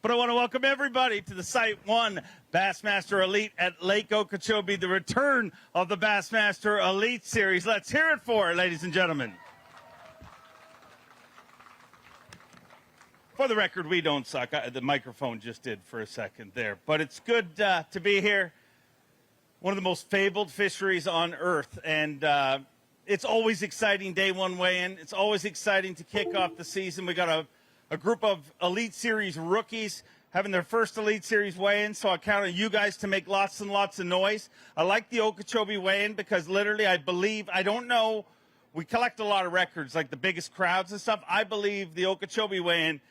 But I want to welcome everybody to the Site 1 Bassmaster Elite at Lake Okeechobee, the return of the Bassmaster Elite Series. Let's hear it for it, ladies and gentlemen. For the record, we don't suck. The microphone just did for a second there. But it's good to be here. One of the most fabled fisheries on Earth. And it's always exciting day one weigh-in. It's always exciting to kick off the season. We got a group of Elite Series rookies having their first Elite Series weigh-in, so I count on you guys to make lots and lots of noise. I like the Okeechobee weigh-in because literally I believe, I don't know, we collect a lot of records like the biggest crowds and stuff. I believe the Okeechobee weigh-in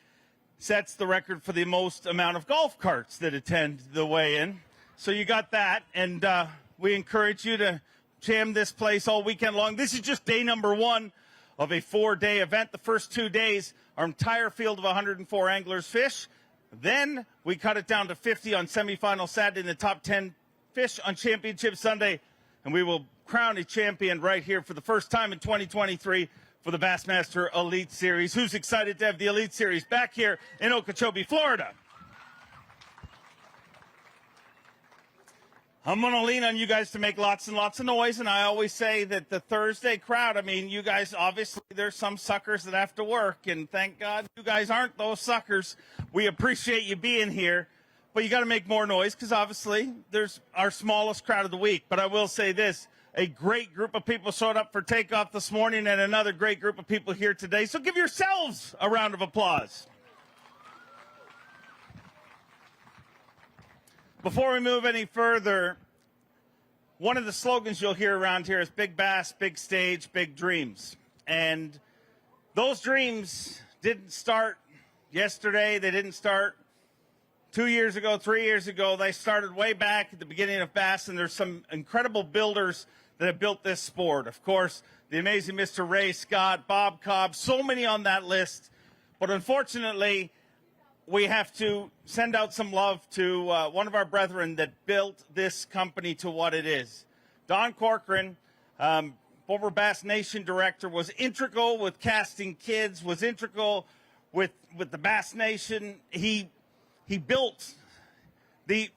sets the record for the most amount of golf carts that attend the weigh-in. So you got that, and we encourage you to jam this place all weekend long. This is just day number one of a 4-day event. The first 2 days, our entire field of 104 anglers fish. Then we cut it down to 50 on semifinal Saturday and the top 10 fish on Championship Sunday. And we will crown a champion right here for the first time in 2023 for the Bassmaster Elite Series. Who's excited to have the Elite Series back here in Okeechobee, Florida? I'm going to lean on you guys to make lots and lots of noise, and I always say that the Thursday crowd, I mean, you guys, obviously, there's some suckers that have to work, and thank God you guys aren't those suckers. We appreciate you being here, but you got to make more noise because, obviously, there's our smallest crowd of the week. But I will say this, a great group of people showed up for takeoff this morning and another great group of people here today, so give yourselves a round of applause. Before we move any further, one of the slogans you'll hear around here is big bass, big stage, big dreams. And those dreams didn't start yesterday. They didn't start 2 years ago, 3 years ago. They started way back at the beginning of bass, and there's some incredible builders that have built this sport. Of course, the amazing Mr. Ray Scott, Bob Cobb, so many on that list. But unfortunately, we have to send out some love to one of our brethren that built this company to what it is. Don Corcoran, former Bass Nation director, was integral with casting kids, was integral with the Bass Nation. He built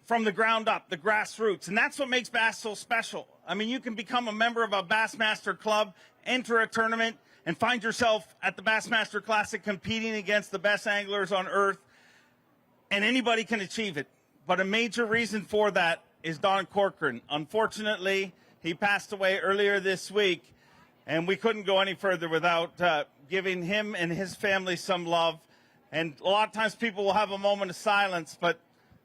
from the ground up, the grassroots, and that's what makes bass so special. I mean, you can become a member of a Bassmaster club, enter a tournament, and find yourself at the Bassmaster Classic competing against the best anglers on earth. And anybody can achieve it. But a major reason for that is Don Corcoran. Unfortunately, he passed away earlier this week, and we couldn't go any further without giving him and his family some love. And a lot of times people will have a moment of silence, but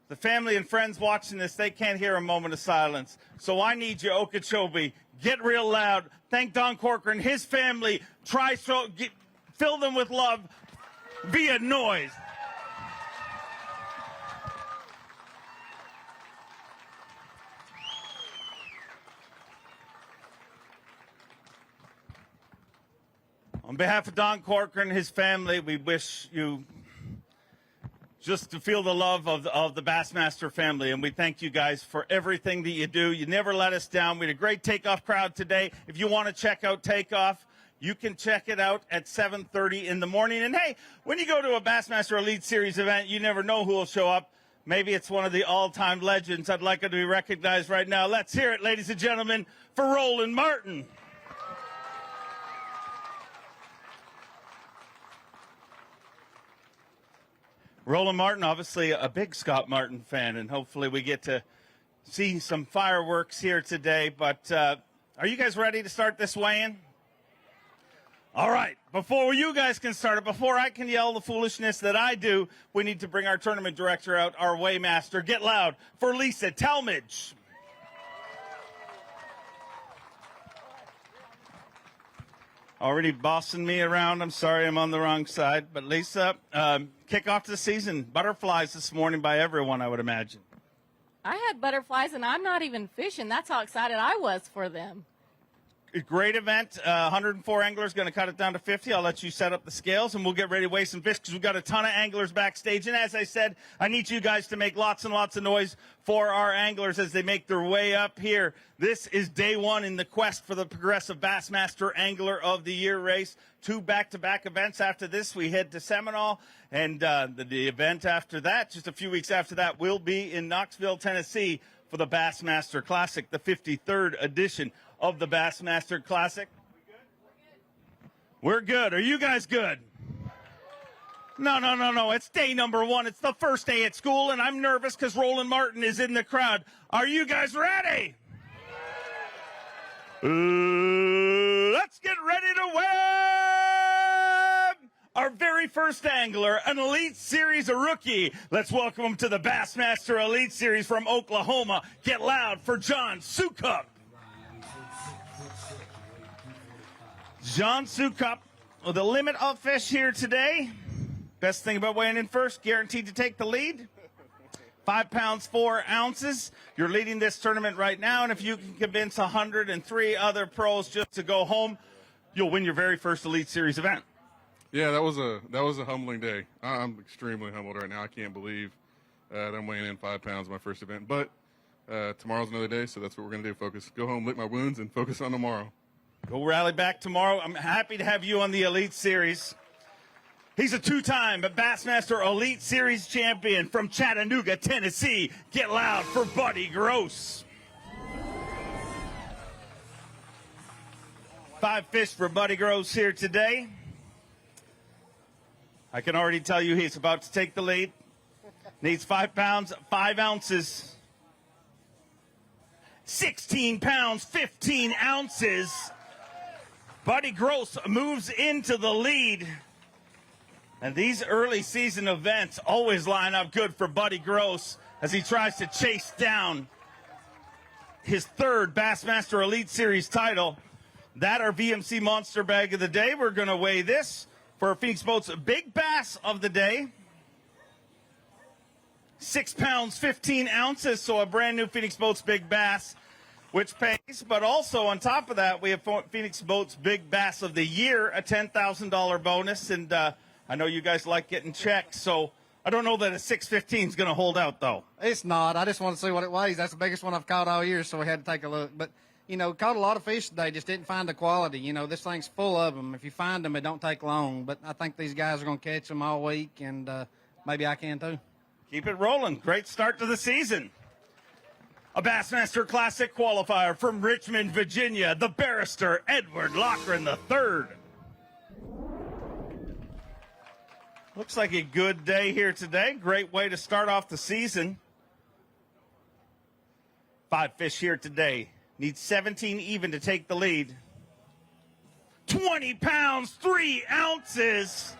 the family and friends watching this, they can't hear a moment of silence. So I need you, Okeechobee, get real loud. Thank Don Corcoran, his family. Fill them with love via noise. On behalf of Don Corcoran and his family, we wish you just to feel the love of the Bassmaster family, and we thank you guys for everything that you do. You never let us down. We had a great takeoff crowd today. If you want to check out takeoff, you can check it out at 7:30 in the morning. And hey, when you go to a Bassmaster Elite Series event, you never know who will show up. Maybe it's one of the all-time legends. I'd like it to be recognized right now. Let's hear it, ladies and gentlemen, for Roland Martin. Roland Martin, obviously a big Scott Martin fan, and hopefully we get to see some fireworks here today. But are you guys ready to start this weigh-in? All right. Before you guys can start it, before I can yell the foolishness that I do, we need to bring our tournament director out, our weighmaster. Get loud for Lisa Talmadge. Already bossing me around. I'm sorry, I'm on the wrong side. But Lisa, kick off the season. Butterflies this morning by everyone, I would imagine. I had butterflies, and I'm not even fishing. That's how excited I was for them. great event. 104 anglers, going to cut it down to 50. I'll let you set up the scales, and we'll get ready to weigh some fish because we've got a ton of anglers backstage. And as I said, I need you guys to make lots and lots of noise for our anglers as they make their way up here. This is day one in the quest for the Progressive Bassmaster Angler of the Year race. 2 back-to-back events. After this, we head to Seminole, and the event after that, just a few weeks after that, will be in Knoxville, Tennessee for the Bassmaster Classic, the 53rd edition of the Bassmaster Classic. We're good. Are you guys good? No. It's day number 1. It's the first day at school, and I'm nervous because Roland Martin is in the crowd. Are you guys ready? Let's get ready to web our very first angler, an Elite Series rookie. Let's welcome him to the Bassmaster Elite Series from Oklahoma. Get loud for John Sukup. John Sukup with a limit of fish here today. Best thing about weighing in first, guaranteed to take the lead. 5 pounds, 4 ounces. You're leading this tournament right now, and if you can convince 103 other pros just to go home, you'll win your very first Elite Series event. Yeah, that was a humbling day. I'm extremely humbled right now. I can't believe that I'm weighing in 5 pounds my first event. But tomorrow's another day, so that's what we're going to do. Focus. Go home, lick my wounds, and focus on tomorrow. Go rally back tomorrow. I'm happy to have you on the Elite Series. He's a 2-time Bassmaster Elite Series champion from Chattanooga, Tennessee. Get loud for Buddy Gross. 5 fish for Buddy Gross here today. I can already tell you he's about to take the lead. Needs 5 pounds, 5 ounces. 16 pounds, 15 ounces. Buddy Gross moves into the lead. And these early season events always line up good for Buddy Gross as he tries to chase down his 3rd Bassmaster Elite Series title. That our VMC Monster Bag of the Day. We're going to weigh this for our Phoenix Boats Big Bass of the day. 6 pounds, 15 ounces, so a brand new Phoenix Boats Big Bass, which pays. But also on top of that, we have Phoenix Boats Big Bass of the Year, a $10,000 bonus. And I know you guys like getting checked, so I don't know that a 615 is going to hold out, though. It's not. I just want to see what it weighs. That's the biggest one I've caught all year, so we had to take a look. But, caught a lot of fish today, just didn't find the quality. This thing's full of them. If you find them, it don't take long. But I think these guys are going to catch them all week, and maybe I can too. Keep it rolling. Great start to the season. A Bassmaster Classic qualifier from Richmond, Virginia, the barrister Edwardloughran III. Looks like a good day here today. Great way to start off the season. 5 fish here today. Needs 17 even to take the lead. 20 pounds, 3 ounces.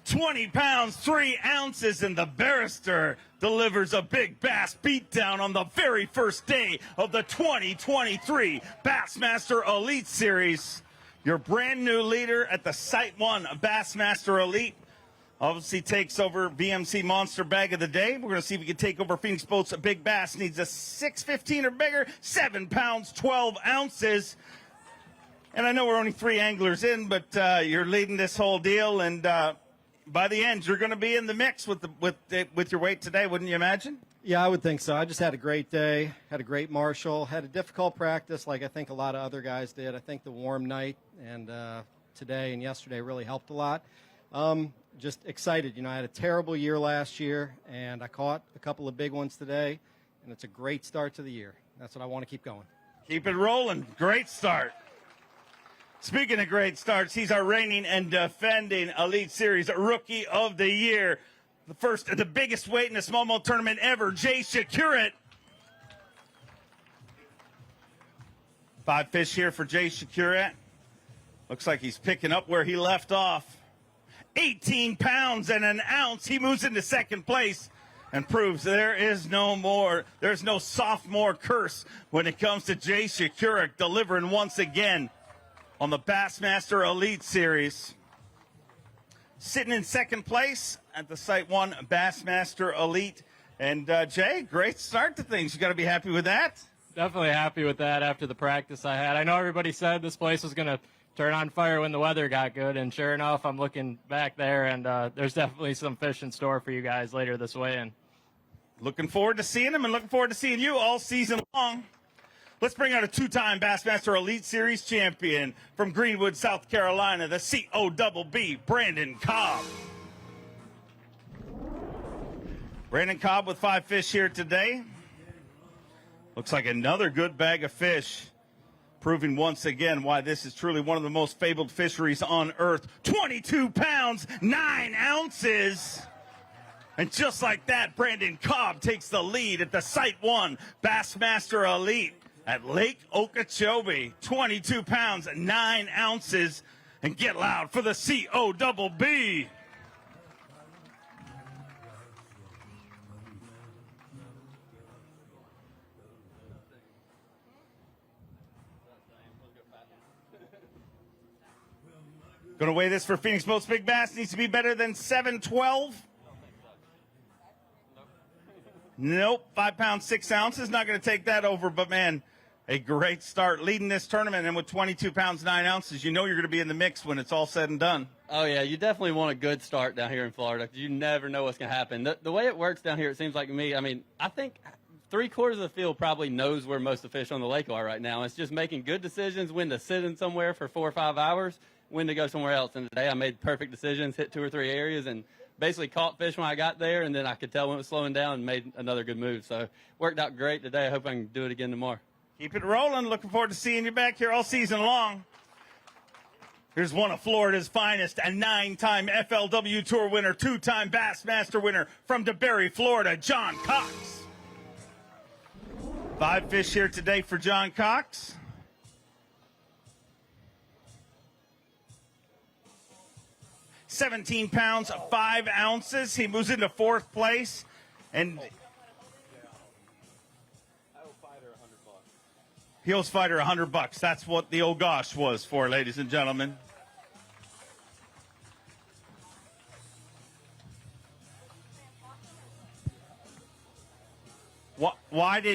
20 pounds, 3 ounces, and the barrister delivers a big bass beatdown on the very first day of the 2023 Bassmaster Elite Series. Your brand new leader at the Site 1 Bassmaster Elite obviously takes over VMC Monster Bag of the Day. We're going to see if we can take over Phoenix Boats Big Bass. Needs a 615 or bigger, 7 pounds, 12 ounces. And I know we're only 3 anglers in, but you're leading this whole deal, and by the end, you're going to be in the mix with your weight today, wouldn't you imagine? Yeah, I would think so. I just had a great day, had a great marshal, had a difficult practice like I think a lot of other guys did. I think the warm night and today and yesterday really helped a lot. Just excited. I had a terrible year last year, and I caught a couple of big ones today, and it's a great start to the year. That's what I want to keep going. Keep it rolling. Great start. Speaking of great starts, he's our reigning and defending Elite Series Rookie of the Year. The biggest weight in a smallmouth tournament ever, Jay Securic. 5 fish here for Jay Securic. Looks like he's picking up where he left off. 18 pounds and an ounce. He moves into second place and proves there's no sophomore curse when it comes to Jay Securic, delivering once again on the Bassmaster Elite Series. Sitting in second place at the Site 1 Bassmaster Elite. And Jay, great start to things. You got to be happy with that. definitely happy with that after the practice I had. I know everybody said this place was going to turn on fire when the weather got good, and sure enough, I'm looking back there, and there's definitely some fish in store for you guys later this weigh-in. Looking forward to seeing them and looking forward to seeing you all season long. Let's bring out a two-time Bassmaster Elite Series champion from Greenwood, South Carolina, the COBB, Brandon Cobb. Brandon Cobb with 5 fish here today. Looks like another good bag of fish, proving once again why this is truly one of the most fabled fisheries on earth. 22 pounds, 9 ounces. And just like that, Brandon Cobb takes the lead at the Site 1 Bassmaster Elite at Lake Okeechobee. 22 pounds, 9 ounces. And get loud for the COBB. Going to weigh this for Phoenix Boats Big Bass. Needs to be better than 712. Nope, 5 pounds, 6 ounces. Not going to take that over, but man, a great start leading this tournament. And with 22 pounds, 9 ounces, you know you're going to be in the mix when it's all said and done. Oh, yeah, you definitely want a good start down here in Florida. You never know what's going to happen. The way it works down here, it seems like to me, I think 3/4 of the field probably knows where most of the fish on the lake are right now. It's just making good decisions when to sit in somewhere for 4 or 5 hours, when to go somewhere else. And today I made perfect decisions, hit 2 or 3 areas, and basically caught fish when I got there, and then I could tell when it was slowing down and made another good move. So worked out great today. I hope I can do it again tomorrow. Keep it rolling. Looking forward to seeing you back here all season long. Here's one of Florida's finest, a 9-time FLW Tour winner, 2-time Bassmaster winner from DeBerry, Florida, John Cox. 5 fish here today for John Cox. $17 pounds, 5 ounces. He moves into 4th place. And he owes Fighter $100. That's what the oh gosh was for, ladies and gentlemen. Why do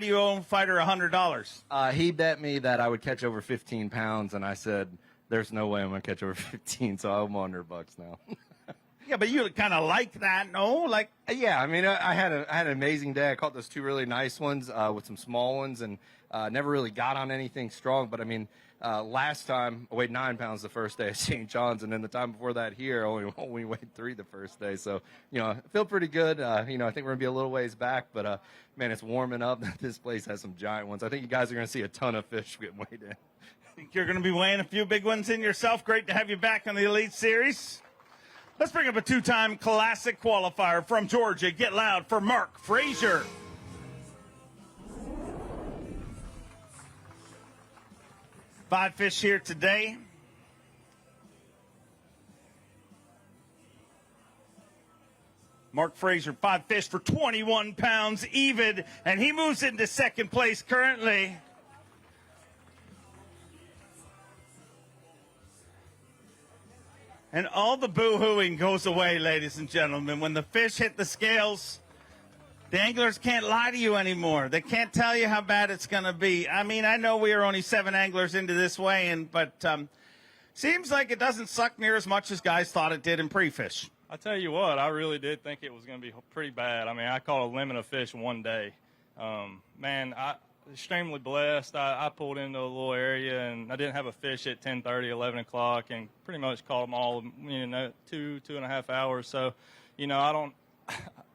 you owe Fighter $100? He bet me that I would catch over 15 pounds, and I said, there's no way I'm going to catch over 15, so I owe him $100 now. Yeah, but you kind of like that, no? Like, yeah, I mean, I had an amazing day. I caught those 2 really nice ones with some small ones, and never really got on anything strong. But, I mean, last time I weighed 9 pounds the first day at St. John's, and then the time before that here, I only weighed 3 the first day. So, I feel pretty good. I think we're going to be a little ways back, but, man, it's warming up. This place has some giant ones. I think you guys are going to see a ton of fish get weighed in. Think you're going to be weighing a few big ones in yourself. Great to have you back on the Elite Series. Let's bring up a 2-time classic qualifier from Georgia. Get loud for Mark Frazier. Five fish here today. Mark Frazier, 5 fish for 21 pounds even, and he moves into 2nd place currently. And all the boo-hooing goes away, ladies and gentlemen. When the fish hit the scales, the anglers can't lie to you anymore. They can't tell you how bad it's going to be. I mean, I know we are only 7 anglers into this weigh-in, but seems like it doesn't suck near as much as guys thought it did in pre-fish. I tell you what, I really did think it was going to be pretty bad. I mean, I caught a limit of fish one day. Man, extremely blessed. I pulled into a little area, and I didn't have a fish at 10:30, 11 o'clock, and pretty much caught them all in 2.5 hours. So,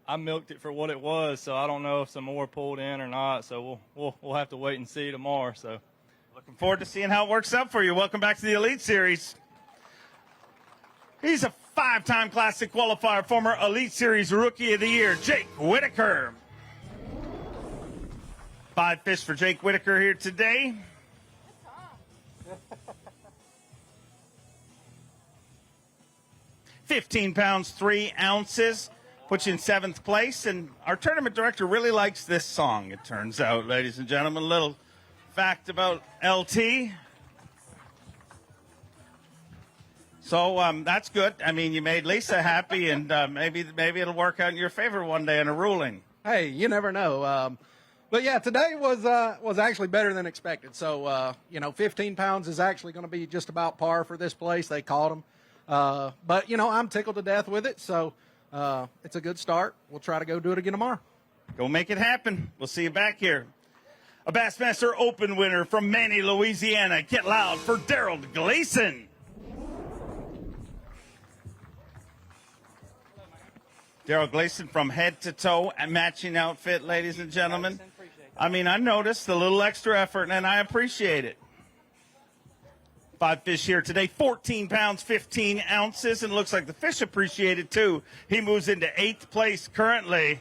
I milked it for what it was. So I don't know if some more pulled in or not. So we'll have to wait and see tomorrow. So, looking forward to seeing how it works out for you. Welcome back to the Elite Series. He's a 5-time Classic qualifier, former Elite Series Rookie of the Year, Jake Whitaker. 5 fish for Jake Whitaker here today. $15 pounds, 3 ounces, puts you in 7th place. And our tournament director really likes this song, it turns out, ladies and gentlemen. A little fact about LT. So that's good. I mean, you made Lisa happy, and maybe it'll work out in your favor one day in a ruling. Hey, you never know. But yeah, today was actually better than expected. So 15 pounds is actually going to be just about par for this place. They caught them, but I'm tickled to death with it. So it's a good start. We'll try to go do it again tomorrow. Go make it happen. We'll see you back here. A Bassmaster Open winner from Manny, Louisiana. Get loud for Daryl Gleason. Daryl Gleason from head to toe, a matching outfit, ladies and gentlemen. I mean, I noticed a little extra effort, and I appreciate it. 5 fish here today, 14 pounds, 15 ounces, and it looks like the fish appreciate it, too. He moves into 8th place currently.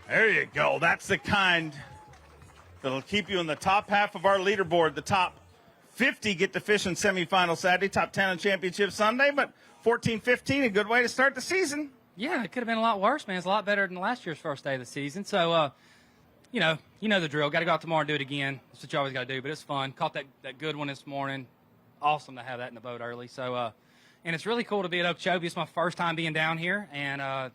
There you go. That's the kind that'll keep you in the top half of our leaderboard. The top 50 get to fish in semifinal Saturday, top 10 on championship Sunday, but 14-15, a good way to start the season. Yeah, it could have been a lot worse, man. It's a lot better than last year's first day of the season. So, you know the drill. Got to go out tomorrow and do it again. That's what you always got to do, but it's fun. Caught that good one this morning. Awesome to have that in the boat early. So, and it's really cool to be at Okeechobee. It's my first time being down here, and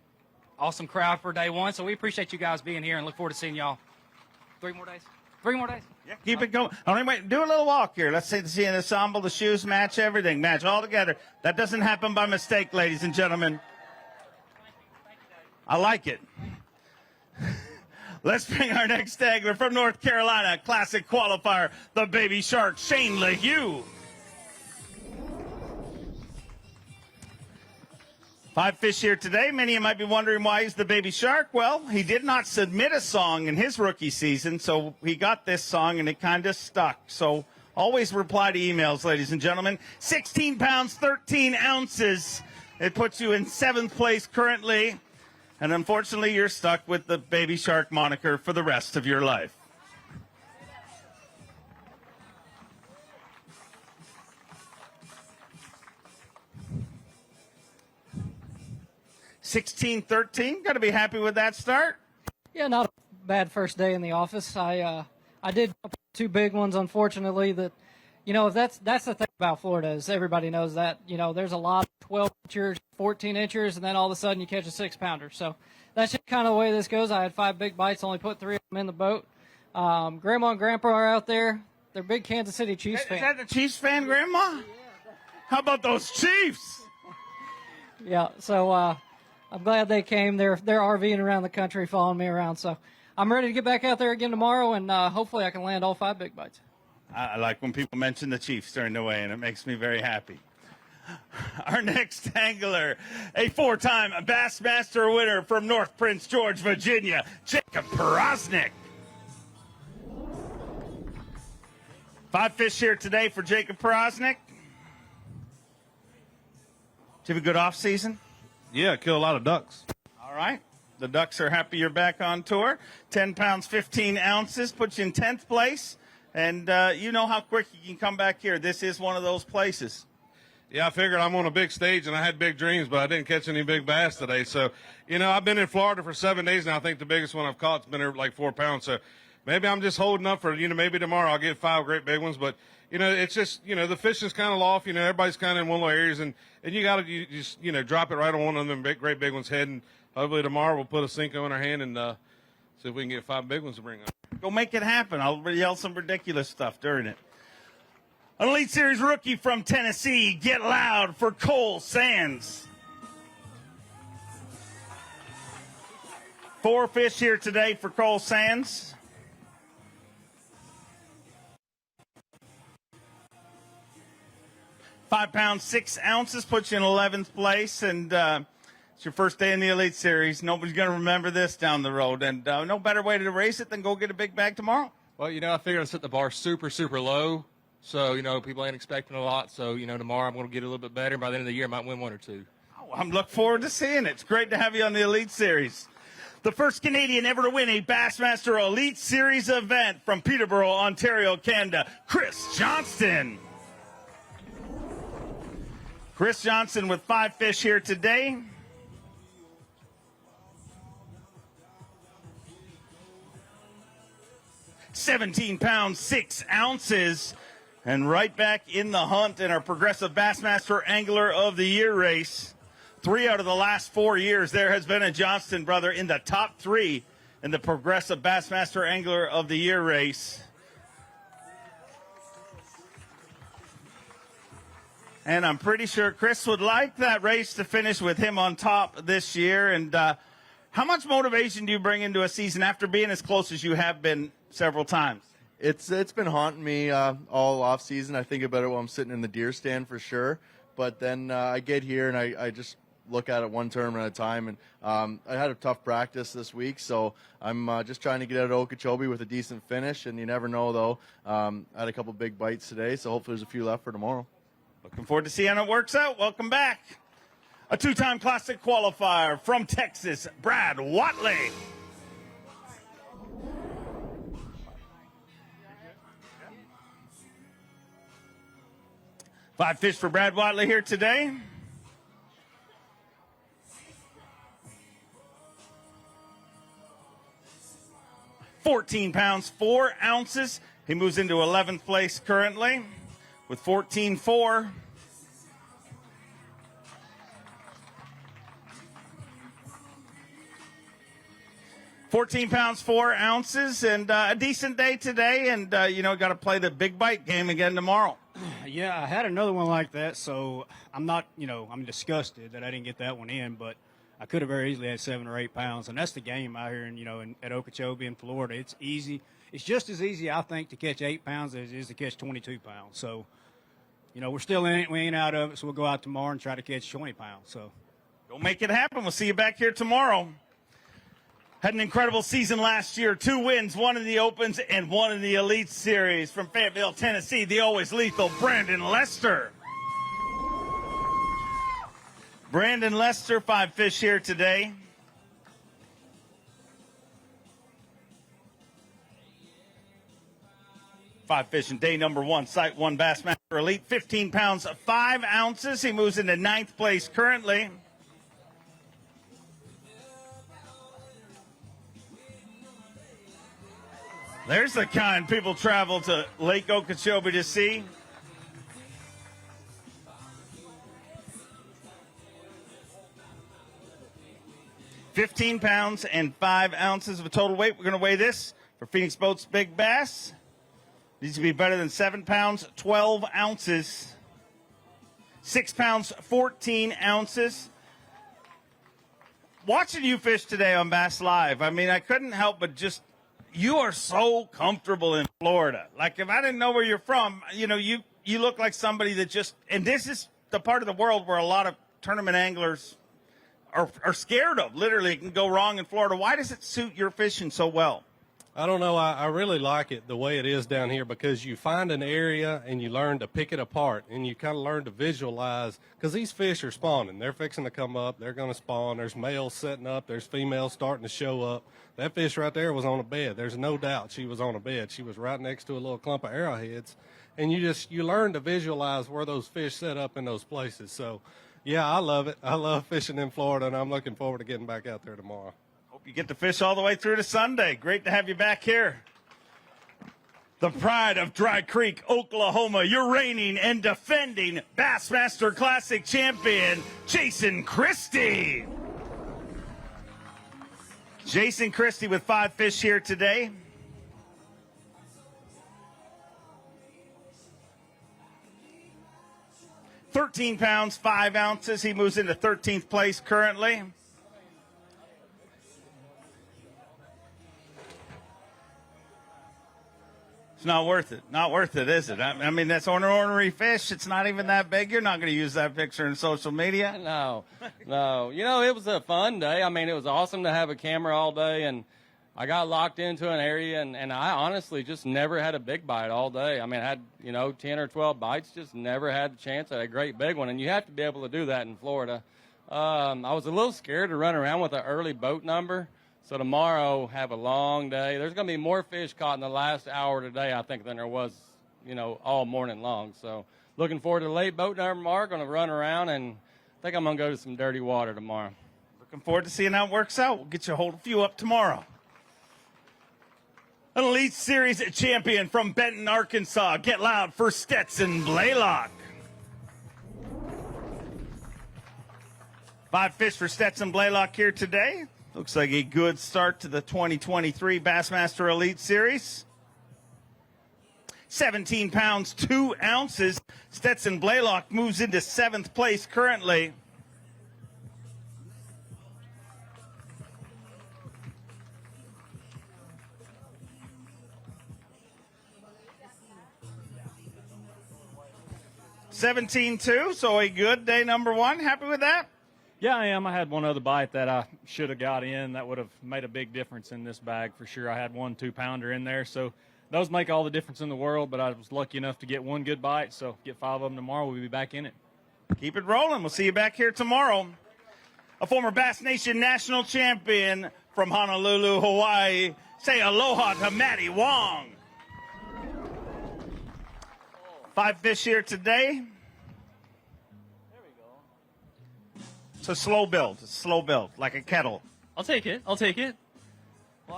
awesome crowd for day one. So we appreciate you guys being here and look forward to seeing y'all 3 more days. 3 more days. Yeah, keep it going. All right, wait, do a little walk here. Let's see the ensemble, the shoes match, everything. Match all together. That doesn't happen by mistake, ladies and gentlemen. I like it. Let's bring our next angler from North Carolina, classic qualifier, the Baby Shark, Shane LeHue. 5 fish here today. Many of you might be wondering why he's the Baby Shark. Well, he did not submit a song in his rookie season, so he got this song and it kind of stuck. So always reply to emails, ladies and gentlemen. 16 pounds, 13 ounces. It puts you in 7th place currently. And unfortunately, you're stuck with the Baby Shark moniker for the rest of your life. $16-13. Got to be happy with that start. Yeah, not a bad first day in the office. I did 2 big ones, unfortunately. That that's the thing about Florida is everybody knows that there's a lot of 12 inchers, 14 inchers, and then all of a sudden you catch a 6-pounder. So that's just kind of the way this goes. I had 5 big bites, only put 3 of them in the boat. Grandma and Grandpa are out there. They're big Kansas City Chiefs fans. Is that the Chiefs fan, Grandma? How about those Chiefs? Yeah. So I'm glad they came. They're RVing around the country, following me around. So I'm ready to get back out there again tomorrow, and hopefully I can land all 5 big bites. I like when people mention the Chiefs during the weigh-in. It makes me very happy. Our next angler, a 4-time Bassmaster winner from North Prince George, Virginia, Jacob Faraznik. 5 fish here today for Jacob Faraznik. Did you have a good off season? Yeah, kill a lot of ducks. All right. The Ducks are happy you're back on tour. 10 pounds, 15 ounces, puts you in 10th place. And you know how quick you can come back here. This is one of those places. Yeah, I figured I'm on a big stage, and I had big dreams, but I didn't catch any big bass today. So, I've been in Florida for 7 days now. I think the biggest one I've caught's been like 4 pounds. So maybe I'm just holding up for, maybe tomorrow I'll get 5 great big ones. But, it's just, the fishing's kind of off. Everybody's kind of in one little areas, and you got to just, drop it right on one of them great big ones head. And hopefully tomorrow we'll put a Cinco in our hand and see if we can get 5 big ones to bring up. Go make it happen. I'll yell some ridiculous stuff during it. An Elite Series rookie from Tennessee, get loud for Cole Sands. 4 fish here today for Cole Sands. £5 pounds, 6 ounces, puts you in 11th place, and it's your first day in the Elite Series. Nobody's going to remember this down the road, and no better way to race it than go get a big bag tomorrow. Well, I figured I'd set the bar super, super low, so, people ain't expecting a lot. So, tomorrow I'm going to get a little bit better. By the end of the year, I might win 1 or 2. Oh, I'm looking forward to seeing it. It's great to have you on the Elite Series. The first Canadian ever to win a Bassmaster Elite Series event from Peterborough, Ontario, Canada, Chris Johnston. Chris Johnston with 5 fish here today. £17 pounds, 6 ounces, and right back in the hunt in our Progressive Bassmaster Angler of the Year race. 3 out of the last 4 years, there has been a Johnston brother in the top 3 in the Progressive Bassmaster Angler of the Year race. And I'm pretty sure Chris would like that race to finish with him on top this year. And how much motivation do you bring into a season after being as close as you have been several times? It's been haunting me all off season. I think about it while I'm sitting in the deer stand for sure. But then I get here and I just look at it one tournament at a time. And I had a tough practice this week, so I'm just trying to get out of Okeechobee with a decent finish. And you never know, though. I had a couple big bites today, so hopefully there's a few left for tomorrow. Looking forward to seeing how it works out. Welcome back. A two-time Classic qualifier from Texas, Brad Whatley. Five fish for Brad Whatley here today. £14, 4 ounces. He moves into 11th place currently with 14.4. £14, 4 ounces, and a decent day today. And got to play the big bite game again tomorrow. Yeah, I had another one like that, so I'm not, I'm disgusted that I didn't get that one in, but I could have very easily had 7 or 8 pounds, and that's the game out here, at Okeechobee in Florida. It's easy. It's just as easy, I think, to catch 8 pounds as it is to catch 22 pounds. So, we're still in it. We ain't out of it, so we'll go out tomorrow and try to catch 20 pounds. So, go make it happen. We'll see you back here tomorrow. Had an incredible season last year. 2 wins, 1 in the Opens and 1 in the Elite Series. From Fayetteville, Tennessee, the always lethal Brandon Lester. Brandon Lester, 5 fish here today. Five fish in day number 1, Site 1 Bassmaster Elite. 15 pounds, 5 ounces. He moves into 9th place currently. There's the kind people travel to Lake Okeechobee to see. £15 and 5 ounces of a total weight. We're going to weigh this for Phoenix Boats Big Bass. Needs to be better than 7 pounds, 12 ounces. 6 pounds, 14 ounces. Watching you fish today on Bass Live, I couldn't help but just, you are so comfortable in Florida. Like, if I didn't know where you're from, you look like somebody that just, and this is the part of the world where a lot of tournament anglers are scared of. Literally, it can go wrong in Florida. Why does it suit your fishing so well? I don't know. I really like it the way it is down here because you find an area and you learn to pick it apart and you kind of learn to visualize because these fish are spawning. They're fixing to come up. They're going to spawn. There's males setting up. There's females starting to show up. That fish right there was on a bed. There's no doubt she was on a bed. She was right next to a little clump of arrowheads. And you learn to visualize where those fish set up in those places. So, yeah, I love it. I love fishing in Florida, and I'm looking forward to getting back out there tomorrow. You get to fish all the way through to Sunday. Great to have you back here. The pride of Dry Creek, Oklahoma, your reigning and defending Bassmaster Classic champion, Jason Christie. Jason Christie with 5 fish here today. £13, 5 ounces. He moves into 13th place currently. It's not worth it. Not worth it, is it? That's ornery fish. It's not even that big. You're not going to use that picture in social media. No. It was a fun day. It was awesome to have a camera all day, and I got locked into an area, and I honestly just never had a big bite all day. I had, 10 or 12 bites, just never had the chance at a great big one, and you have to be able to do that in Florida. I was a little scared to run around with an early boat number. So tomorrow, have a long day. There's going to be more fish caught in the last hour today, I think, than there was, all morning long. So looking forward to the late boat number tomorrow. Going to run around, and I think I'm going to go to some dirty water tomorrow. Looking forward to seeing how it works out. We'll get you a hold of a few up tomorrow. An Elite Series champion from Benton, Arkansas. Get loud for Stetson Blaylock. 5 fish for Stetson Blaylock here today. Looks like a good start to the 2023 Bassmaster Elite Series. 17 pounds, 2 ounces. Stetson Blaylock moves into 7th place currently. $17.2, so a good day number 1. Happy with that? Yeah, I am. I had one other bite that I should have got in. That would have made a big difference in this bag for sure. I had 1 2-pounder in there, so those make all the difference in the world, but I was lucky enough to get 1 good bite, so get 5 of them tomorrow. We'll be back in it. Keep it rolling. We'll see you back here tomorrow. A former Bass Nation national champion from Honolulu, Hawaii. Say aloha to Maddie Wong. 5 fish here today. It's a slow build. Like a kettle. I'll take it.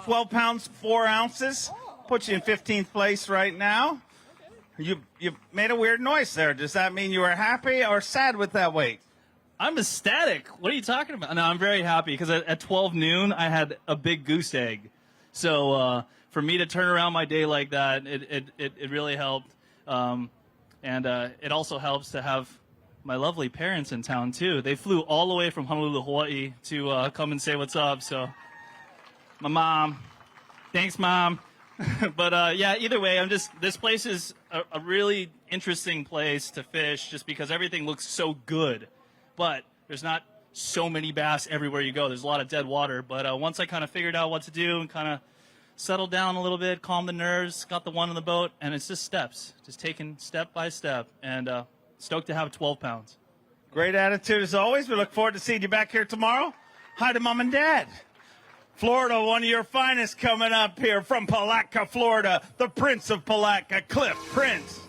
12 pounds, 4 ounces. Puts you in 15th place right now. You made a weird noise there. Does that mean you were happy or sad with that weight? I'm ecstatic. What are you talking about? No, I'm very happy because at 12 noon, I had a big goose egg. So for me to turn around my day like that, it really helped. And it also helps to have my lovely parents in town, too. They flew all the way from Honolulu, Hawaii to come and say what's up. So my mom, thanks, Mom. But, yeah, either way, this place is a really interesting place to fish just because everything looks so good. But there's not so many bass everywhere you go. There's a lot of dead water. But once I kind of figured out what to do and kind of settled down a little bit, calmed the nerves, got the one on the boat, and it's just steps, just taking step by step. And stoked to have 12 pounds. Great attitude as always. We look forward to seeing you back here tomorrow. Hi to Mom and Dad. Florida, one of your finest coming up here from Palatka, Florida. The Prince of Palatka, Cliff Prince.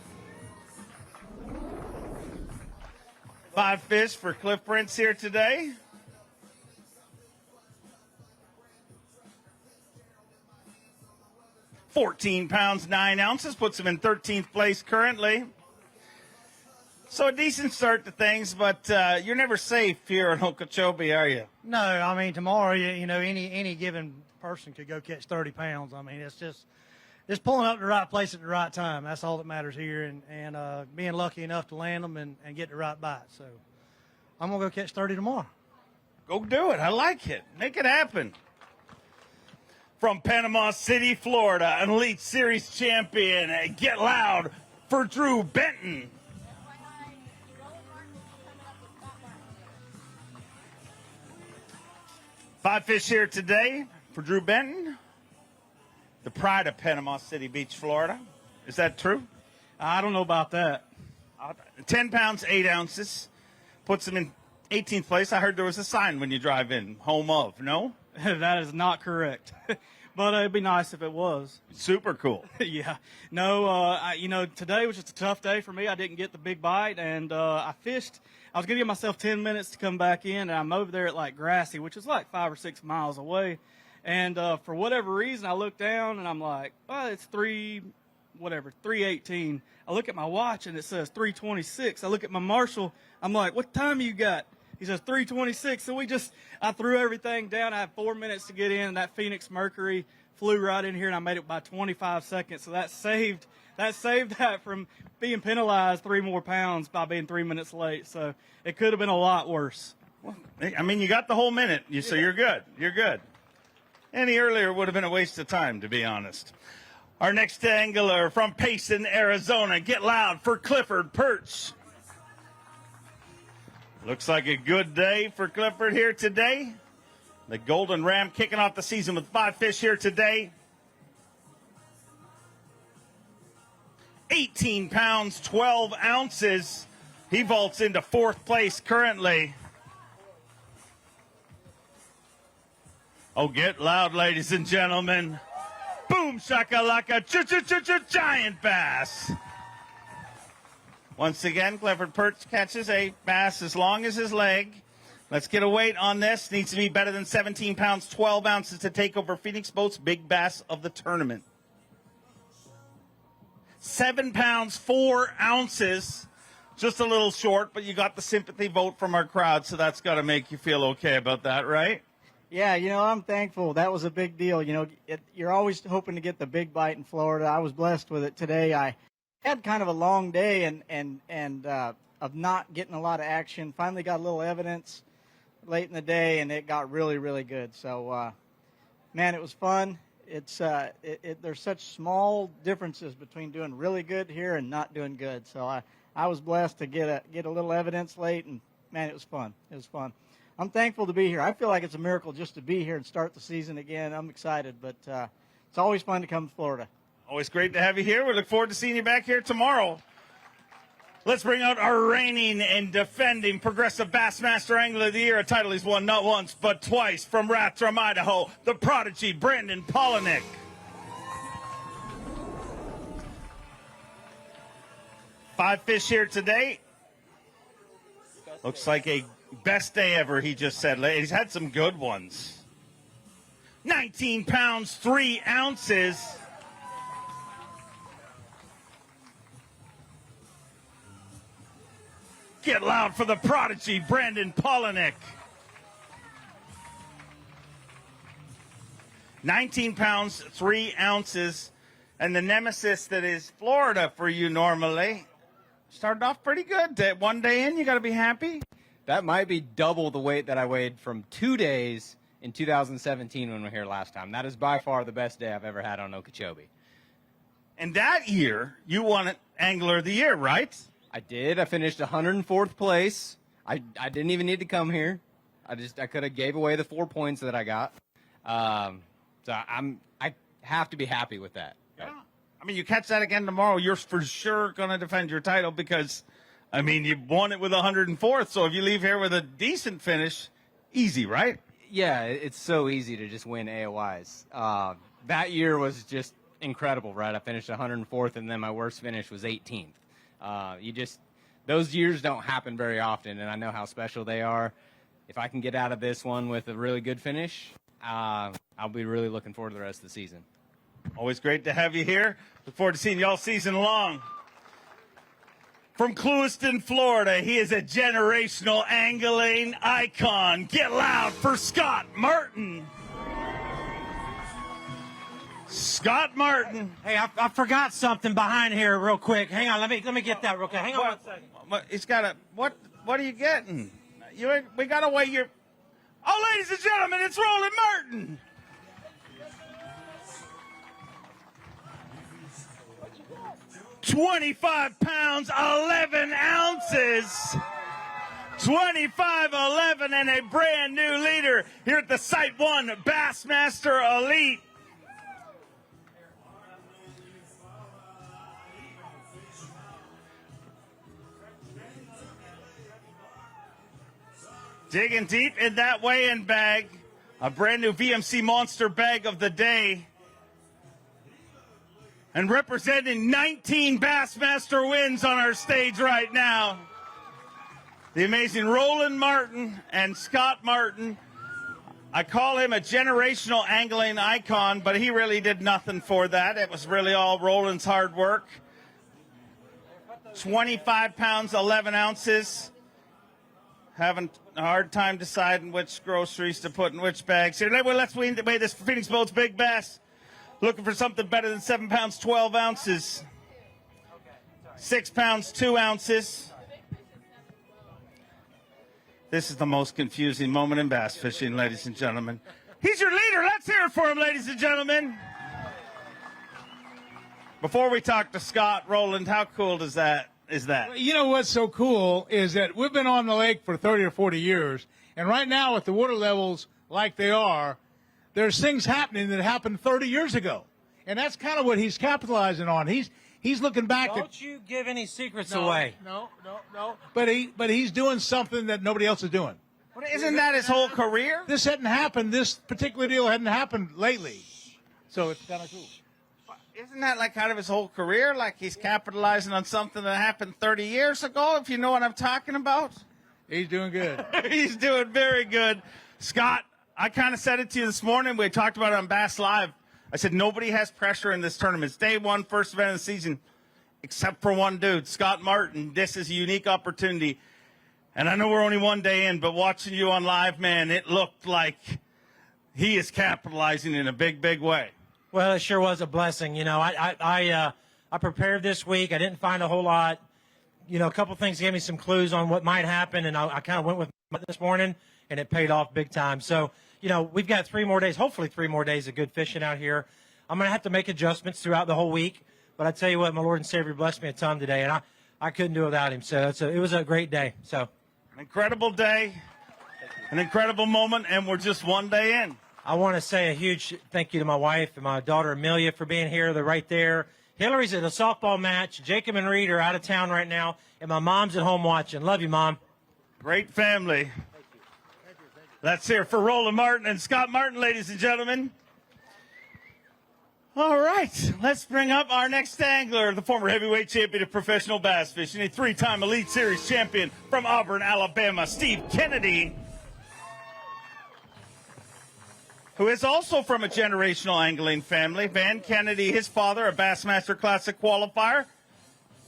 5 fish for Cliff Prince here today. $14 pounds, 9 ounces, puts him in 13th place currently. So a decent start to things, but you're never safe here in Okeechobee, are you? No, I mean, tomorrow, you know, any given person could go catch 30 pounds. I mean, it's just pulling up the right place at the right time. That's all that matters here, and being lucky enough to land them and get the right bite. So I'm going to go catch 30 tomorrow. Go do it. I like it. Make it happen. From Panama City, Florida, an Elite Series champion. Get loud for Drew Benton. Five fish here today for Drew Benton, the pride of Panama City Beach, Florida. Is that true? I don't know about that. 10 pounds, 8 ounces. Puts him in 18th place. I heard there was a sign when you drive in, home of, no? That is not correct. But it'd be nice if it was. Super cool. Yeah. No, today was just a tough day for me. I didn't get the big bite, and I fished. I was going to give myself 10 minutes to come back in, and I'm over there at, like, Grassy, which is like 5 or 6 miles away. And for whatever reason, I look down, and I'm like, well, it's 3:18. I look at my watch, and it says 3:26. I look at my Marshall. I'm like, what time you got? He says 3:26. So I threw everything down. I had 4 minutes to get in, and that Phoenix Mercury flew right in here, and I made it by 25 seconds. So that saved that from being penalized 3 more pounds by being 3 minutes late. So it could have been a lot worse. Well, I mean, you got the whole minute, so you're good. You're good. Any earlier would have been a waste of time, to be honest. Our next angler from Payson, Arizona. Get loud for Clifford Perch. Looks like a good day for Clifford here today. The Golden Ram kicking off the season with 5 fish here today. 18 pounds, 12 ounces. He vaults into 4th place currently. Oh, get loud, ladies and gentlemen. Boom, shakalaka, giant bass. Once again, Clifford Perch catches a bass as long as his leg. Let's get a weight on this. Needs to be better than 17 pounds, 12 ounces to take over Phoenix Boat's big bass of the tournament. 7 pounds, 4 ounces. Just a little short, but you got the sympathy vote from our crowd, so that's got to make you feel okay about that, right? Yeah, I'm thankful. That was a big deal. You're always hoping to get the big bite in Florida. I was blessed with it today. I had kind of a long day and of not getting a lot of action. Finally got a little evidence late in the day, and it got really, really good. So, man, it was fun. There's such small differences between doing really good here and not doing good. So I was blessed to get a little evidence late, and man, it was fun. It was fun. I'm thankful to be here. I feel like it's a miracle just to be here and start the season again. I'm excited, but it's always fun to come to Florida. Always great to have you here. We look forward to seeing you back here tomorrow. Let's bring out our reigning and defending Progressive Bassmaster Angler of the Year, a title he's won not once but twice, from Rathdrum, Idaho, the prodigy Brendan Paulinek. Five fish here today. Looks like a best day ever, he just said. He's had some good ones. 19 pounds, 3 ounces. Get loud for the prodigy, Brendan Paulinek. 19 pounds, 3 ounces. And the nemesis that is Florida for you normally. Started off pretty good. One day in, you got to be happy. That might be double the weight that I weighed from 2 days in 2017 when we were here last time. That is by far the best day I've ever had on Okeechobee. And that year, you won Angler of the Year, right? I did. I finished 104th place. I didn't even need to come here. I could have gave away the 4 points that I got. So I have to be happy with that. Yeah. I mean, you catch that again tomorrow, you're for sure going to defend your title because, I mean, you won it with 104th. So if you leave here with a decent finish, easy, right? Yeah, it's so easy to just win AOIs. That year was just incredible, right? I finished 104th, and then my worst finish was 18th. Those years don't happen very often, and I know how special they are. If I can get out of this one with a really good finish, I'll be really looking forward to the rest of the season. Always great to have you here. Look forward to seeing you all season long. From Clewiston, Florida, he is a generational angling icon. Get loud for Scott Martin. Scott Martin. Hey, I forgot something behind here real quick. Hang on, let me get that real quick. Hang on 1 second. He's got a what are you getting? We gotta weigh your. Oh, ladies and gentlemen, it's Roland Martin. $25 pounds, 11 ounces. 25-11 and a brand new leader here at the Site 1 Bassmaster Elite. Digging deep in that weigh-in bag, a brand new VMC Monster bag of the day. And representing 19 Bassmaster wins on our stage right now, the amazing Roland Martin and Scott Martin. I call him a generational angling icon, but he really did nothing for that. It was really all Roland's hard work. 25 pounds, 11 ounces. Having a hard time deciding which groceries to put in which bags here. Let's weigh this Phoenix Boats Big Bass. Looking for something better than 7 pounds, 12 ounces. 6 pounds, 2 ounces. This is the most confusing moment in bass fishing, ladies and gentlemen. He's your leader. Let's hear it for him, ladies and gentlemen. Before we talk to Scott, Roland, how cool is that? You know what's so cool is that we've been on the lake for 30 or 40 years, and right now with the water levels like they are, there's things happening that happened 30 years ago, and that's kind of what he's capitalizing on. He's looking back. Don't you give any secrets away. No. But he's doing something that nobody else is doing. But isn't that his whole career? This hadn't happened. This particular deal hadn't happened lately, so it's kind of cool. Isn't that like kind of his whole career? Like he's capitalizing on something that happened 30 years ago, if you know what I'm talking about? He's doing good. He's doing very good. Scott, I kind of said it to you this morning. We talked about it on Bass Live. I said nobody has pressure in this tournament. It's day one, first event of the season, except for one dude, Scott Martin. This is a unique opportunity. And I know we're only one day in, but watching you on live, man, it looked like he is capitalizing in a big, big way. Well, it sure was a blessing. You know, I prepared this week. I didn't find a whole lot. You know, a couple things gave me some clues on what might happen, and I kind of went with this morning, and it paid off big time. So, you know, we've got 3 more days, hopefully 3 more days of good fishing out here. I'm going to have to make adjustments throughout the whole week, but I tell you what, my Lord and Savior blessed me a ton today, and I couldn't do it without him. So it was a great day. So, an incredible day, an incredible moment, and we're just one day in. I want to say a huge thank you to my wife and my daughter Amelia for being here. They're right there. Hillary's at a softball match. Jacob and Reed are out of town right now, and my mom's at home watching. Love you, Mom. Great family. Let's hear for Roland Martin and Scott Martin, ladies and gentlemen. All right, let's bring up our next angler, the former heavyweight champion of professional bass fishing, a 3-time Elite Series champion from Auburn, Alabama, Steve Kennedy, who is also from a generational angling family. Van Kennedy, his father, a Bassmaster Classic qualifier.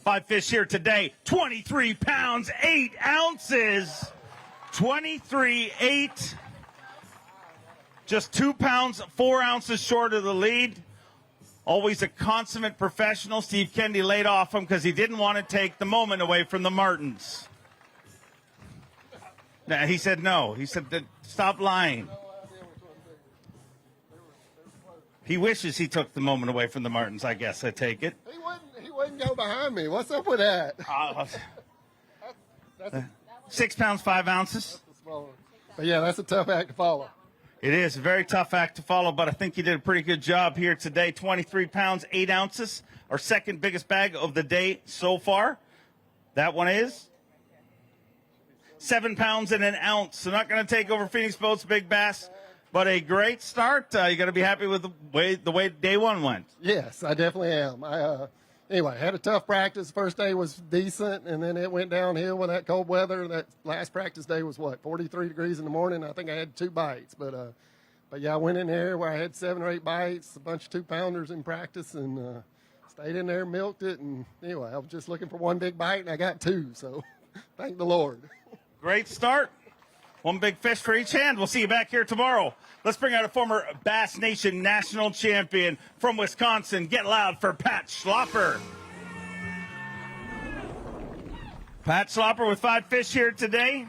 5 fish here today, 23 pounds, 8 ounces. 23.8, just 2 pounds, 4 ounces short of the lead. Always a consummate professional. Steve Kennedy laid off him because he didn't want to take the moment away from the Martins. Now, he said no. He said, stop lying. He wishes he took the moment away from the Martins, I guess, I take it. He wouldn't go behind me. What's up with that? That's 6 pounds, 5 ounces. But yeah, that's a tough act to follow. It is a very tough act to follow, but I think you did a pretty good job here today. 23 pounds, 8 ounces, our second biggest bag of the day so far. That one is 7 pounds and an ounce. So not going to take over Phoenix Boats Big Bass, but a great start. You got to be happy with the way day one went. Yes, I definitely am. Anyway, had a tough practice. First day was decent, and then it went downhill with that cold weather. That last practice day was, 43 degrees in the morning. I think I had 2 bites. But yeah, I went in there where I had 7 or 8 bites, a bunch of 2-pounders in practice, and stayed in there, milked it. And anyway, I was just looking for one big bite, and I got 2. So thank the Lord. Great start. 1 big fish for each hand. We'll see you back here tomorrow. Let's bring out a former Bass Nation national champion from Wisconsin. Get loud for Pat Schlopper. Pat Schlopper with 5 fish here today.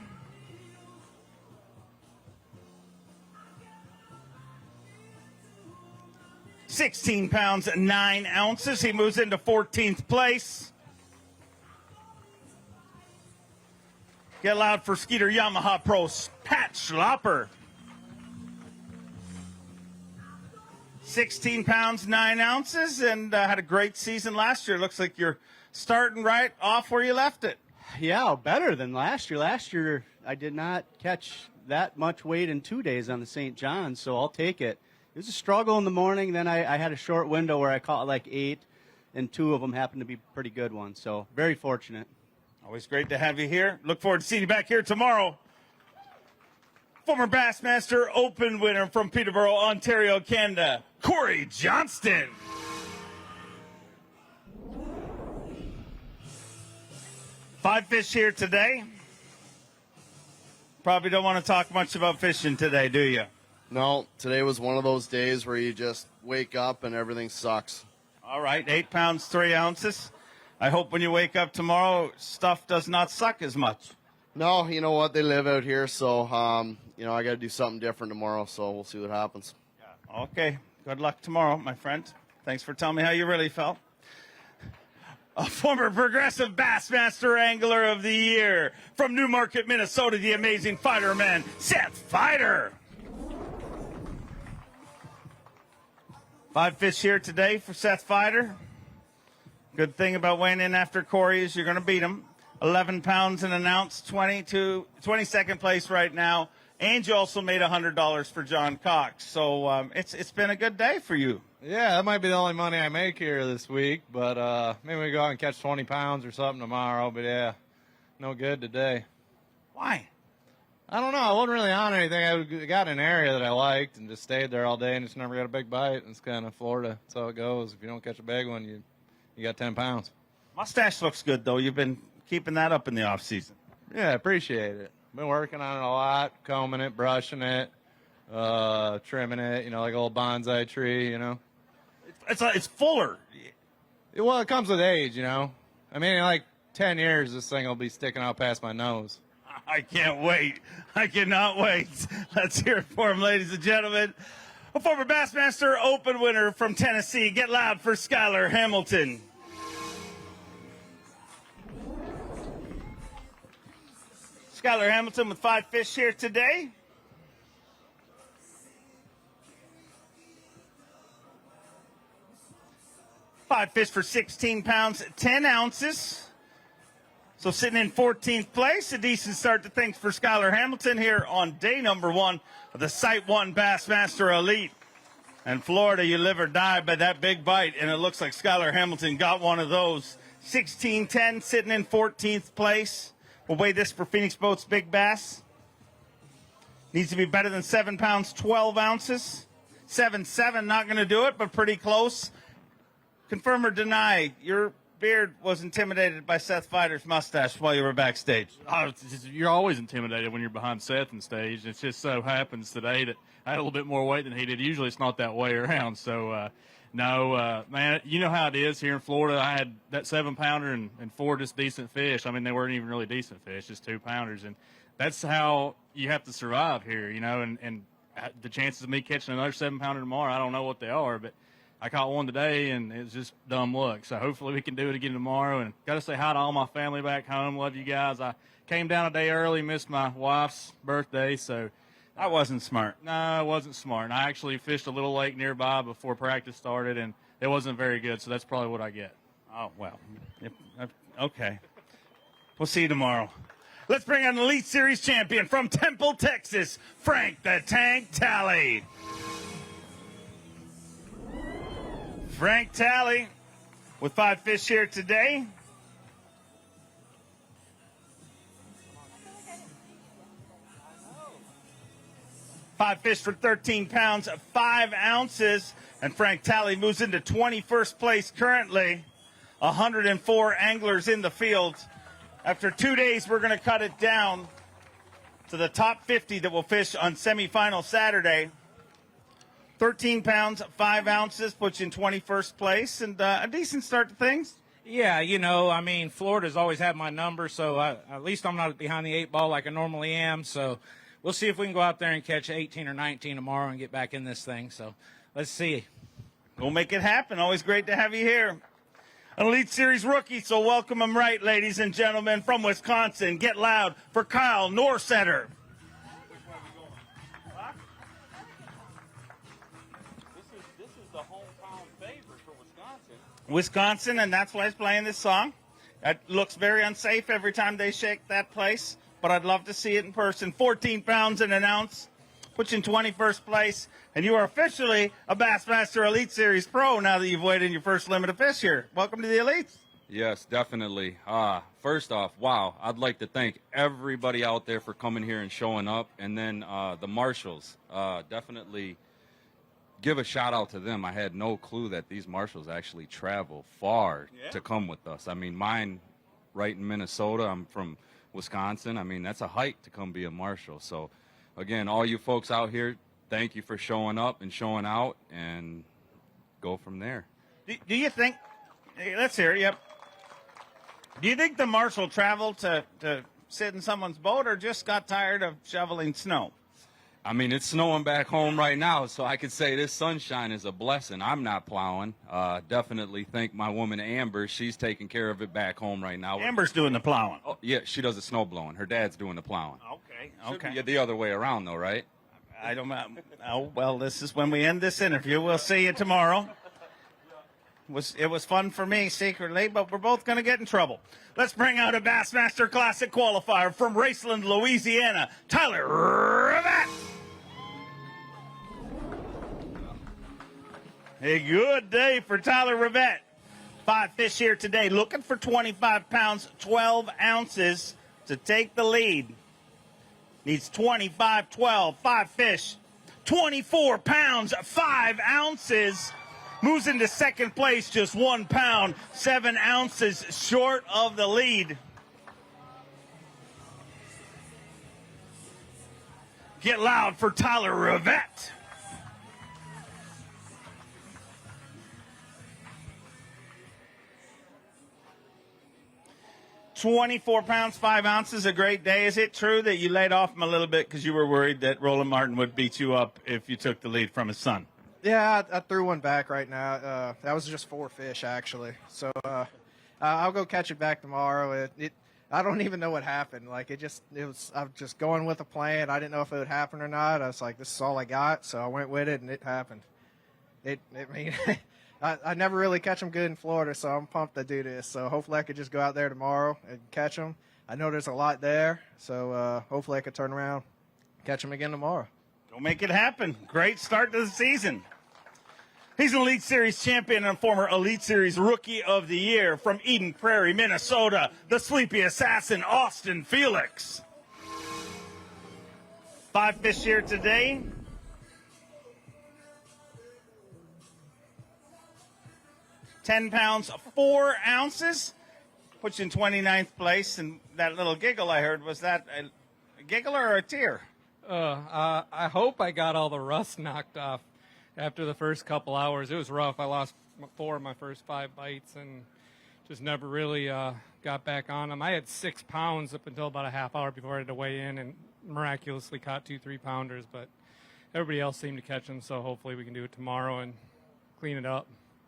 $16 pounds, 9 ounces. He moves into 14th place. Get loud for Skeeter Yamaha Pro, Pat Schlopper. 16 pounds, 9 ounces, and had a great season last year. Looks like you're starting right off where you left it. Yeah, better than last year. Last year, I did not catch that much weight in 2 days on the St. John's, so I'll take it. It was a struggle in the morning. Then I had a short window where I caught like 8, and 2 of them happened to be pretty good ones, so very fortunate. Always great to have you here. Look forward to seeing you back here tomorrow. Former Bassmaster Open winner from Peterborough, Ontario, Canada, Corey Johnston. Five fish here today. Probably don't want to talk much about fishing today, do you? No, today was one of those days where you just wake up and everything sucks. All right, 8 pounds, 3 ounces. I hope when you wake up tomorrow, stuff does not suck as much. No, you know what? They live out here, so, I got to do something different tomorrow, so we'll see what happens. Okay, good luck tomorrow, my friend. Thanks for telling me how you really felt. A former Progressive Bassmaster Angler of the Year from Newmarket, Minnesota, the amazing fighter man, Seth Fighter. 5 fish here today for Seth Fighter. Good thing about weighing in after Corey is you're going to beat him. 11 pounds and an ounce, 22nd place right now. And you also made $100 for John Cox. So it's been a good day for you. Yeah, that might be the only money I make here this week. But maybe we go out and catch 20 pounds or something tomorrow. But, yeah, no good today. Why? I don't know. I wasn't really on anything. I got an area that I liked and just stayed there all day and just never got a big bite. It's kind of Florida. That's how it goes. If you don't catch a big one, you got 10 pounds. Mustache looks good, though. You've been keeping that up in the off season. Yeah, I appreciate it. Been working on it a lot, combing it, brushing it. trimming it, you know, like a little bonsai tree, you know. It's fuller. Well, it comes with age, you know. I mean, in like 10 years, this thing will be sticking out past my nose. I can't wait. I cannot wait. Let's hear it for him, ladies and gentlemen. A former Bassmaster Open winner from Tennessee. Get loud for Skyler Hamilton. Skyler Hamilton with 5 fish here today. Five fish for 16 pounds, 10 ounces. So sitting in 14th place, a decent start to things for Skyler Hamilton here on day number 1 of the Site 1 Bassmaster Elite. And Florida, you live or die by that big bite, and it looks like Skyler Hamilton got one of those. 16-10, sitting in 14th place. We'll weigh this for Phoenix Boats Big Bass. Needs to be better than 7 pounds, 12 ounces. 7.7, not going to do it, but pretty close. Confirm or deny, your beard was intimidated by Seth Fighter's mustache while you were backstage. Oh, you're always intimidated when you're behind Seth on stage. It just so happens today that I had a little bit more weight than he did. Usually it's not that way around. So, no, man, you know how it is here in Florida. I had that 7-pounder and 4 just decent fish. I mean, they weren't even really decent fish, just 2-pounders. And that's how you have to survive here, you know. And the chances of me catching another 7-pounder tomorrow, I don't know what they are, but I caught one today, and it was just dumb luck. So hopefully we can do it again tomorrow. And got to say hi to all my family back home. Love you guys. I came down a day early, missed my wife's birthday. So I wasn't smart. No, I wasn't smart. And I actually fished a little lake nearby before practice started, and it wasn't very good. So that's probably what I get. Oh, well. Okay. We'll see you tomorrow. Let's bring on the Elite Series champion from Temple, Texas, Frank the Tank Talley. Frank Talley with 5 fish here today. Five fish for 13 pounds, 5 ounces. And Frank Talley moves into 21st place currently. 104 anglers in the field. After 2 days, we're going to cut it down to the top 50 that will fish on semifinal Saturday. 13 pounds, 5 ounces, puts you in 21st place, and a decent start to things. Yeah, you know, I mean, Florida's always had my number, so at least I'm not behind the 8 ball like I normally am. So we'll see if we can go out there and catch 18 or 19 tomorrow and get back in this thing. So let's see. We'll make it happen. Always great to have you here. An Elite Series rookie, so welcome him right, ladies and gentlemen, from Wisconsin. Get loud for Kyle Norsetter. Wisconsin, and that's why he's playing this song. It looks very unsafe every time they shake that place, but I'd love to see it in person. 14 pounds and an ounce, puts you in 21st place, and you are officially a Bassmaster Elite Series pro now that you've weighed in your first limit of fish here. Welcome to the Elites. Yes, definitely. First off, wow, I'd like to thank everybody out there for coming here and showing up, and then the marshals, definitely give a shout out to them. I had no clue that these marshals actually travel far to come with us. I mean, mine right in Minnesota. I'm from Wisconsin. I mean, that's a hike to come be a marshal. So, again, all you folks out here, thank you for showing up and showing out, and go from there. Do you think, let's hear it, yep. Do you think the marshal traveled to sit in someone's boat or just got tired of shoveling snow? I mean, it's snowing back home right now, so I could say this sunshine is a blessing. I'm not plowing. Definitely thank my woman, Amber. She's taking care of it back home right now. Amber's doing the plowing. Oh, yeah, she does the snow blowing. Her dad's doing the plowing. Okay, Should be the other way around, though, right? I don't know. Oh, well, this is when we end this interview. We'll see you tomorrow. It was fun for me secretly, but we're both going to get in trouble. Let's bring out a Bassmaster Classic qualifier from Raceland, Louisiana, Tyler Rivet. A good day for Tyler Rivet. 5 fish here today, looking for 25 pounds, 12 ounces to take the lead. Needs 25, 12, 5 fish, 24 pounds, 5 ounces. Moves into second place, just 1 pound, 7 ounces short of the lead. Get loud for Tyler Rivet. £24, 5 ounces, a great day. Is it true that you laid off him a little bit because you were worried that Roland Martin would beat you up if you took the lead from his son? Yeah, I threw one back right now. That was just 4 fish, actually. So I'll go catch it back tomorrow. I don't even know what happened. Like, I was just going with a plan. I didn't know if it would happen or not. I was like, this is all I got. So I went with it, and it happened. I never really catch them good in Florida, so I'm pumped to do this. So hopefully I could just go out there tomorrow and catch them. I know there's a lot there, so hopefully I could turn around, catch them again tomorrow. Go make it happen. Great start to the season. He's an Elite Series champion and former Elite Series Rookie of the Year from Eden Prairie, Minnesota, the sleepy assassin, Austin Felix. 5 fish here today. £10, 4 ounces. Puts you in 29th place. And that little giggle I heard, was that a giggle or a tear? I hope I got all the rust knocked off after the first couple hours. It was rough. I lost 4 of my first 5 bites and just never really got back on them. I had 6 pounds up until about a half hour before I had to weigh in and miraculously caught 2 3-pounders, but everybody else seemed to catch them, so hopefully we can do it tomorrow and clean it up.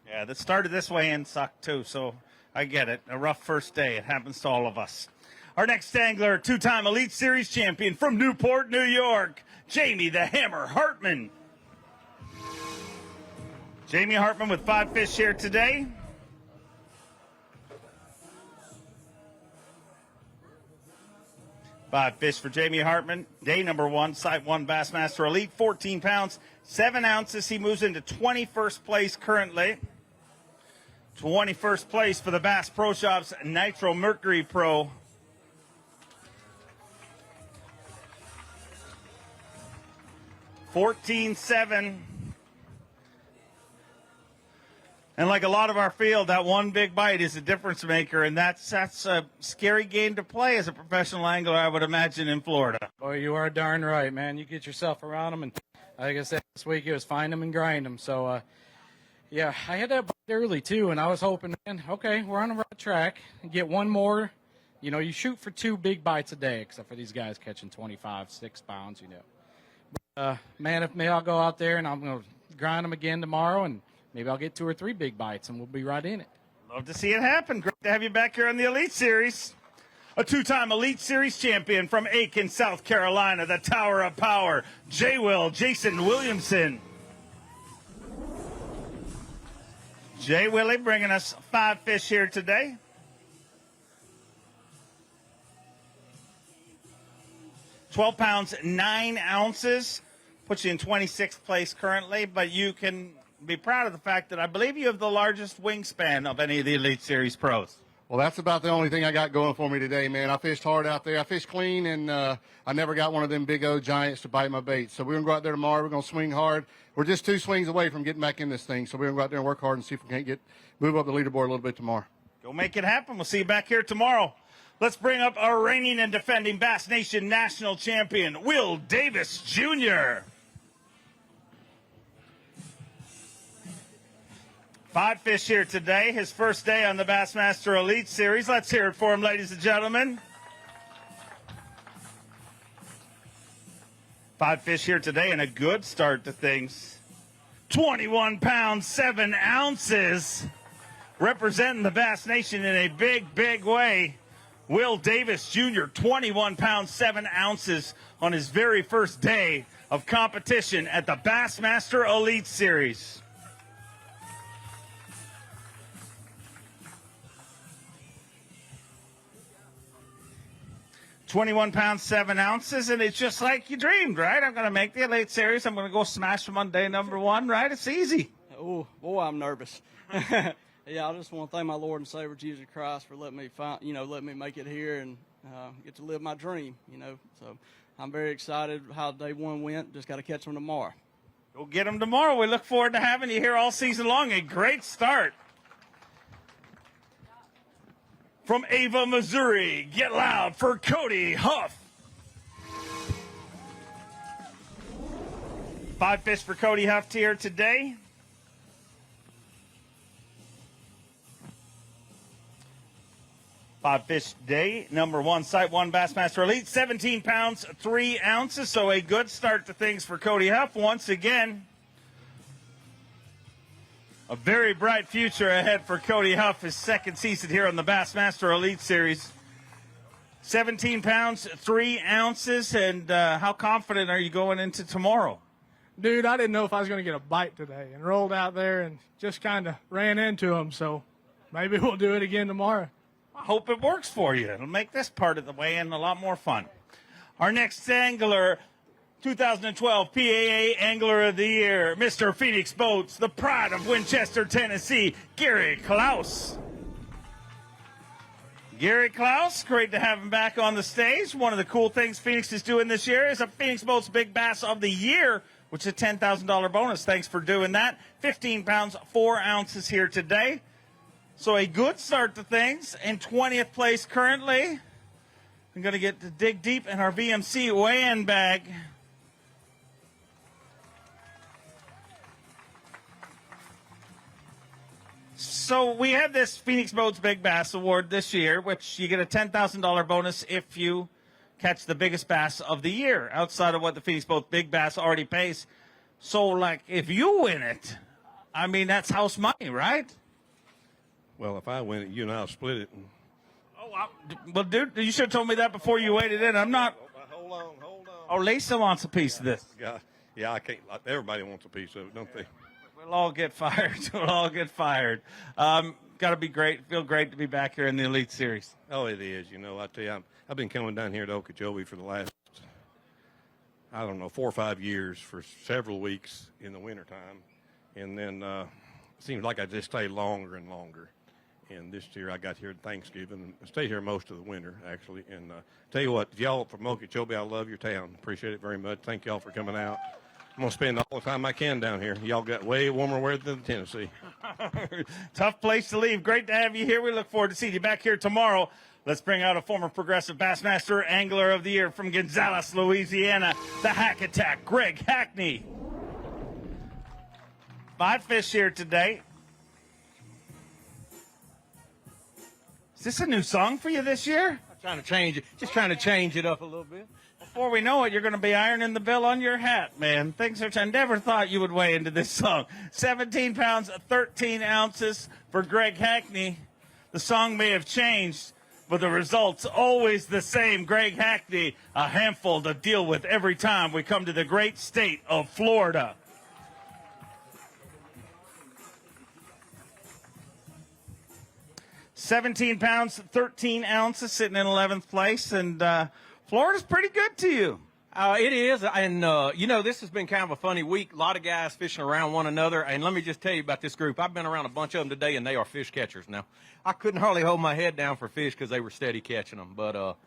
Yeah, that started this way and sucked too, so I get it. A rough first day. It happens to all of us. Our next angler, 2-time Elite Series champion from Newport, New York, Jamie the Hammer Hartman. Jamie Hartman with 5 fish here today. Five fish for Jamie Hartman. Day number 1, Site 1 Bassmaster Elite, 14 pounds, 7 ounces. He moves into 21st place currently. 21st place for the Bass Pro Shops Nitro Mercury Pro. $14.7. And like a lot of our field, that one big bite is a difference maker, and that's a scary game to play as a professional angler, I would imagine, in Florida. Boy, you are darn right, man. You get yourself around them, and like I said, this week it was find them and grind them. So, yeah, I had that bite early, too, and I was hoping, man, okay, we're on the right track. Get one more. You know, you shoot for 2 big bites a day, except for these guys catching 25, 6 pounds, you know. But, man, if maybe I'll go out there and I'm going to grind them again tomorrow, and maybe I'll get 2 or 3 big bites, and we'll be right in it. Love to see it happen. Great to have you back here on the Elite Series. A 2-time Elite Series champion from Aiken, South Carolina, the Tower of Power, Jason Williamson. Jay Willie bringing us 5 fish here today. £12 pounds, 9 ounces. Puts you in 26th place currently, but you can be proud of the fact that I believe you have the largest wingspan of any of the Elite Series pros. Well, that's about the only thing I got going for me today, man. I fished hard out there. I fished clean, and I never got one of them big old giants to bite my bait. So we're going to go out there tomorrow. We're going to swing hard. We're just 2 swings away from getting back in this thing. So we're going to go out there and work hard and see if we can't move up the leaderboard a little bit tomorrow. Go make it happen. We'll see you back here tomorrow. Let's bring up our reigning and defending Bass Nation National Champion, Will Davis Jr. 5 fish here today, his first day on the Bassmaster Elite Series. Let's hear it for him, ladies and gentlemen. 5 fish here today and a good start to things. 21 pounds, 7 ounces. Representing the Bass Nation in a big, big way. Will Davis Jr., 21 pounds, 7 ounces on his very first day of competition at the Bassmaster Elite Series. 21 pounds, 7 ounces, and it's just like you dreamed, right? I'm going to make the Elite Series. I'm going to go smash them on day number 1, right? It's easy. Oh, boy, I'm nervous. Yeah, I just want to thank my Lord and Savior Jesus Christ for letting me let me make it here and get to live my dream, So I'm very excited how day 1 went. Just got to catch them tomorrow. Go get them tomorrow. We look forward to having you here all season long. A great start. From Ava, Missouri, get loud for Cody Huff. 5 fish for Cody Huff here today. Five fish day, number 1, Site 1 Bassmaster Elite, 17 pounds, 3 ounces. So a good start to things for Cody Huff. Once again, a very bright future ahead for Cody Huff, his second season here on the Bassmaster Elite Series. 17 pounds, 3 ounces. And how confident are you going into tomorrow? Dude, I didn't know if I was going to get a bite today and rolled out there and just kind of ran into him. So maybe we'll do it again tomorrow. I hope it works for you. It'll make this part of the weigh-in a lot more fun. Our next angler, 2012 PAA Angler of the Year, Mr. Phoenix Boats, the pride of Winchester, Tennessee, Gary Klaus. Gary Klaus, great to have him back on the stage. One of the cool things Phoenix is doing this year is a Phoenix Boats Big Bass of the Year, which is a $10,000 bonus. Thanks for doing that. 15 pounds, 4 ounces here today. So a good start to things. In 20th place currently. I'm going to get to dig deep in our VMC weigh-in bag. So we have this Phoenix Boats Big Bass Award this year, which you get a $10,000 bonus if you catch the biggest bass of the year, outside of what the Phoenix Boats Big Bass already pays. So, like, if you win it, I mean, that's house money, right? Well, if I win it, you and I'll split it. Well, dude, you should have told me that before you weighed it in. I'm not. Hold on. Oh, Lisa wants a piece of this. Yeah, I can't. Everybody wants a piece of it, don't they? We'll all get fired. We'll all get fired. Got to be great. Feel great to be back here in the Elite Series. Oh, it is. You know, I tell you, I've been coming down here to Okeechobee for the last, 4 or 5 years for several weeks in the wintertime. And then it seems like I just stay longer and longer. And this year I got here at Thanksgiving and stay here most of the winter, actually. And tell you what, y'all from Okeechobee, I love your town. Appreciate it very much. Thank y'all for coming out. I'm going to spend all the time I can down here. Y'all got way warmer weather than Tennessee. Tough place to leave. Great to have you here. We look forward to seeing you back here tomorrow. Let's bring out a former Progressive Bassmaster Angler of the Year from Gonzales, Louisiana, the Hack Attack, Greg Hackney. 5 fish here today. Is this a new song for you this year? I'm trying to change it. Just trying to change it up a little bit. Before we know it, you're going to be ironing the bill on your hat, man. Things are. I never thought you would weigh into this song. 17 pounds, 13 ounces for Greg Hackney. The song may have changed, but the result's always the same. Greg Hackney, a handful to deal with every time we come to the great state of Florida. £17 pounds, 13 ounces, sitting in 11th place, and Florida's pretty good to you. It is, and this has been kind of a funny week. A lot of guys fishing around one another, and let me just tell you about this group. I've been around a bunch of them today, and they are fish catchers now. I couldn't hardly hold my head down for fish because they were steady catching them, but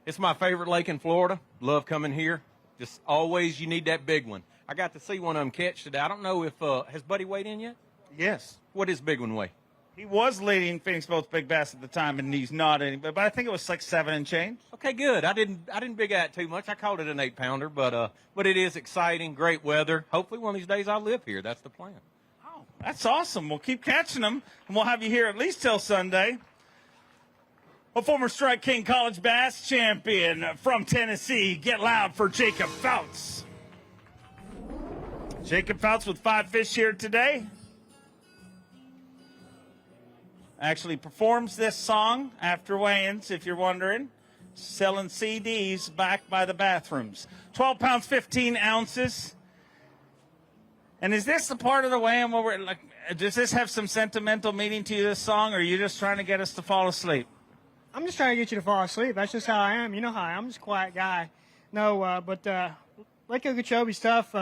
it's my favorite lake in Florida. Love coming here. Just always you need that big one. I got to see one of them catch today. I don't know if, has Buddy weighed in yet? Yes. What is big one weigh? He was leading Phoenix Boats Big Bass at the time, and he's not anymore. But I think it was like 7 and change. Okay, good. I didn't big at it too much. I called it an 8-pounder, but it is exciting. Great weather. Hopefully, one of these days I'll live here. That's the plan. Oh, that's awesome. We'll keep catching them, and we'll have you here at least till Sunday. A former Strike King College Bass champion from Tennessee. Get loud for Jacob Fouts. Jacob Fouts with 5 fish here today. Actually performs this song after weigh-ins, if you're wondering. Selling CDs back by the bathrooms. 12 pounds, 15 ounces. And is this the part of the weigh-in where we're like, does this have some sentimental meaning to you, this song, or are you just trying to get us to fall asleep? I'm just trying to get you to fall asleep. That's just how I am. You know how I am. I'm just a quiet guy. No, but Lake Okeechobee stuff,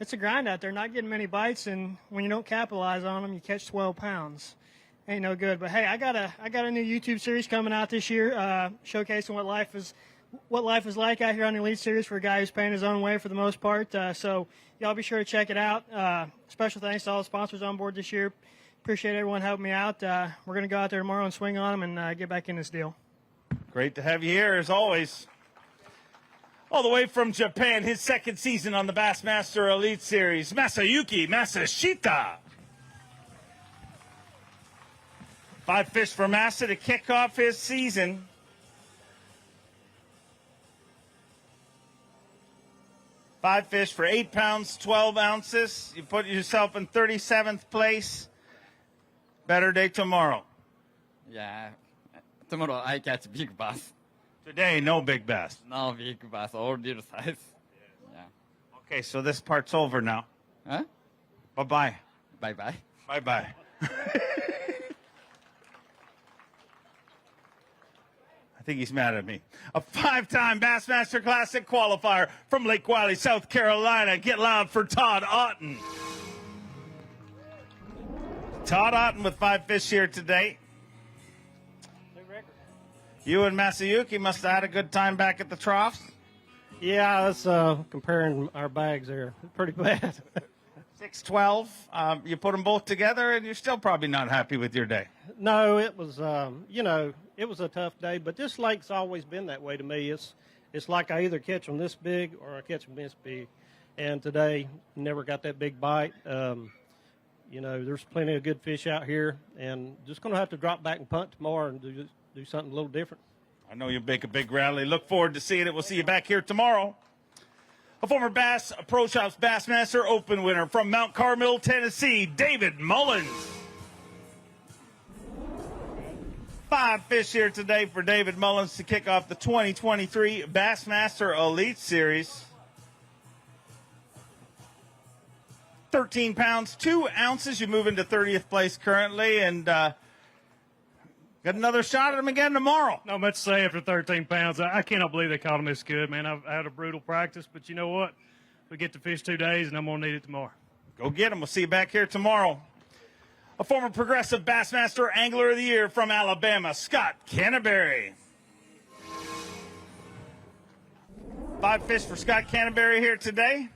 it's a grind out there. Not getting many bites, and when you don't capitalize on them, you catch 12 pounds. Ain't no good. But hey, I got a new YouTube series coming out this year, showcasing what life is like out here on the Elite Series for a guy who's paying his own way for the most part. So y'all be sure to check it out. Special thanks to all the sponsors on board this year. Appreciate everyone helping me out. We're going to go out there tomorrow and swing on them and get back in this deal. Great to have you here, as always. All the way from Japan, his second season on the Bassmaster Elite Series, Masayuki Matsushita. 5 fish for Massa to kick off his season. Five fish for 8 pounds, 12 ounces. You put yourself in 37th place. Better day tomorrow. Yeah, tomorrow I catch big bass. Today, no big bass. No big bass, all deer size. Yeah. Okay, so this part's over now. Huh? Bye-bye. Bye-bye. Bye-bye. I think he's mad at me. A 5-time Bassmaster Classic qualifier from Lake Whatley, South Carolina. Get loud for Todd Otten. Todd Otten with 5 fish here today. You and Masayuki must have had a good time back at the troughs. Yeah, that's comparing our bags there. Pretty bad. 6-12. You put them both together, and you're still probably not happy with your day. No, it was, it was a tough day, but this lake's always been that way to me. It's like I either catch them this big or I catch them this big. And today, never got that big bite. There's plenty of good fish out here, and just going to have to drop back and punt tomorrow and do something a little different. I know you'll make a big rally. Look forward to seeing it. We'll see you back here tomorrow. A former Bass Pro Shops Bassmaster Open winner from Mount Carmel, Tennessee, David Mullins. 5 fish here today for David Mullins to kick off the 2023 Bassmaster Elite Series. 13 pounds, 2 ounces. You move into 30th place currently, and got another shot at him again tomorrow. Not much to say after 13 pounds. I cannot believe they caught him this good, man. I've had a brutal practice, but you know what? We get to fish 2 days, and I'm going to need it tomorrow. Go get him. We'll see you back here tomorrow. A former Progressive Bassmaster Angler of the Year from Alabama, Scott Canterbury. 5 fish for Scott Canterbury here today.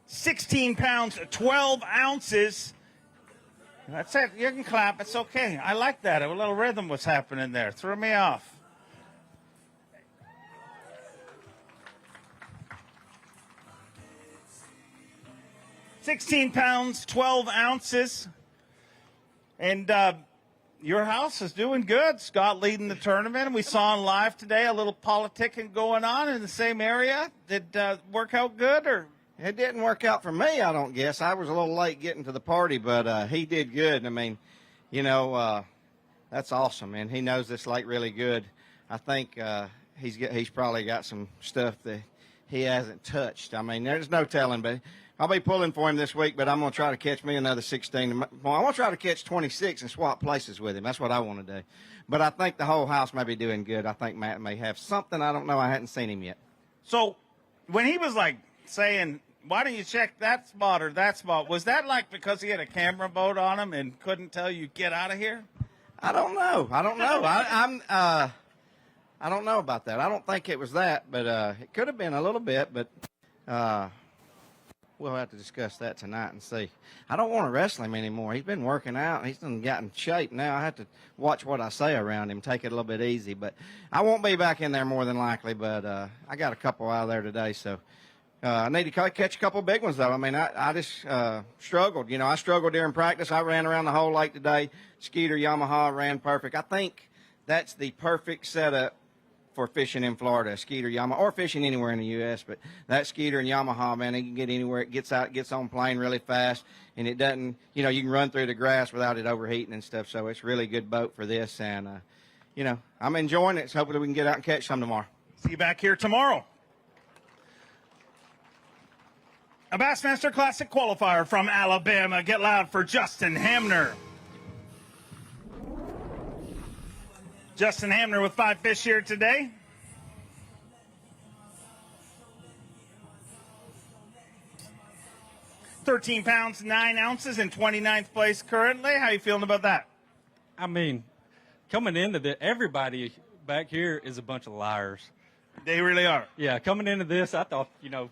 $16 pounds, 12 ounces. That's it. You can clap. It's okay. I like that. A little rhythm was happening there. Threw me off. $16 pounds, 12 ounces. And your house is doing good. Scott leading the tournament. And we saw him live today, a little politicking going on in the same area. Did work out good, or? It didn't work out for me, I don't guess. I was a little late getting to the party, but he did good. I mean, that's awesome, man. He knows this lake really good. I think he's probably got some stuff that he hasn't touched. I mean, there's no telling, but I'll be pulling for him this week, but I'm going to try to catch me another 16. Well, I want to try to catch 26 and swap places with him. That's what I want to do. But I think the whole house may be doing good. I think Matt may have something. I don't know. I hadn't seen him yet. So when he was saying, why don't you check that spot or that spot? Was that because he had a camera boat on him and couldn't tell you, get out of here? I don't know. I don't know about that. I don't think it was that, but it could have been a little bit, but we'll have to discuss that tonight and see. I don't want to wrestle him anymore. He's been working out. He's gotten in shape now. I have to watch what I say around him, take it a little bit easy, but I won't be back in there more than likely, but I got a couple out of there today, so. I need to catch a couple big ones, though. I mean, I just struggled. I struggled during practice. I ran around the whole lake today. Skeeter Yamaha ran perfect. I think that's the perfect setup for fishing in Florida, Skeeter Yamaha, or fishing anywhere in the U.S. But that Skeeter and Yamaha, man, it can get anywhere. It gets out, gets on plane really fast, and it doesn't, you can run through the grass without it overheating and stuff. So it's a really good boat for this, and, I'm enjoying it. So hopefully we can get out and catch some tomorrow. See you back here tomorrow. A Bassmaster Classic qualifier from Alabama. Get loud for Justin Hamner. Justin Hamner with 5 fish here today. $13 pounds, 9 ounces in 29th place currently. How you feeling about that? I mean, coming into this, everybody back here is a bunch of liars. They really are. Yeah, coming into this, I thought, you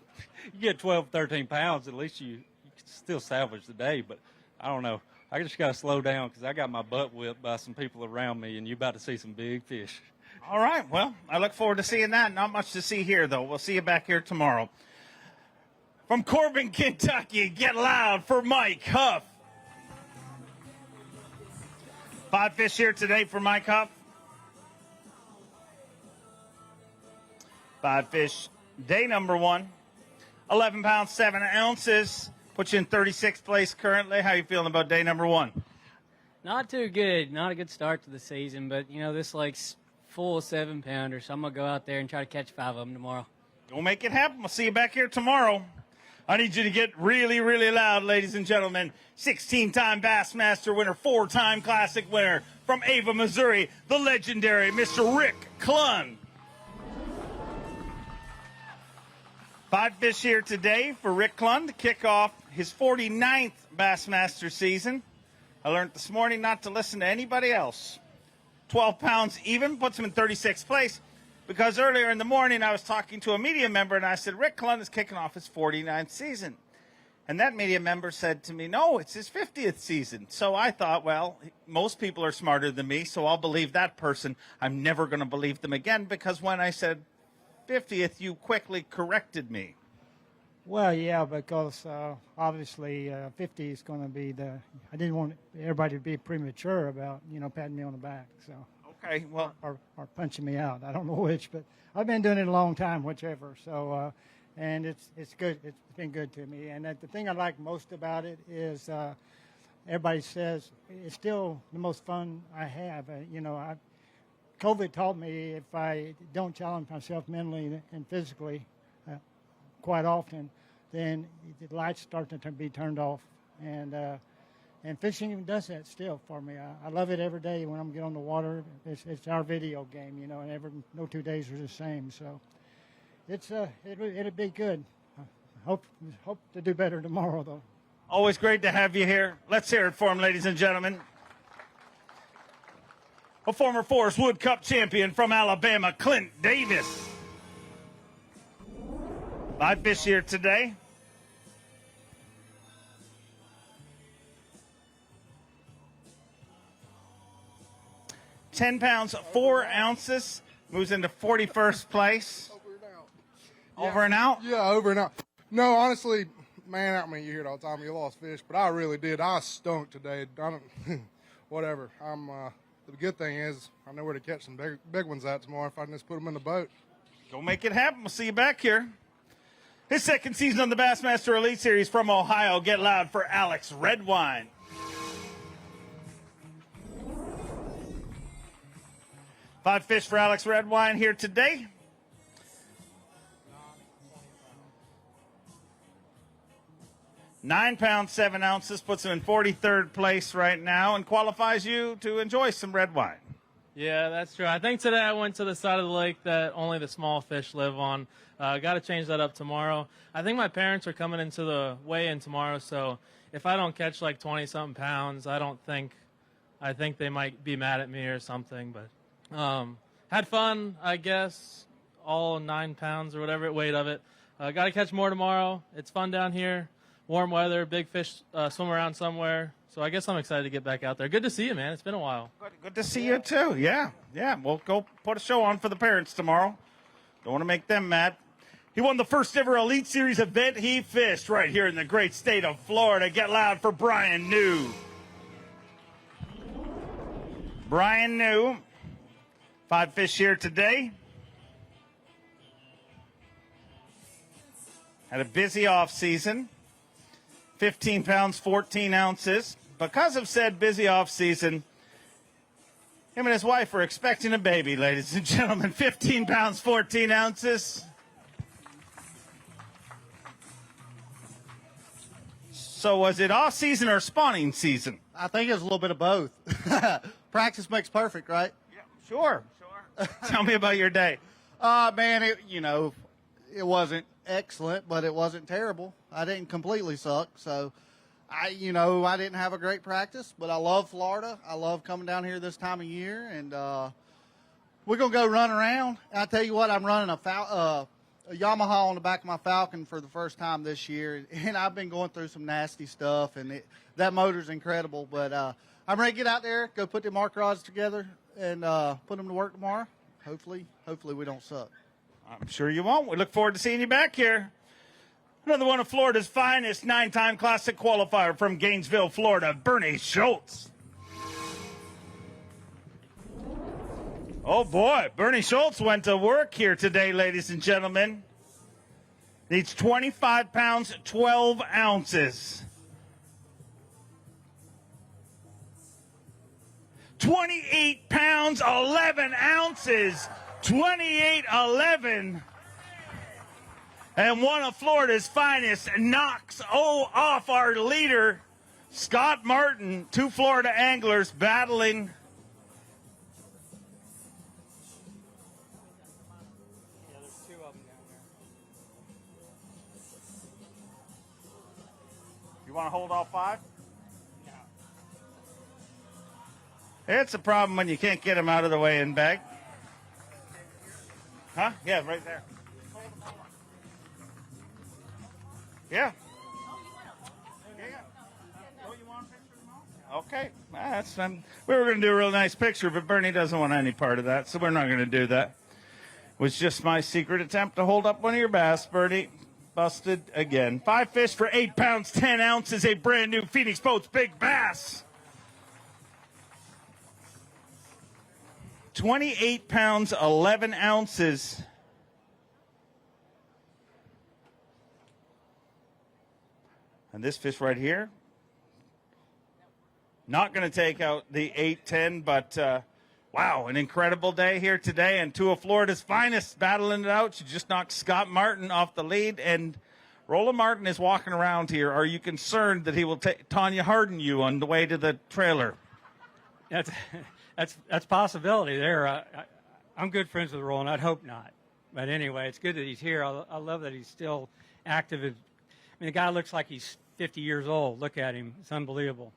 get 12, 13 pounds, at least you can still salvage the day. But I don't know. I just got to slow down because I got my butt whipped by some people around me, and you're about to see some big fish. All right. Well, I look forward to seeing that. Not much to see here, though. We'll see you back here tomorrow. From Corbin, Kentucky, get loud for Mike Huff. 5 fish here today for Mike Huff. 5 fish, day number 1. 11 pounds, 7 ounces. Puts you in 36th place currently. How you feeling about day number 1? Not too good. Not a good start to the season, but, this lake's full of 7-pounders, so I'm going to go out there and try to catch 5 of them tomorrow. Don't make it happen. We'll see you back here tomorrow. I need you to get really, really loud, ladies and gentlemen. 16-time Bassmaster winner, 4-time Classic winner from Ava, Missouri, the legendary Mr. Rick Clunn. 5 fish here today for Rick Clunn to kick off his 49th Bassmaster season. I learned this morning not to listen to anybody else. 12 pounds even, puts him in 36th place. Because earlier in the morning, I was talking to a media member, and I said, Rick Clunn is kicking off his 49th season. And that media member said to me, no, it's his 50th season. So I thought, well, most people are smarter than me, so I'll believe that person. I'm never going to believe them again, because when I said 50th, you quickly corrected me. Well, yeah, because obviously 50 is going to be I didn't want everybody to be premature about, patting me on the back. So. Okay, well. Or punching me out. I don't know which, but I've been doing it a long time, whichever. So, and it's good. It's been good to me. And the thing I like most about it is everybody says it's still the most fun I have. COVID taught me if I don't challenge myself mentally and physically quite often, then the lights start to be turned off. And fishing even does that still for me. I love it every day when I'm getting on the water. It's our video game, and no 2 days are the same. So it'll be good. Hope to do better tomorrow, though. Always great to have you here. Let's hear it for him, ladies and gentlemen. A former Forest Wood Cup champion from Alabama, Clint Davis. 5 fish here today. £10, 4 ounces, moves into 41st place. Over and out? Yeah, over and out. No, honestly, man, you hear it all the time. You lost fish, but I really did. I stunk today. Whatever. The good thing is I know where to catch some big ones at tomorrow if I can just put them in the boat. Go make it happen. We'll see you back here. His second season on the Bassmaster Elite Series from Ohio. Get loud for Alex Redwine. 5 fish for Alex Redwine here today. £9, 7 ounces, puts him in 43rd place right now and qualifies you to enjoy some red wine. Yeah, that's true. I think today I went to the side of the lake that only the small fish live on. Got to change that up tomorrow. I think my parents are coming into the weigh-in tomorrow, so if I don't catch like 20-something pounds, I think they might be mad at me or something, but had fun, I guess, all 9 pounds or whatever weight of it. Got to catch more tomorrow. It's fun down here. Warm weather, big fish swim around somewhere. So I guess I'm excited to get back out there. Good to see you, man. It's been a while. Good to see you, too. Yeah. We'll go put a show on for the parents tomorrow. Don't want to make them mad. He won the first ever Elite Series event he fished right here in the great state of Florida. Get loud for Brian New. Brian New. 5 fish here today. Had a busy off season. 15 pounds, 14 ounces. Because of said busy off season, him and his wife are expecting a baby, ladies and gentlemen. 15 pounds, 14 ounces. So was it off season or spawning season? I think it's a little bit of both. Practice makes perfect, right? Yeah, sure. Tell me about your day. Man, it wasn't excellent, but it wasn't terrible. I didn't completely suck, so I didn't have a great practice, but I love Florida. I love coming down here this time of year, and we're gonna go run around. I tell you what, I'm running a a Yamaha on the back of my Falcon for the first time this year, and I've been going through some nasty stuff, and that motor's incredible. But I'm ready to get out there, go put the mark rods together, and put them to work tomorrow. Hopefully we don't suck. I'm sure you won't. We look forward to seeing you back here. Another one of Florida's finest 9-time Classic qualifier from Gainesville, Florida, Bernie Schultz. Oh, boy. Bernie Schultz went to work here today, ladies and gentlemen. Needs 25 pounds, 12 ounces. 28 pounds, 11 ounces. 28-11. And one of Florida's finest knocks off our leader, Scott Martin. Two Florida anglers battling. Yeah, there's two of them down there. You want to hold all five? No. It's a problem when you can't get them out of the way and bag. Huh? Yeah, right there. Yeah. Okay. That's we were going to do a real nice picture, but Bernie doesn't want any part of that, so we're not going to do that. It was just my secret attempt to hold up one of your bass, Bernie. Busted again. 5 fish for 8 pounds, 10 ounces, a brand new Phoenix Boats Big Bass. 28 pounds, 11 ounces. And this fish right here, not going to take out the 8-10, but wow, an incredible day here today. And two of Florida's finest battling it out. She just knocked Scott Martin off the lead. And Roland Martin is walking around here. Are you concerned that he will Tanya Harden you on the way to the trailer? That's a possibility there. I'm good friends with Roland. I'd hope not. But anyway, it's good that he's here. I love that he's still active. I mean, the guy looks like he's 50 years old. Look at him. It's unbelievable.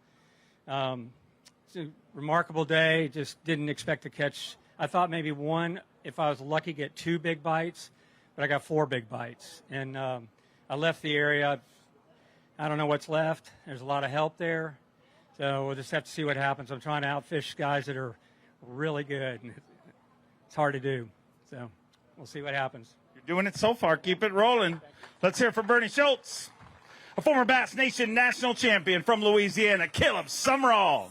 It's a remarkable day. Just didn't expect to catch. I thought maybe one, if I was lucky, get 2 big bites, but I got 4 big bites. And I left the area. I don't know what's left. There's a lot of help there. So we'll just have to see what happens. I'm trying to outfish guys that are really good. And it's hard to do. So we'll see what happens. You're doing it so far. Keep it rolling. Let's hear it for Bernie Schultz, a former Bass Nation national champion from Louisiana, Caleb Summerall.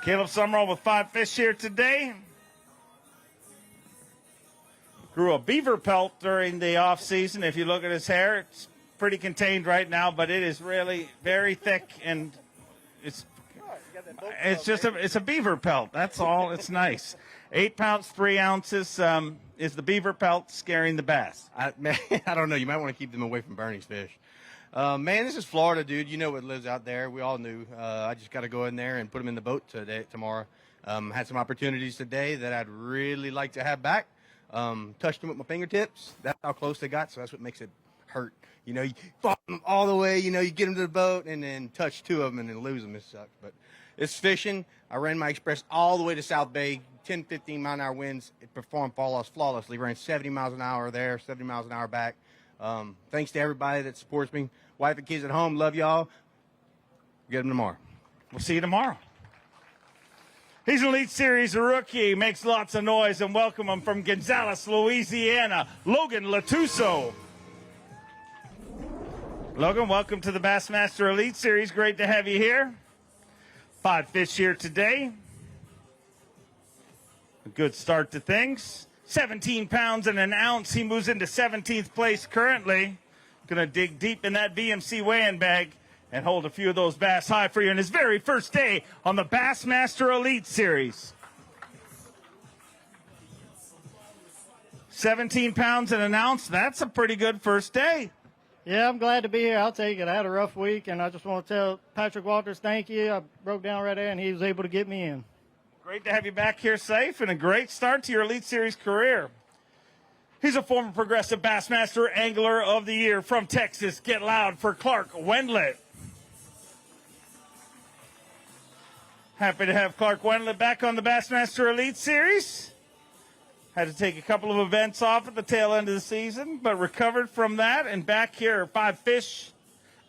Caleb Summerall with 5 fish here today. Grew a beaver pelt during the off season. If you look at his hair, it's pretty contained right now, but it is really very thick, and it's a beaver pelt. That's all. It's nice. 8 pounds, 3 ounces. Is the beaver pelt scaring the bass? I don't know. You might want to keep them away from Bernie's fish. Man, this is Florida, dude. You know what lives out there. We all knew. I just got to go in there and put them in the boat tomorrow. Had some opportunities today that I'd really like to have back. Touched them with my fingertips. That's how close they got, so that's what makes it hurt. You know, you follow them all the way. You know, you get them to the boat and then touch 2 of them and then lose them. It sucks. But it's fishing. I ran my Express all the way to South Bay, 10, 15 mile an hour winds. It performed flawlessly. Ran 70 miles an hour there, 70 miles an hour back. Thanks to everybody that supports me. Wife and kids at home, love y'all. Get them tomorrow. We'll see you tomorrow. He's an Elite Series rookie, makes lots of noise, and welcome him from Gonzales, Louisiana, Logan Latuso. Logan, welcome to the Bassmaster Elite Series. Great to have you here. 5 fish here today. A good start to things. 17 pounds and an ounce. He moves into 17th place currently. Going to dig deep in that VMC weighing bag and hold a few of those bass high for you in his very first day on the Bassmaster Elite Series. 17 pounds and an ounce. That's a pretty good first day. Yeah, I'm glad to be here. I'll take it. I had a rough week, and I just want to tell Patrick Walters thank you. I broke down right there, and he was able to get me in. Great to have you back here safe, and a great start to your Elite Series career. He's a former Progressive Bassmaster Angler of the Year from Texas. Get loud for Clark Wendlandt. Happy to have Clark Wendlandt back on the Bassmaster Elite Series. Had to take a couple of events off at the tail end of the season, but recovered from that. And back here, 5 fish,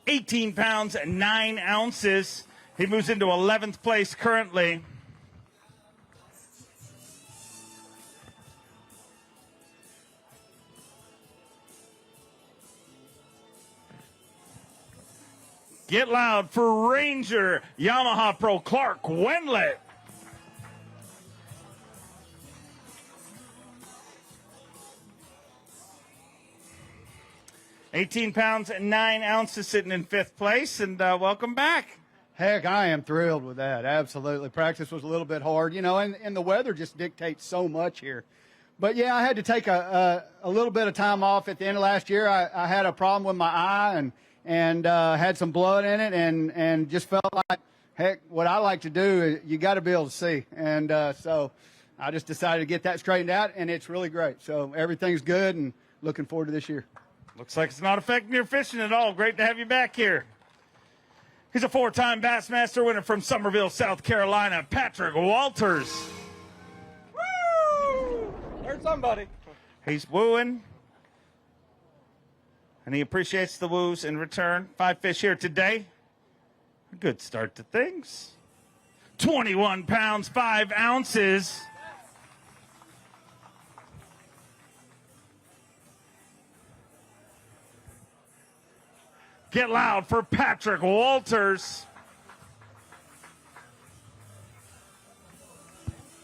18 pounds and 9 ounces. He moves into 11th place currently. Get loud for Ranger Yamaha Pro Clark Wendlet. $18 pounds and 9 ounces sitting in 5th place, and welcome back. Heck, I am thrilled with that. Absolutely. Practice was a little bit hard, and the weather just dictates so much here. But, yeah, I had to take a little bit of time off at the end of last year. I had a problem with my eye and had some blood in it and just felt like, heck, what I like to do is you got to be able to see. And so I just decided to get that straightened out, and it's really great. So everything's good and looking forward to this year. Looks like it's not affecting your fishing at all. Great to have you back here. He's a 4-time Bassmaster winner from Summerville, South Carolina, Patrick Walters. Woo! There's somebody. He's wooing, and he appreciates the woos in return. 5 fish here today. A good start to things. 21 pounds, 5 ounces. Get loud for Patrick Walters.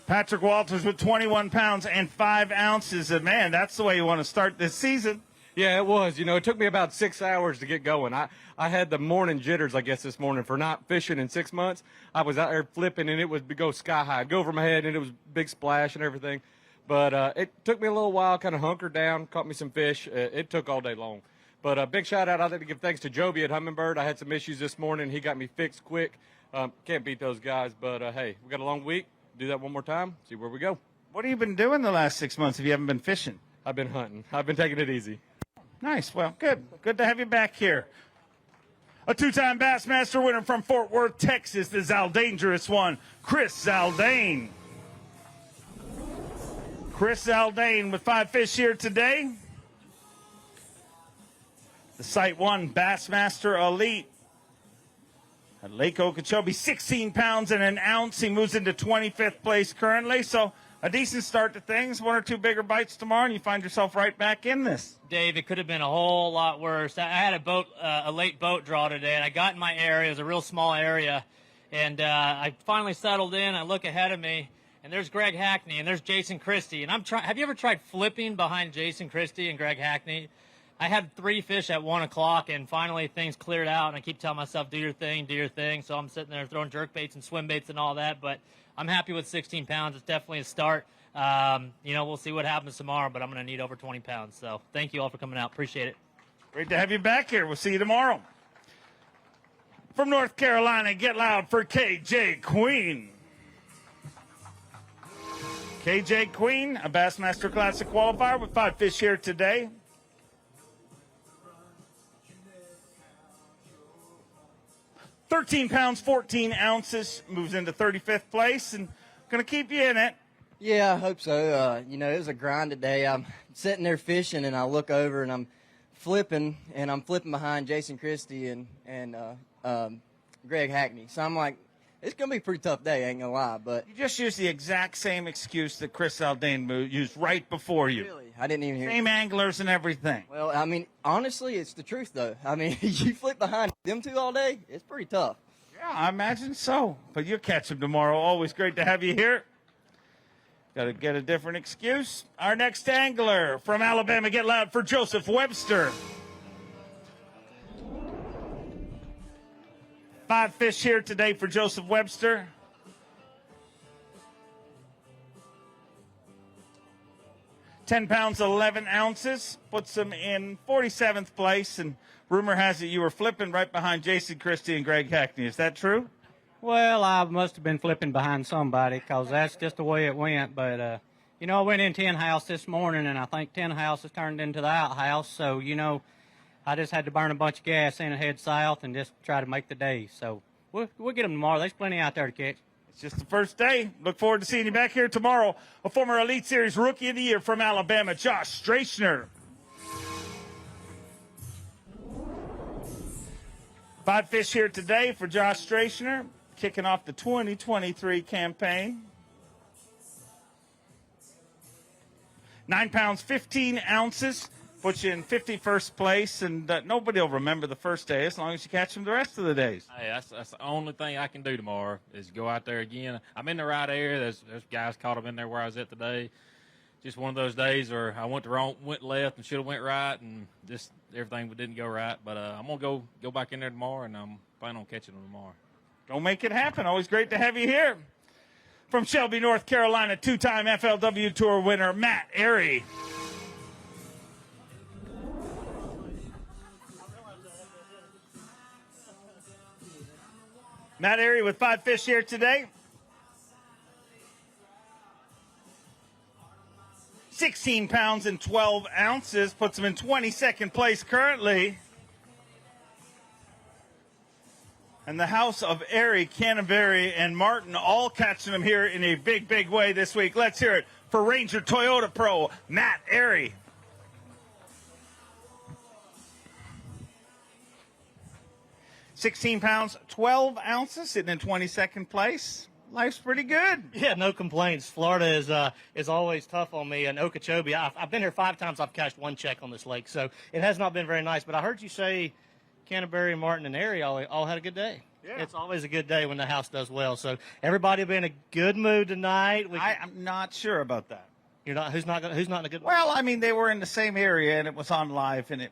Patrick Walters with 21 pounds and 5 ounces. And, man, that's the way you want to start this season. Yeah, it was. It took me about 6 hours to get going. I had the morning jitters, I guess, this morning for not fishing in 6 months. I was out there flipping, and it would go sky high. It'd go over my head, and it was big splash and everything. But it took me a little while, kind of hunkered down, caught me some fish. It took all day long. But a big shout-out, I'd like to give thanks to Joby at Humminbird. I had some issues this morning. He got me fixed quick. Can't beat those guys. But, hey, we got a long week. Do that one more time, see where we go. What have you been doing the last 6 months if you haven't been fishing? I've been hunting. I've been taking it easy. Nice. Well, good. Good to have you back here. A 2-time Bassmaster winner from Fort Worth, Texas, the Zaldangerous one, Chris Zaldane. Chris Zaldane with 5 fish here today. The Site 1 Bassmaster Elite at Lake Okeechobee, 16 pounds and an ounce. He moves into 25th place currently, so a decent start to things. 1 or 2 bigger bites tomorrow, and you find yourself right back in this. Dave, it could have been a whole lot worse. I had a late boat draw today, and I got in my area. It was a real small area, and I finally settled in. I look ahead of me, and there's Greg Hackney, and there's Jason Christie. And have you ever tried flipping behind Jason Christie and Greg Hackney? I had 3 fish at 1 o'clock, and finally things cleared out, and I keep telling myself, do your thing, do your thing. So I'm sitting there throwing jerk baits and swim baits and all that, but I'm happy with 16 pounds. It's definitely a start. We'll see what happens tomorrow, but I'm going to need over 20 pounds. So thank you all for coming out. Appreciate it. Great to have you back here. We'll see you tomorrow. From North Carolina, get loud for KJ Queen. KJ Queen, a Bassmaster Classic qualifier with 5 fish here today. $13 pounds, 14 ounces, moves into 35th place, and going to keep you in it. Yeah, I hope so. It was a grind today. I'm sitting there fishing, and I look over, and I'm flipping behind Jason Christie and Greg Hackney. So I'm like, it's going to be a pretty tough day, I ain't going to lie. But you just used the exact same excuse that Chris Zaldane used right before you. Really? I didn't even hear Same anglers and everything. Well, I mean, honestly, it's the truth, though. I mean, you flip behind them 2 all day, it's pretty tough. Yeah, I imagine so. But you'll catch them tomorrow. Always great to have you here. Got to get a different excuse. Our next angler from Alabama, get loud for Joseph Webster. 5 fish here today for Joseph Webster. $10 pounds, 11 ounces, puts him in 47th place. And rumor has it you were flipping right behind Jason Christie and Greg Hackney. Is that true? Well, I must have been flipping behind somebody because that's just the way it went. But, I went in 10 house this morning, and I think 10 house has turned into the outhouse. So, I just had to burn a bunch of gas in and head south and just try to make the day. So we'll get them tomorrow. There's plenty out there to catch. It's just the first day. Look forward to seeing you back here tomorrow. A former Elite Series Rookie of the Year from Alabama, Josh Strachner. 5 fish here today for Josh Strachner, kicking off the 2023 campaign. 9 pounds, 15 ounces, puts you in 51st place, and nobody will remember the first day as long as you catch them the rest of the days. Hey, that's the only thing I can do tomorrow is go out there again. I'm in the right area. There's guys caught them in there where I was at today. Just one of those days where I went left and should have went right, and just everything didn't go right. But I'm gonna go back in there tomorrow, and I'm planning on catching them tomorrow. Go make it happen. Always great to have you here. From Shelby, North Carolina, 2-time FLW Tour winner Matt Airy. Matt Airy with 5 fish here today. 16 pounds and 12 ounces, puts him in 22nd place currently. And the house of Airy, Canterbury, and Martin all catching him here in a big, big way this week. Let's hear it for Ranger Toyota Pro, Matt Airy. £16 pounds, 12 ounces, sitting in 22nd place. Life's pretty good. Yeah, no complaints. Florida is always tough on me. And Okeechobee, I've been here 5 times. I've catched 1 check on this lake, so it has not been very nice. But I heard you say Canterbury, Martin, and Airy all had a good day. Yeah. It's always a good day when the house does well. So everybody will be in a good mood tonight. I'm not sure about that. You're not. Who's not in a good mood? Well, I mean, they were in the same area, and it was on live, and it.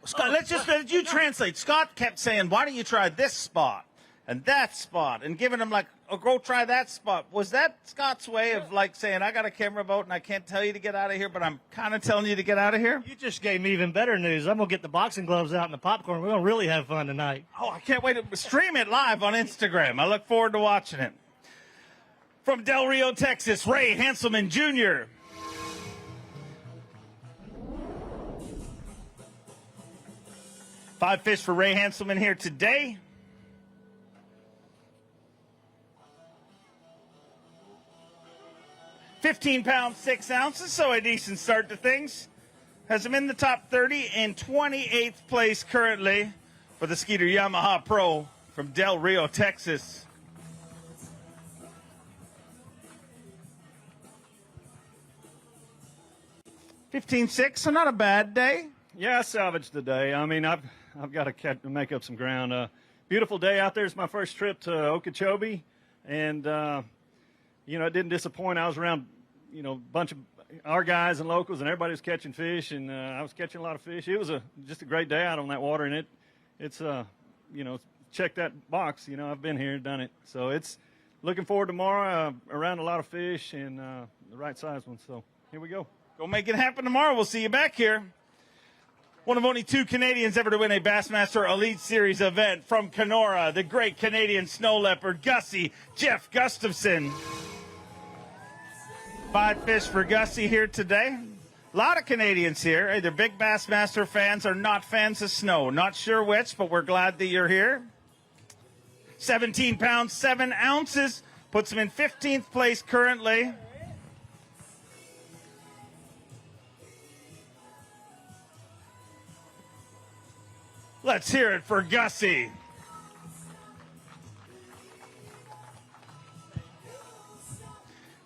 Scott, let you translate. Scott kept saying, "Why don't you try this spot and that spot?" and giving him like, "Oh, go try that spot." Was that Scott's way of like saying, "I got a camera boat and I can't tell you to get out of here, but I'm kind of telling you to get out of here"? You just gave me even better news. I'm gonna get the boxing gloves out and the popcorn. We're gonna really have fun tonight. Oh, I can't wait to stream it live on Instagram. I look forward to watching it. From Del Rio, Texas, Ray Hanselman Jr. Five fish for Ray Hanselman here today. £15 pounds, 6 ounces, so a decent start to things. Has him in the top 30 in 28th place currently for the Skeeter Yamaha Pro from Del Rio, Texas. $15.6, so not a bad day. Yeah, I salvaged the day. I mean, I've got to make up some ground. Beautiful day out there. It's my first trip to Okeechobee, and it didn't disappoint. I was around, a bunch of our guys and locals, and everybody was catching fish, and I was catching a lot of fish. It was just a great day out on that water, and it's check that box. I've been here and done it, so it's looking forward tomorrow. Around a lot of fish and the right size ones. So here we go. Go make it happen tomorrow. We'll see you back here. One of only 2 Canadians ever to win a Bassmaster Elite Series event from Kenora, the great Canadian snow leopard, Gussie Jeff Gustafson. 5 fish for Gussie here today. A lot of Canadians here, either big Bassmaster fans or not fans of snow. Not sure which, but we're glad that you're here. 17 pounds, 7 ounces, puts him in 15th place currently. Let's hear it for Gussie.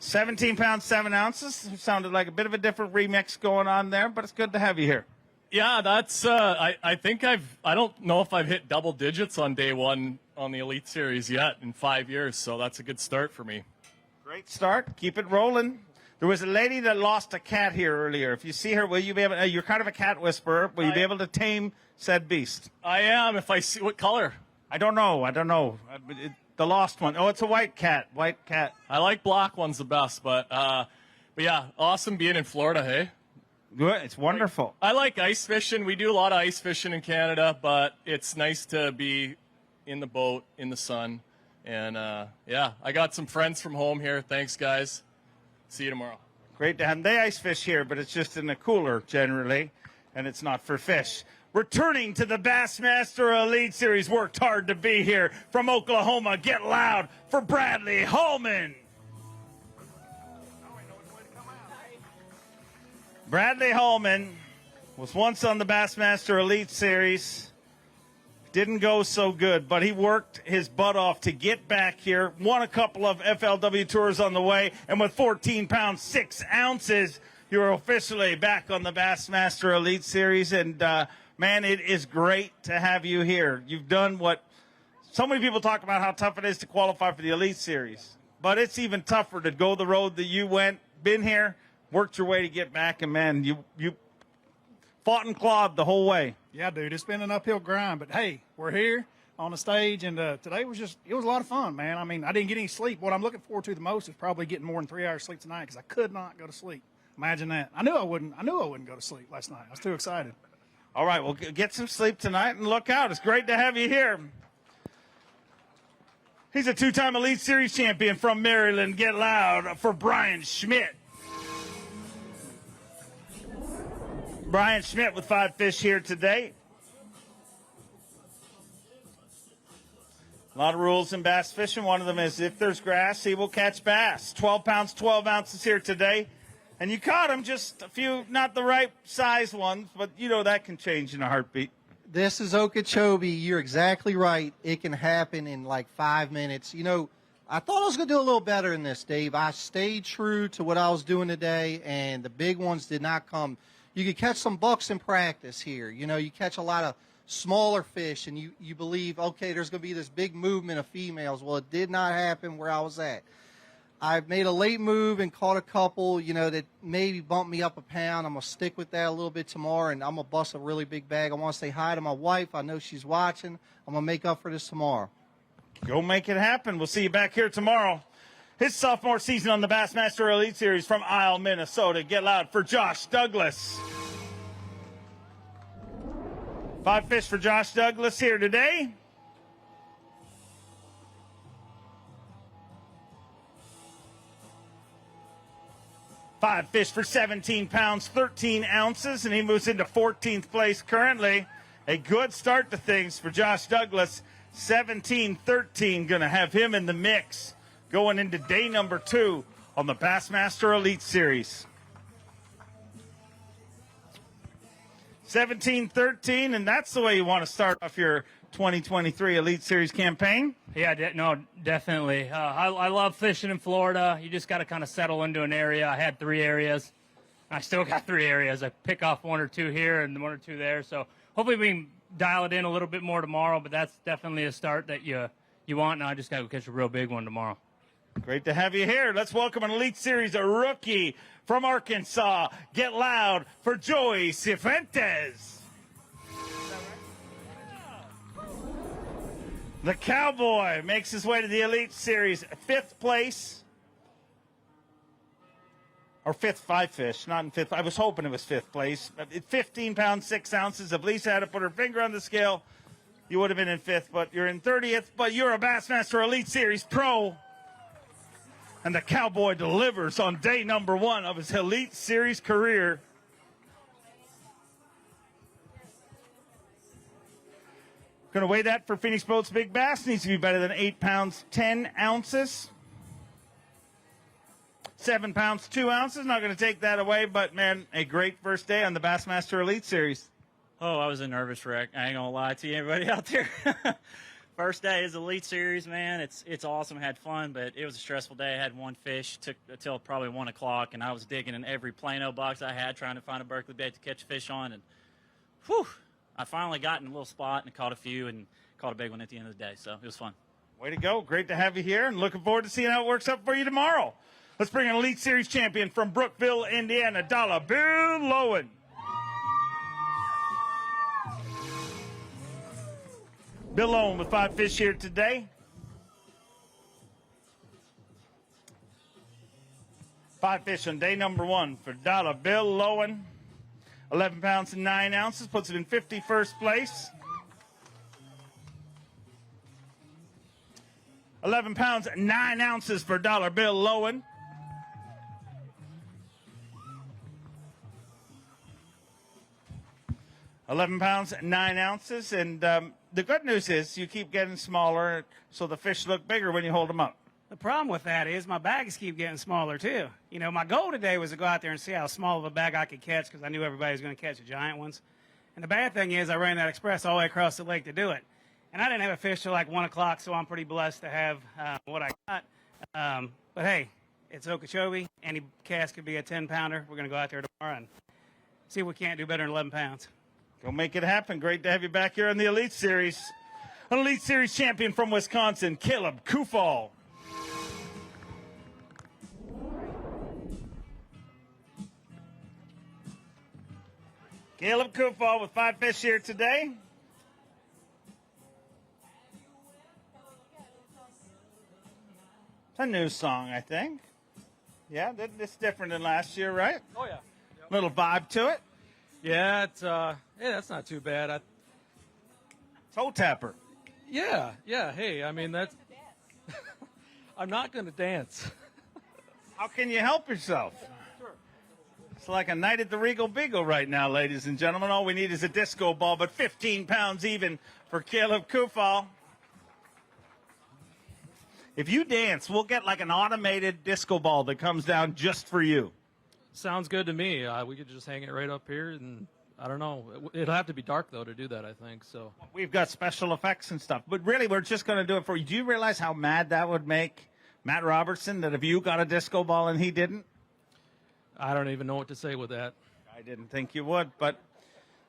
£17 pounds, 7 ounces. Sounded like a bit of a different remix going on there, but it's good to have you here. Yeah, that's, I think I don't know if I've hit double digits on day one on the Elite Series yet in 5 years, so that's a good start for me. Great start. Keep it rolling. There was a lady that lost a cat here earlier. If you see her, will you be able, you're kind of a cat whisperer, will you be able to tame said beast? I am, if I see, what color? I don't know. The lost one. Oh, it's a white cat. I like black ones the best, but yeah, awesome being in Florida, hey? Good. It's wonderful. I like ice fishing. We do a lot of ice fishing in Canada, but it's nice to be in the boat, in the sun. And yeah, I got some friends from home here. Thanks, guys. See you tomorrow. Great to have them. They ice fish here, but it's just in the cooler generally, and it's not for fish. returning to the Bassmaster Elite Series, worked hard to be here from Oklahoma. Get loud for Bradley Holman. Bradley Holman was once on the Bassmaster Elite Series. Didn't go so good, but he worked his butt off to get back here. Won a couple of FLW tours on the way, and with 14 pounds, 6 ounces, you're officially back on the Bassmaster Elite Series. And, man, it is great to have you here. You've done what so many people talk about, how tough it is to qualify for the Elite Series. But it's even tougher to go the road that you went, been here, worked your way to get back, and, man, you fought and clawed the whole way. Yeah, dude, it's been an uphill grind, but hey, we're here on the stage, and today was a lot of fun, man. I mean, I didn't get any sleep. What I'm looking forward to the most is probably getting more than 3 hours sleep tonight, because I could not go to sleep. Imagine that. I knew I wouldn't go to sleep last night. I was too excited. All right, well, get some sleep tonight and look out. It's great to have you here. He's a 2-time Elite Series champion from Maryland. Get loud for Brian Schmidt. Brian Schmidt with 5 fish here today. A lot of rules in bass fishing. One of them is if there's grass, he will catch bass. 12 pounds, 12 ounces here today. And you caught him, just a few, not the right size ones, but you know that can change in a heartbeat. This is Okeechobee. You're exactly right. It can happen in like 5 minutes. You know, I thought I was going to do a little better in this, Dave. I stayed true to what I was doing today, and the big ones did not come. You could catch some bucks in practice here. You know, you catch a lot of smaller fish, and you believe, okay, there's going to be this big movement of females. Well, it did not happen where I was at. I made a late move and caught a couple, you know, that maybe bumped me up a pound. I'm going to stick with that a little bit tomorrow, and I'm going to bust a really big bag. I want to say hi to my wife. I know she's watching. I'm going to make up for this tomorrow. Go make it happen. We'll see you back here tomorrow. His sophomore season on the Bassmaster Elite Series from Isle, Minnesota. Get loud for Josh Douglas. 5 fish for Josh Douglas here today. Five fish for 17 pounds, 13 ounces, and he moves into 14th place currently. A good start to things for Josh Douglas. 17-13, going to have him in the mix going into day number 2 on the Bassmaster Elite Series. 17-13, and that's the way you want to start off your 2023 Elite Series campaign. Yeah, definitely. I love fishing in Florida. You just got to kind of settle into an area. I had 3 areas. I still got 3 areas. I pick off 1 or 2 here and 1 or 2 there. So hopefully we can dial it in a little bit more tomorrow, but that's definitely a start that you want, and I just got to catch a real big one tomorrow. Great to have you here. Let's welcome an Elite Series, a rookie from Arkansas. Get loud for Joey Cifuentes. The Cowboy makes his way to the Elite Series, 5th place. Or 5th, 5 fish, not in 5th. I was hoping it was 5th place. 15 pounds, 6 ounces. If Lisa had to put her finger on the scale, you would have been in 5th, but you're in 30th. But you're a Bassmaster Elite Series pro. And the Cowboy delivers on day number 1 of his Elite Series career. Going to weigh that for Phoenix Boats Big Bass. Needs to be better than 8 pounds, 10 ounces. 7 pounds, 2 ounces. Not going to take that away, but, man, a great first day on the Bassmaster Elite Series. Oh, I was a nervous wreck. I ain't going to lie to you, everybody out there. First day is Elite Series, man. It's awesome. I had fun, but it was a stressful day. I had 1 fish. Took until probably 1 o'clock, and I was digging in every Plano box I had, trying to find a Berkeley bait to catch fish on. And, whew, I finally got in a little spot and caught a few and caught a big one at the end of the day. So it was fun. Way to go. Great to have you here, and looking forward to seeing how it works out for you tomorrow. Let's bring an Elite Series champion from Brookville, Indiana, Dollar Bill Lowen. Bill Lowen with 5 fish here today. 5 fish on day number 1 for Dollar Bill Lowen. 11 pounds and 9 ounces, puts it in 51st place. 11 pounds, 9 ounces for Dollar Bill Lowen. 11 pounds, 9 ounces. And the good news is you keep getting smaller, so the fish look bigger when you hold them up. The problem with that is my bags keep getting smaller, too. You know, my goal today was to go out there and see how small of a bag I could catch because I knew everybody was going to catch the giant ones. And the bad thing is I ran that express all the way across the lake to do it. And I didn't have a fish till like 1 o'clock, so I'm pretty blessed to have what I got. But, hey, it's Okeechobee. Any cast could be a 10-pounder. We're going to go out there tomorrow and see if we can't do better than 11 pounds. Go make it happen. Great to have you back here in the Elite Series. An Elite Series champion from Wisconsin, Caleb Kufal. Caleb Kufal with 5 fish here today. It's a new song, I think. Yeah, it's different than last year, right? Oh, yeah. Little vibe to it. Yeah, that's not too bad. Toe tapper. Yeah. Hey, I mean, that's. I'm not going to dance. How can you help yourself? Sure. It's like a night at the Regal Beagle right now, ladies and gentlemen. All we need is a disco ball, but 15 pounds even for Caleb Kufal. If you dance, we'll get like an automated disco ball that comes down just for you. Sounds good to me. We could just hang it right up here, and I don't know. It'll have to be dark, though, to do that, I think. So we've got special effects and stuff. But really, we're just going to do it for you. Do you realize how mad that would make Matt Robertson, that if you got a disco ball and he didn't? I don't even know what to say with that. I didn't think you would, but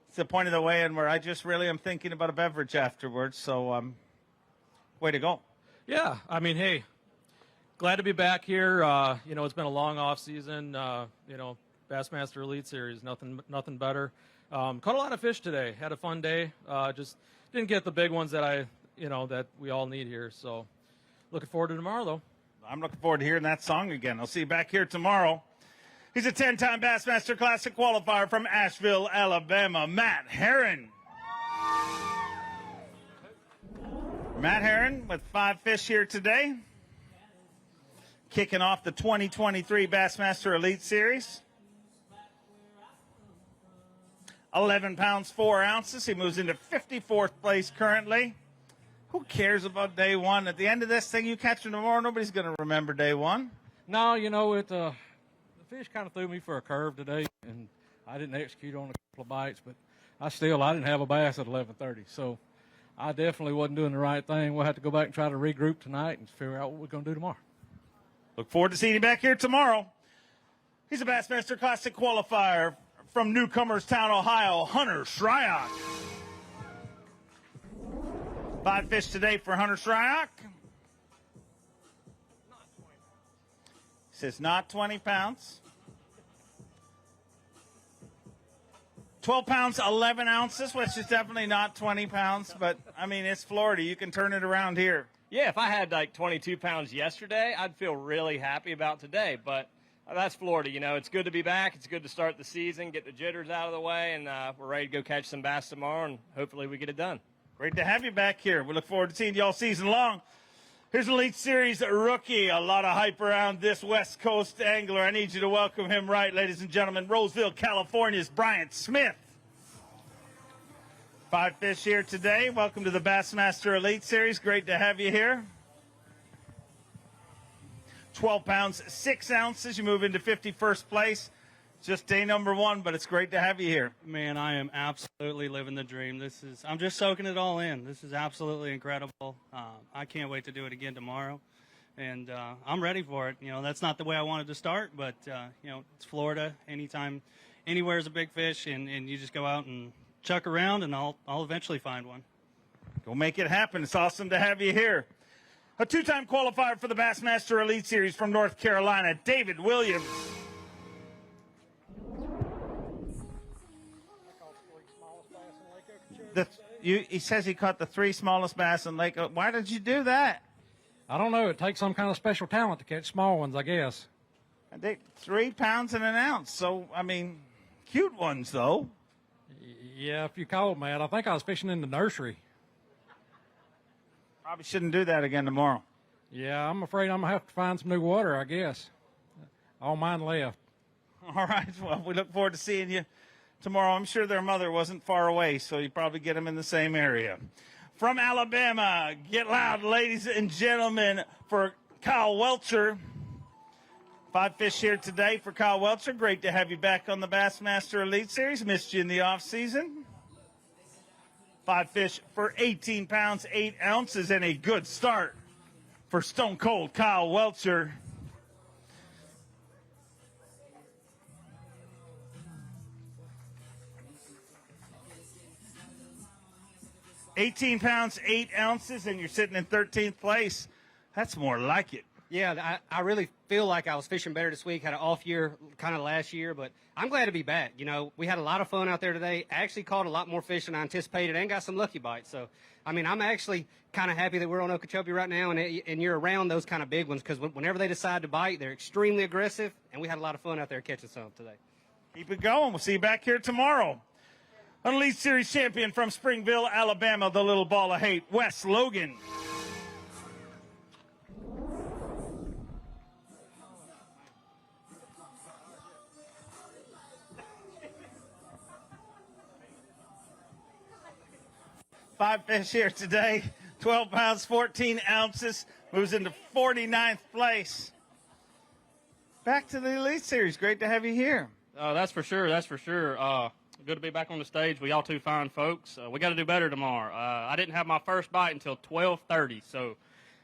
it's the point of the weigh-in where I just really am thinking about a beverage afterwards. So way to go. Yeah, I mean, hey, glad to be back here. It's been a long off season. Bassmaster Elite Series, nothing better. Caught a lot of fish today. Had a fun day. Just didn't get the big ones that that we all need here. So looking forward to tomorrow, though. I'm looking forward to hearing that song again. I'll see you back here tomorrow. He's a 10-time Bassmaster Classic qualifier from Asheville, Alabama, Matt Herron. Matt Herron with 5 fish here today. Kicking off the 2023 Bassmaster Elite Series. 11 pounds, 4 ounces. He moves into 54th place currently. Who cares about day one? At the end of this thing, you catch him tomorrow, nobody's going to remember day one. No, the fish kind of threw me for a curve today, and I didn't execute on a couple of bites, but I didn't have a bass at 11:30, so I definitely wasn't doing the right thing. We'll have to go back and try to regroup tonight and figure out what we're going to do tomorrow. Look forward to seeing you back here tomorrow. He's a Bassmaster Classic qualifier from Newcomerstown, Ohio, Hunter Shryock. 5 fish today for Hunter Shryock. Says not 20 pounds. 12 pounds, 11 ounces, which is definitely not 20 pounds. But, I mean, it's Florida. You can turn it around here. Yeah, if I had like 22 pounds yesterday, I'd feel really happy about today. But that's Florida. It's good to be back. It's good to start the season, get the jitters out of the way, and we're ready to go catch some bass tomorrow, and hopefully we get it done. Great to have you back here. We look forward to seeing you all season long. Here's an Elite Series rookie. A lot of hype around this West Coast angler. I need you to welcome him right, ladies and gentlemen. Roseville, California's Bryant Smith. 5 fish here today. Welcome to the Bassmaster Elite Series. Great to have you here. 12 pounds, 6 ounces. You move into 51st place. Just day number 1, but it's great to have you here. Man, I am absolutely living the dream. I'm just soaking it all in. This is absolutely incredible. I can't wait to do it again tomorrow. And I'm ready for it. That's not the way I wanted to start, but, it's Florida. Anytime, anywhere is a big fish, and you just go out and chuck around, and I'll eventually find one. Go make it happen. It's awesome to have you here. A 2-time qualifier for the Bassmaster Elite Series from North Carolina, David Williams. He says he caught the 3 smallest bass in Lake Okeechobee. Why did you do that? I don't know. It takes some kind of special talent to catch small ones, I guess. 3 pounds and an ounce. So, I mean, cute ones, though. Yeah, if you call it, Matt. I think I was fishing in the nursery. Probably shouldn't do that again tomorrow. Yeah, I'm afraid I'm going to have to find some new water, I guess. All mine left. All right. Well, we look forward to seeing you tomorrow. I'm sure their mother wasn't far away, so you probably get them in the same area. From Alabama, get loud, ladies and gentlemen, for Kyle Welcher. 5 fish here today for Kyle Welcher. Great to have you back on the Bassmaster Elite Series. Missed you in the off-season. 5 fish for 18 pounds, 8 ounces, and a good start for Stone Cold Kyle Welcher. $18 pounds, 8 ounces, and you're sitting in 13th place. That's more like it. Yeah, I really feel like I was fishing better this week. Had an off year kind of last year, but I'm glad to be back. You know, we had a lot of fun out there today. I actually caught a lot more fish than I anticipated and got some lucky bites. So, I mean, I'm actually kind of happy that we're on Okeechobee right now and you're around those kind of big ones because whenever they decide to bite, they're extremely aggressive, and we had a lot of fun out there catching some today. Keep it going. We'll see you back here tomorrow. An Elite Series champion from Springville, Alabama, the little ball of hate, Wes Logan. Five fish here today, 12 pounds, 14 ounces, moves into 49th place. Back to the Elite Series. Great to have you here. That's for sure. That's for sure. Good to be back on the stage with y'all two fine folks. We got to do better tomorrow. I didn't have my first bite until 12:30, so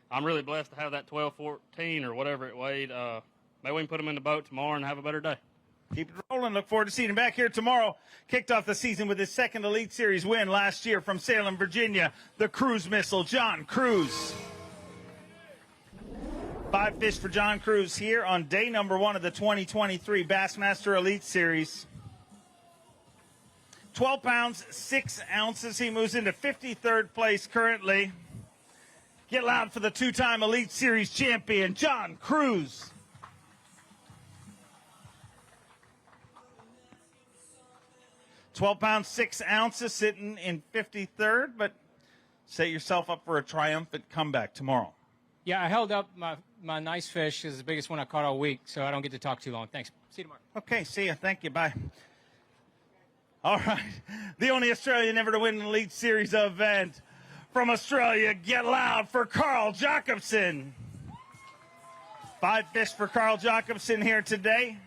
I'm really blessed to have that 12:14 or whatever it weighed. Maybe we can put them in the boat tomorrow and have a better day. Keep it rolling. Look forward to seeing him back here tomorrow. Kicked off the season with his second Elite Series win last year from Salem, Virginia. The cruise missile, John Cruz. 5 fish for John Cruz here on day number 1 of the 2023 Bassmaster Elite Series. 12 pounds, 6 ounces. He moves into 53rd place currently. Get loud for the 2-time Elite Series champion, John Cruz. $12 pounds, 6 ounces, sitting in 53rd, but set yourself up for a triumphant comeback tomorrow. Yeah, I held up my nice fish. Is the biggest one I caught all week, so I don't get to talk too long. Thanks. See you tomorrow. Okay, see ya. Thank you. Bye. All right. The only Australian ever to win an Elite Series event. From Australia, get loud for Carl Jacobson. 5 fish for Carl Jacobson here today.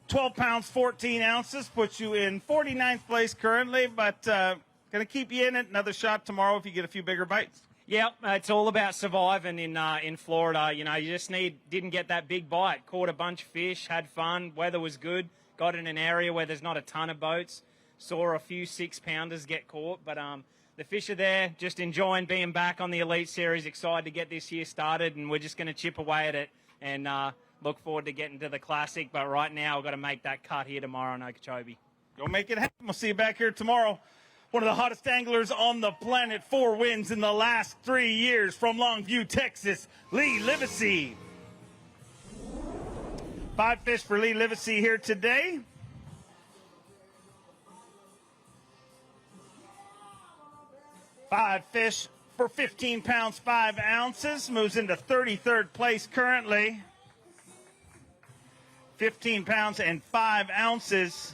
$12 pounds, 14 ounces, puts you in 49th place currently, but going to keep you in it. Another shot tomorrow if you get a few bigger bites. Yeah, it's all about surviving in Florida. You know, you just didn't get that big bite. Caught a bunch of fish, had fun, weather was good. Got in an area where there's not a ton of boats. Saw a few 6-pounders get caught, but the fish are there, just enjoying being back on the Elite Series, excited to get this year started, and we're just going to chip away at it and look forward to getting to the Classic. But right now, we've got to make that cut here tomorrow in Okeechobee. Go make it happen. We'll see you back here tomorrow. One of the hottest anglers on the planet, 4 wins in the last 3 years from Longview, Texas, Lee Livesey. 5 fish for Lee Livesey here today. Five fish for 15 pounds, 5 ounces. Moves into 33rd place currently. 15 pounds and 5 ounces.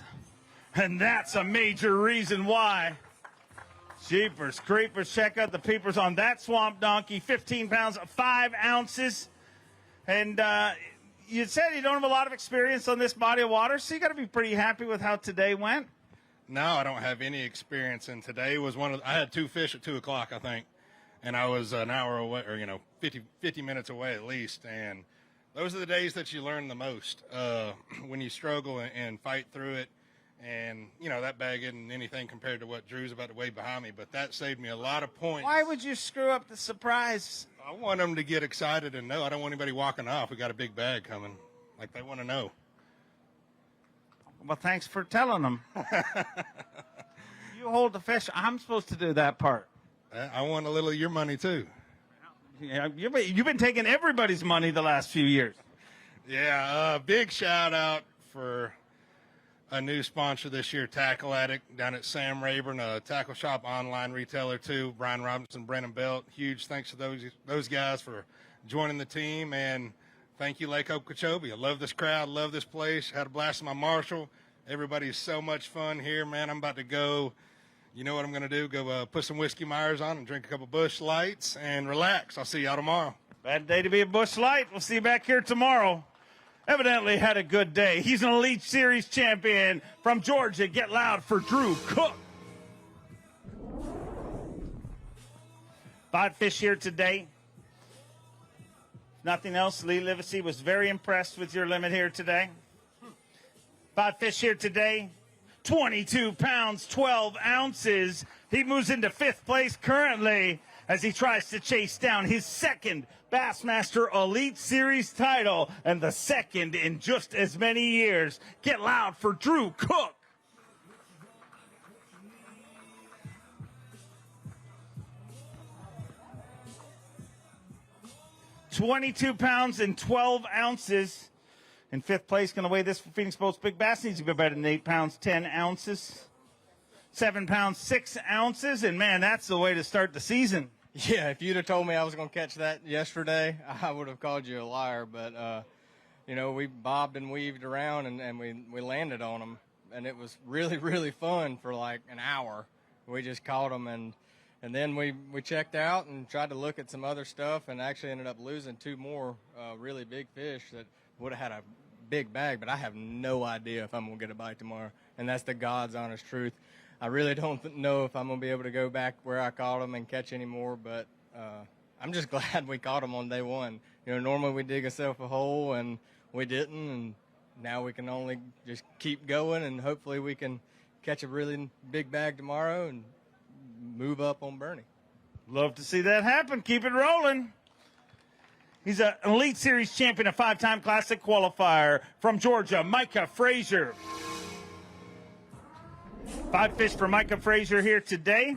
And that's a major reason why. Jeepers creepers, check out the peepers on that Swamp Donkey. 15 pounds, 5 ounces. And you said you don't have a lot of experience on this body of water, so you got to be pretty happy with how today went. No, I don't have any experience, and today was I had 2 fish at 2 o'clock, I think, and I was an hour away, or 50 minutes away at least, and those are the days that you learn the most, when you struggle and fight through it, and, that bag isn't anything compared to what Drew's about to weigh behind me, but that saved me a lot of points. Why would you screw up the surprise? I want them to get excited and know. I don't want anybody walking off. We got a big bag coming. Like, they want to know. Well, thanks for telling them. You hold the fish. I'm supposed to do that part. I want a little of your money, too. Yeah, you've been taking everybody's money the last few years. Yeah, big shout-out for a new sponsor this year, Tackle Addict, down at Sam Rayburn, a tackle shop online retailer, too. Brian Robinson, Brandon Belt. Huge thanks to those guys for joining the team, and thank you, Lake Okeechobee. I love this crowd, love this place. Had a blast with my marshal. Everybody's so much fun here, man. I'm about to go. You know what I'm going to do? Go put some Whiskey Myers on and drink a couple Busch Lights and relax. I'll see y'all tomorrow. Bad day to be a Busch Light. We'll see you back here tomorrow. Evidently had a good day. He's an Elite Series champion from Georgia. Get loud for Drew Cook. 5 fish here today. Nothing else. Lee Livesey was very impressed with your limit here today. 5 fish here today. 22 pounds, 12 ounces. He moves into 5th place currently as he tries to chase down his second Bassmaster Elite Series title and the second in just as many years. Get loud for Drew Cook. £22 pounds and 12 ounces. In 5th place, going to weigh this for Phoenix Boats Big Bass. Needs to be better than 8 pounds, 10 ounces. 7 pounds, 6 ounces. And, man, that's the way to start the season. Yeah, if you'd have told me I was going to catch that yesterday, I would have called you a liar. But, you know, we bobbed and weaved around, and we landed on them. And it was really, really fun for like an hour. We just caught them, and then we checked out and tried to look at some other stuff and actually ended up losing 2 more really big fish that would have had a big bag. But I have no idea if I'm going to get a bite tomorrow. And that's the God's honest truth. I really don't know if I'm going to be able to go back where I caught them and catch any more, but I'm just glad we caught them on day one. You know, normally we dig ourselves a hole, and we didn't, and now we can only just keep going, and hopefully we can catch a really big bag tomorrow and move up on Bernie. Love to see that happen. Keep it rolling. He's an Elite Series champion, a 5-time Classic qualifier from Georgia, Micah Frazier. 5 fish for Micah Frazier here today.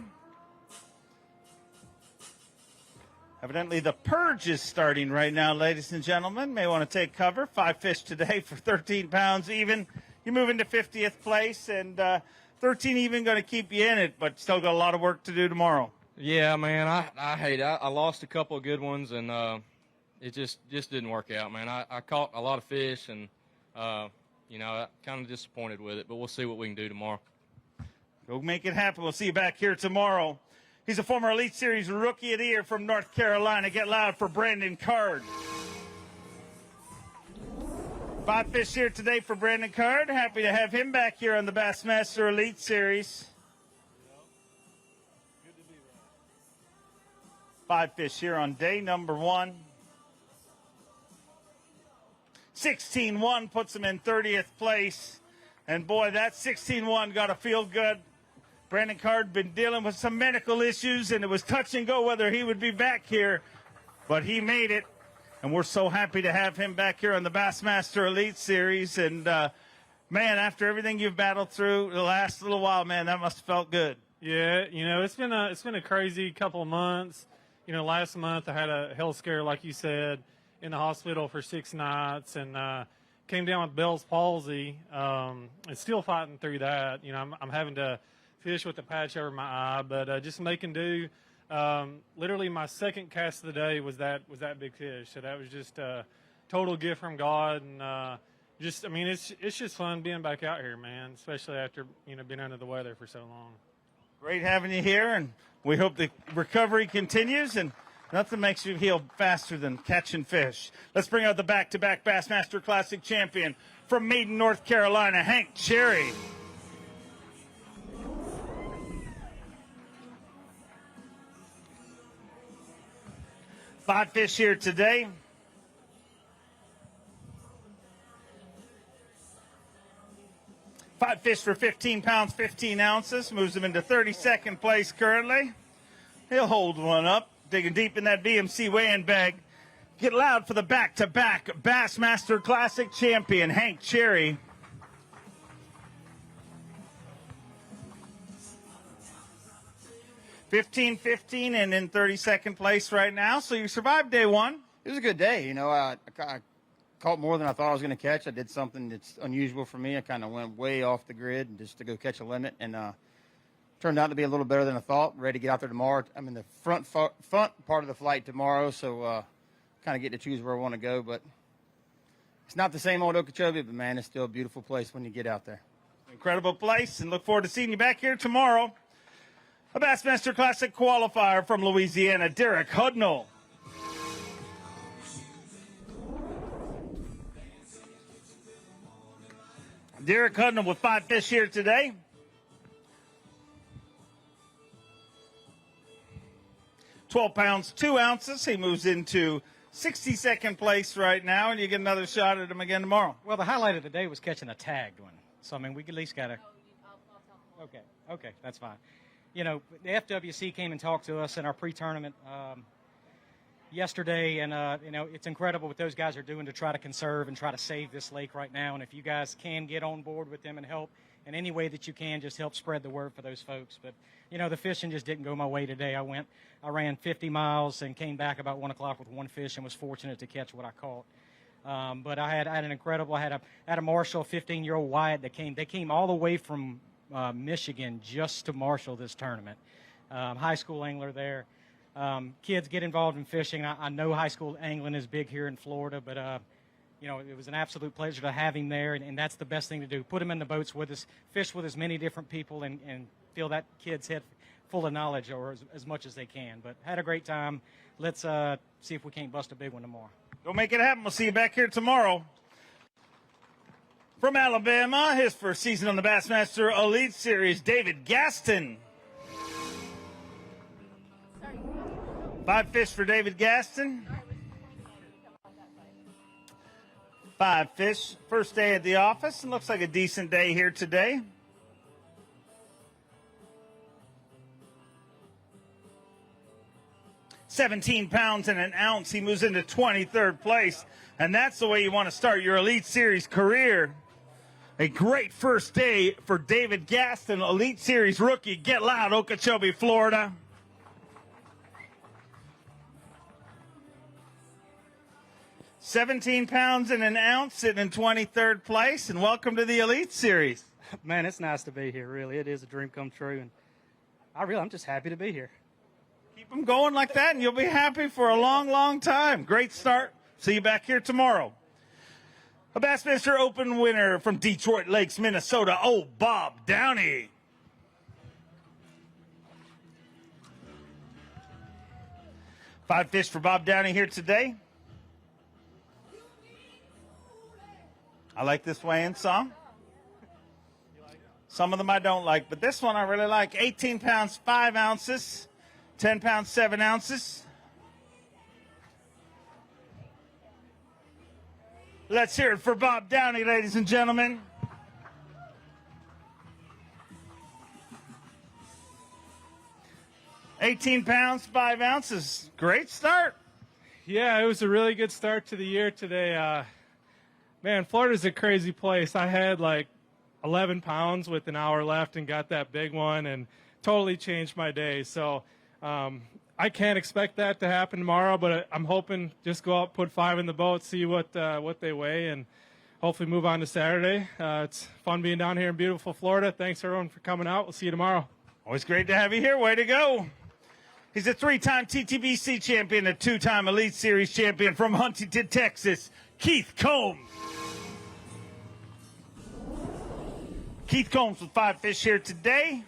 Evidently the purge is starting right now, ladies and gentlemen. May want to take cover. 5 fish today for 13 pounds even. You move into 50th place, and 13 even going to keep you in it, but still got a lot of work to do tomorrow. Yeah, man, I hate it. I lost a couple of good ones, and it just didn't work out, man. I caught a lot of fish, and, you know, I'm kind of disappointed with it, but we'll see what we can do tomorrow. Go make it happen. We'll see you back here tomorrow. He's a former Elite Series Rookie of the Year from North Carolina. Get loud for Brandon Card. 5 fish here today for Brandon Card. Happy to have him back here on the Bassmaster Elite Series. 5 fish here on day number 1. 16-1 puts him in 30th place. And, boy, that 16-1 got to feel good. Brandon Card been dealing with some medical issues, and it was touch and go whether he would be back here. But he made it, and we're so happy to have him back here on the Bassmaster Elite Series. And, man, after everything you've battled through the last little while, man, that must have felt good. Yeah, you know, it's been a crazy couple of months. You know, last month I had a health scare, like you said, in the hospital for 6 nights, and came down with Bell's palsy, and still fighting through that. You know, I'm having to fish with a patch over my eye, but just making do. Literally, my second cast of the day was that big fish. So that was just a total gift from God, and just, I mean, it's just fun being back out here, man. Especially after being under the weather for so long. Great having you here, and we hope the recovery continues. And nothing makes you heal faster than catching fish. Let's bring out the back-to-back Bassmaster Classic champion from Maiden, North Carolina, Hank Cherry. Five fish here today. Five fish for 15 pounds, 15 ounces. Moves him into 32nd place currently. He'll hold one up. Digging deep in that BMC weighing bag. Get loud for the back-to-back Bassmaster Classic champion, Hank Cherry. $15.15 and in 32nd place right now. So you survived day one. It was a good day. You know, I caught more than I thought I was going to catch. I did something that's unusual for me. I kind of went way off the grid just to go catch a limit, and turned out to be a little better than I thought. Ready to get out there tomorrow. I'm in the front part of the flight tomorrow, so kind of get to choose where I want to go. But it's not the same old Okeechobee, but, man, it's still a beautiful place when you get out there. Incredible place, and look forward to seeing you back here tomorrow. A Bassmaster Classic qualifier from Louisiana, Derek Hudnall. Derek Hudnall with 5 fish here today. £12 pounds, 2 ounces. He moves into 62nd place right now, and you get another shot at him again tomorrow. Well, the highlight of the day was catching a tagged one. So, I mean, we at least got to. Okay, that's fine. You know, the FWC came and talked to us in our pre-tournament yesterday, and, you know, it's incredible what those guys are doing to try to conserve and try to save this lake right now. And if you guys can get on board with them and help in any way that you can, just help spread the word for those folks. But, you know, the fishing just didn't go my way today. I ran 50 miles and came back about 1 o'clock with 1 fish and was fortunate to catch what I caught. But I had an incredible. I had a Marshall, 15-year-old Wyatt that came. They came all the way from Michigan just to Marshall this tournament. High school angler there. Kids get involved in fishing. I know high school angling is big here in Florida, but you know, it was an absolute pleasure to have him there, and that's the best thing to do. Put him in the boats with us, fish with as many different people, and fill that kid's head full of knowledge, or as much as they can. But had a great time. Let's see if we can't bust a big one tomorrow. Go make it happen. We'll see you back here tomorrow. From Alabama, his first season on the Bassmaster Elite Series, David Gaston. 5 fish for David Gaston. 5 fish. First day at the office, and looks like a decent day here today. £17 pounds and an ounce. He moves into 23rd place, and that's the way you want to start your Elite Series career. A great first day for David Gaston, Elite Series rookie. Get loud, Okeechobee, Florida. £17 pounds and an ounce, sitting in 23rd place, and welcome to the Elite Series. Man, it's nice to be here, really. It is a dream come true, and I'm just happy to be here. Keep them going like that, and you'll be happy for a long, long time. Great start. See you back here tomorrow. A Bassmaster Open winner from Detroit Lakes, Minnesota, Bob Downey. Five fish for Bob Downey here today. I like this weigh-in some. Some of them I don't like, but this one I really like. 18 pounds, 5 ounces. 10 pounds, 7 ounces. Let's hear it for Bob Downey, ladies and gentlemen. £18 pounds, 5 ounces. Great start. Yeah, it was a really good start to the year today. Man, Florida's a crazy place. I had like 11 pounds with an hour left and got that big one and totally changed my day. So I can't expect that to happen tomorrow, but I'm hoping just go out, put 5 in the boat, see what they weigh, and hopefully move on to Saturday. It's fun being down here in beautiful Florida. Thanks, everyone, for coming out. We'll see you tomorrow. Always great to have you here. Way to go. He's a 3-time TTBC champion, a 2-time Elite Series champion from Huntington, Texas, Keith Combs. Keith Combs with 5 fish here today.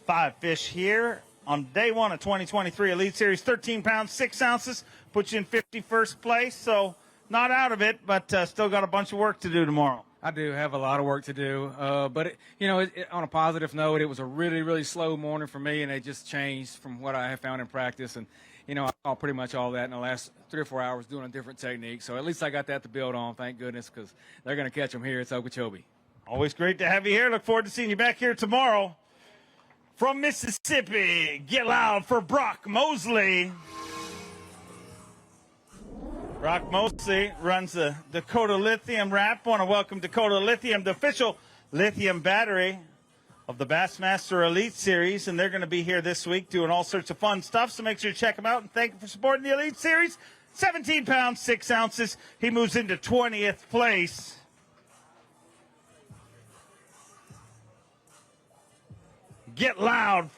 Five fish here on day one of 2023 Elite Series. 13 pounds, 6 ounces. Puts you in 51st place. So not out of it, but still got a bunch of work to do tomorrow. I do have a lot of work to do. But, on a positive note, it was a really, really slow morning for me, and it just changed from what I have found in practice. And, I saw pretty much all that in the last 3 or 4 hours doing a different technique. So at least I got that to build on, thank goodness, because they're going to catch them here at Okeechobee. Always great to have you here. Look forward to seeing you back here tomorrow. From Mississippi, get loud for Brock Mosley. Brock Mosley runs the Dakota Lithium wrap. Want to welcome Dakota Lithium, the official lithium battery of the Bassmaster Elite Series, and they're going to be here this week doing all sorts of fun stuff, so make sure you check them out, and thank you for supporting the Elite Series. 17 pounds, 6 ounces. He moves into 20th place. Get loud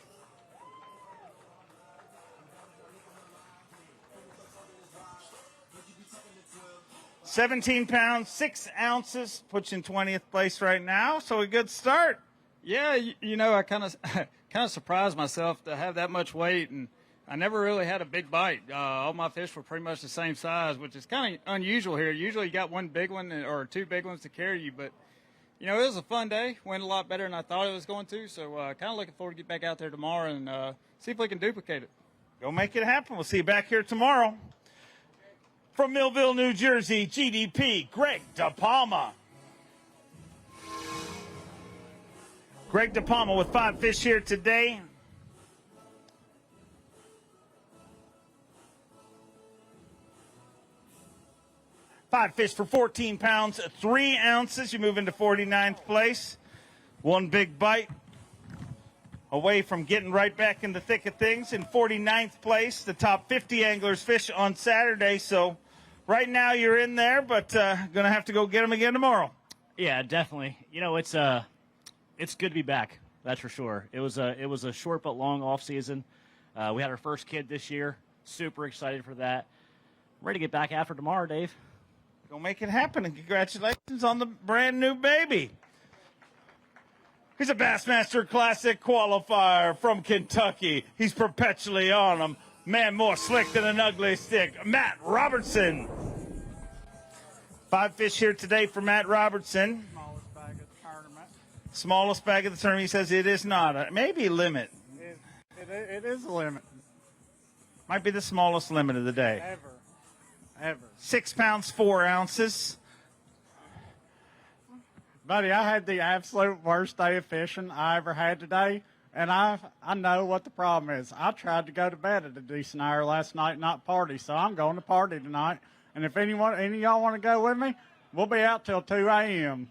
17 pounds, 6 ounces, puts you in 20th place right now. So a good start. Yeah, you know, I kind of surprised myself to have that much weight, and I never really had a big bite. All my fish were pretty much the same size, which is kind of unusual here. Usually you got one big one or 2 big ones to carry you, but, you know, it was a fun day. Went a lot better than I thought it was going to, so kind of looking forward to get back out there tomorrow and see if we can duplicate it. Go make it happen. We'll see you back here tomorrow. From Millville, New Jersey, GDP, Greg DePalma. Greg DePalma with 5 fish here today. Five fish for 14 pounds, 3 ounces. You move into 49th place. 1 big bite. Away from getting right back in the thick of things. In 49th place, the top 50 anglers fish on Saturday. So right now you're in there, but going to have to go get them again tomorrow. Yeah, definitely. You know, it's good to be back. That's for sure. It was a short but long off season. We had our first kid this year. Super excited for that. I'm ready to get back after tomorrow, Dave. Go make it happen, and congratulations on the brand new baby. He's a Bassmaster Classic qualifier from Kentucky. He's perpetually on them. Man more slick than an ugly stick. Matt Robertson. 5 fish here today for Matt Robertson. Smallest bag of the tournament. Smallest bag of the tournament. He says it is not. Maybe a limit. It is a limit. Might be the smallest limit of the day. Ever. 6 pounds, 4 ounces. Buddy, I had the absolute worst day of fishing I ever had today, and I know what the problem is. I tried to go to bed at a decent hour last night, not party, so I'm going to party tonight. And if any of y'all want to go with me, we'll be out till 2 a.m.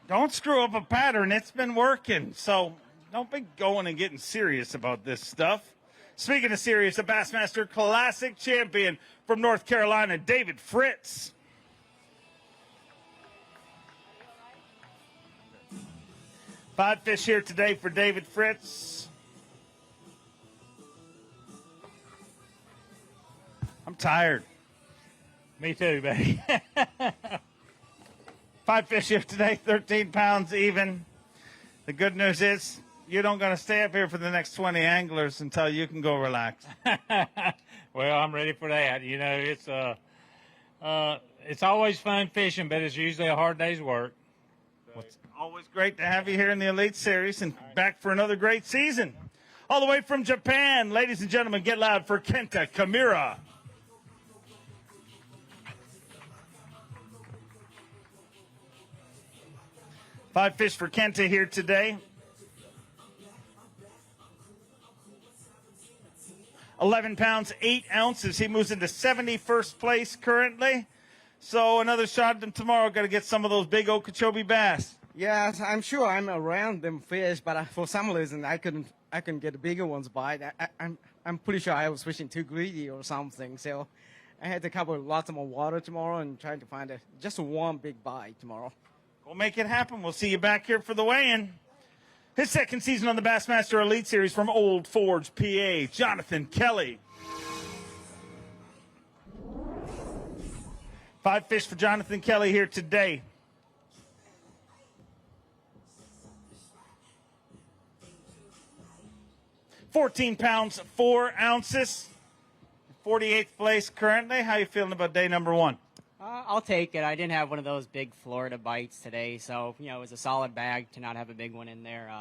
Don't screw up a pattern. It's been working, so don't be going and getting serious about this stuff. Speaking of serious, a Bassmaster Classic champion from North Carolina, David Fritz. Five fish here today for David Fritz. I'm tired. Me too, baby. 5 fish here today, 13 pounds even. The good news is you don't going to stay up here for the next 20 anglers until you can go relax. Well, I'm ready for that. You know, it's always fun fishing, but it's usually a hard day's work. It's always great to have you here in the Elite Series and back for another great season. All the way from Japan, ladies and gentlemen, get loud for Kenta Kimura. Five fish for Kenta here today. 11 pounds, 8 ounces. He moves into 71st place currently. So another shot at him tomorrow. Got to get some of those big Okeechobee bass. Yeah, I'm sure I'm around them fish, but for some reason I couldn't get the bigger ones bite. I'm pretty sure I was fishing too greedy or something. So I had to cover lots more water tomorrow and trying to find just one big bite tomorrow. We'll make it happen. We'll see you back here for the weigh-in. His second season on the Bassmaster Elite Series from Old Forge, PA, Jonathan Kelly. 5 fish for Jonathan Kelly here today. $14 pounds, 4 ounces. 48th place currently. How you feeling about day number 1? I'll take it. I didn't have one of those big Florida bites today, so it was a solid bag to not have a big one in there.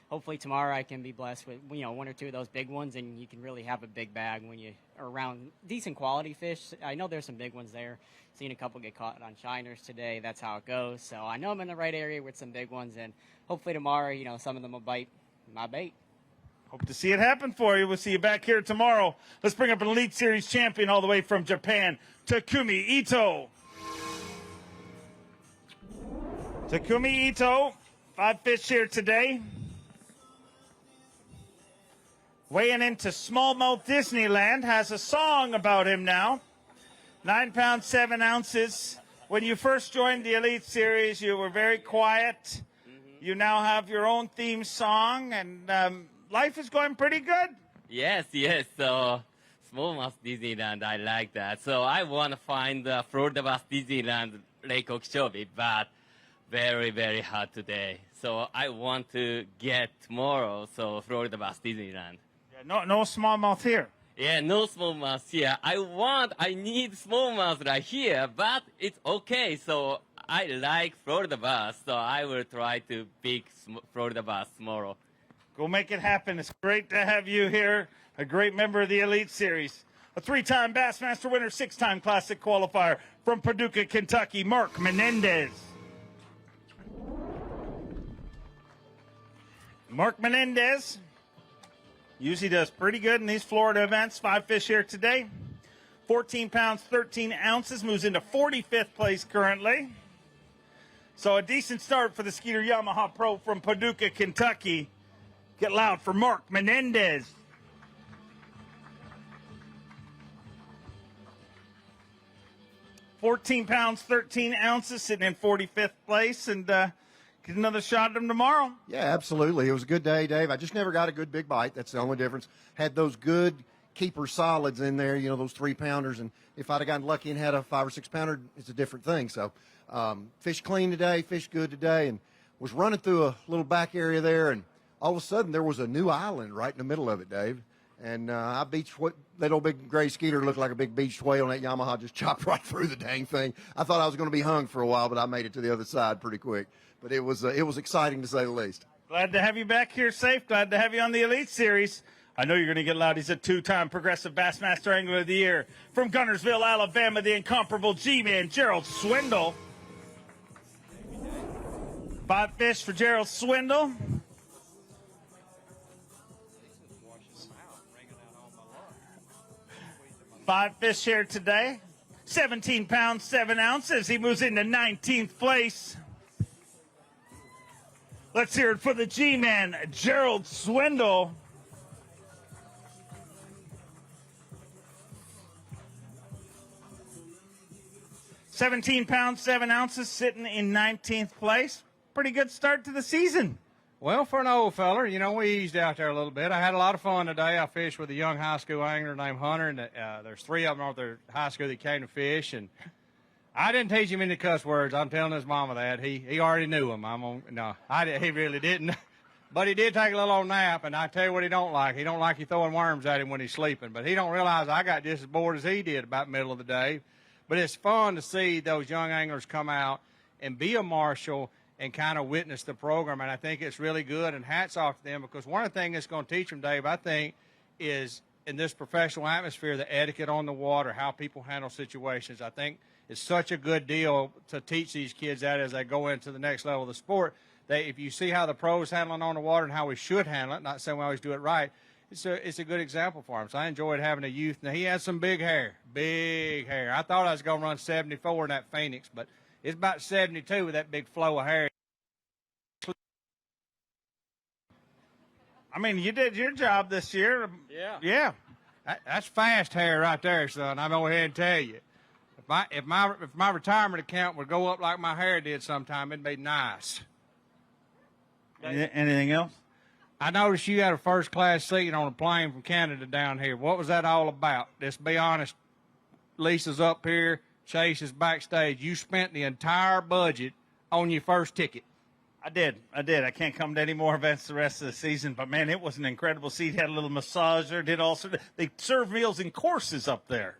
Hopefully tomorrow I can be blessed with 1 or 2 of those big ones, and you can really have a big bag when you are around decent quality fish. I know there's some big ones there. Seen a couple get caught on shiners today. That's how it goes. So I know I'm in the right area with some big ones, and hopefully tomorrow, some of them will bite my bait. Hope to see it happen for you. We'll see you back here tomorrow. Let's bring up an Elite Series champion all the way from Japan, Takumi Ito. Takumi Ito, 5 fish here today. Weighing into smallmouth Disneyland, has a song about him now. 9 pounds, 7 ounces. When you first joined the Elite Series, you were very quiet. You now have your own theme song, and life is going pretty good. Yes. So smallmouth Disneyland, I like that. So I want to find the Florida Bass Disneyland Lake Okeechobee, but very, very hard today. So I want to get tomorrow, so Florida Bass Disneyland. Yeah, no smallmouth here. Yeah, no smallmouth here. I need smallmouth right here, but it's okay. So I like Florida Bass, so I will try to pick Florida Bass tomorrow. Go make it happen. It's great to have you here, a great member of the Elite Series, a 3-time Bassmaster winner, 6-time Classic qualifier from Paducah, Kentucky, Mark Menendez. Mark Menendez usually does pretty good in these Florida events. 5 fish here today. 14 pounds, 13 ounces, moves into 45th place currently. So a decent start for the Skeeter Yamaha Pro from Paducah, Kentucky. Get loud for Mark Menendez. $14 pounds, 13 ounces, sitting in 45th place, and get another shot at him tomorrow. Yeah, absolutely. It was a good day, Dave. I just never got a good big bite. That's the only difference. Had those good keeper solids in there, you know, those 3-pounders, and if I'd have gotten lucky and had a 5 or 6 pounder, it's a different thing. So fish clean today, fish good today, and was running through a little back area there, and all of a sudden there was a new island right in the middle of it, Dave. And that old big gray skeeter looked like a big beached whale, and that Yamaha just chopped right through the dang thing. I thought I was going to be hung for a while, but I made it to the other side pretty quick. But it was exciting to say the least. Glad to have you back here safe. Glad to have you on the Elite Series. I know you're going to get loud. He's a 2-time Progressive Bassmaster Angler of the Year. From Gunnersville, Alabama, the incomparable G-Man, Gerald Swindle. 5 fish for Gerald Swindle. Five fish here today. 17 pounds, 7 ounces. He moves into 19th place. Let's hear it for the G-Man, Gerald Swindle. £17 pounds, 7 ounces, sitting in 19th place. Pretty good start to the season. Well, for an old feller, you know, we eased out there a little bit. I had a lot of fun today. I fished with a young high school angler named Hunter, and there's 3 of them at their high school that came to fish. And I didn't teach him any cuss words. I'm telling his mama that. He already knew them. He really didn't. But he did take a little old nap, and I tell you what he don't like. He don't like you throwing worms at him when he's sleeping. But he don't realize I got just as bored as he did about middle of the day. But it's fun to see those young anglers come out and be a marshal and kind of witness the program, and I think it's really good, and hats off to them, because one of the things that's going to teach them, Dave, I think, is in this professional atmosphere, the etiquette on the water, how people handle situations. I think it's such a good deal to teach these kids that as they go into the next level of the sport. If you see how the pros handling on the water and how we should handle it, not saying we always do it right, it's a good example for him. So I enjoyed having a youth. Now, he has some big hair. I thought I was going to run 74 in that Phoenix, but it's about 72 with that big flow of hair. I mean, you did your job this year. Yeah. That's fast hair right there, son. I'm going to go ahead and tell you. If my retirement account would go up like my hair did sometime, it'd be nice. Anything else? I noticed you had a first-class seat on a plane from Canada down here. What was that all about? Let's be honest. Lisa's up here. Chase is backstage. You spent the entire budget on your first ticket. I did. I can't come to any more events the rest of the season, but, man, it was an incredible seat. Had a little massager, did all sorts of, they serve meals in courses up there.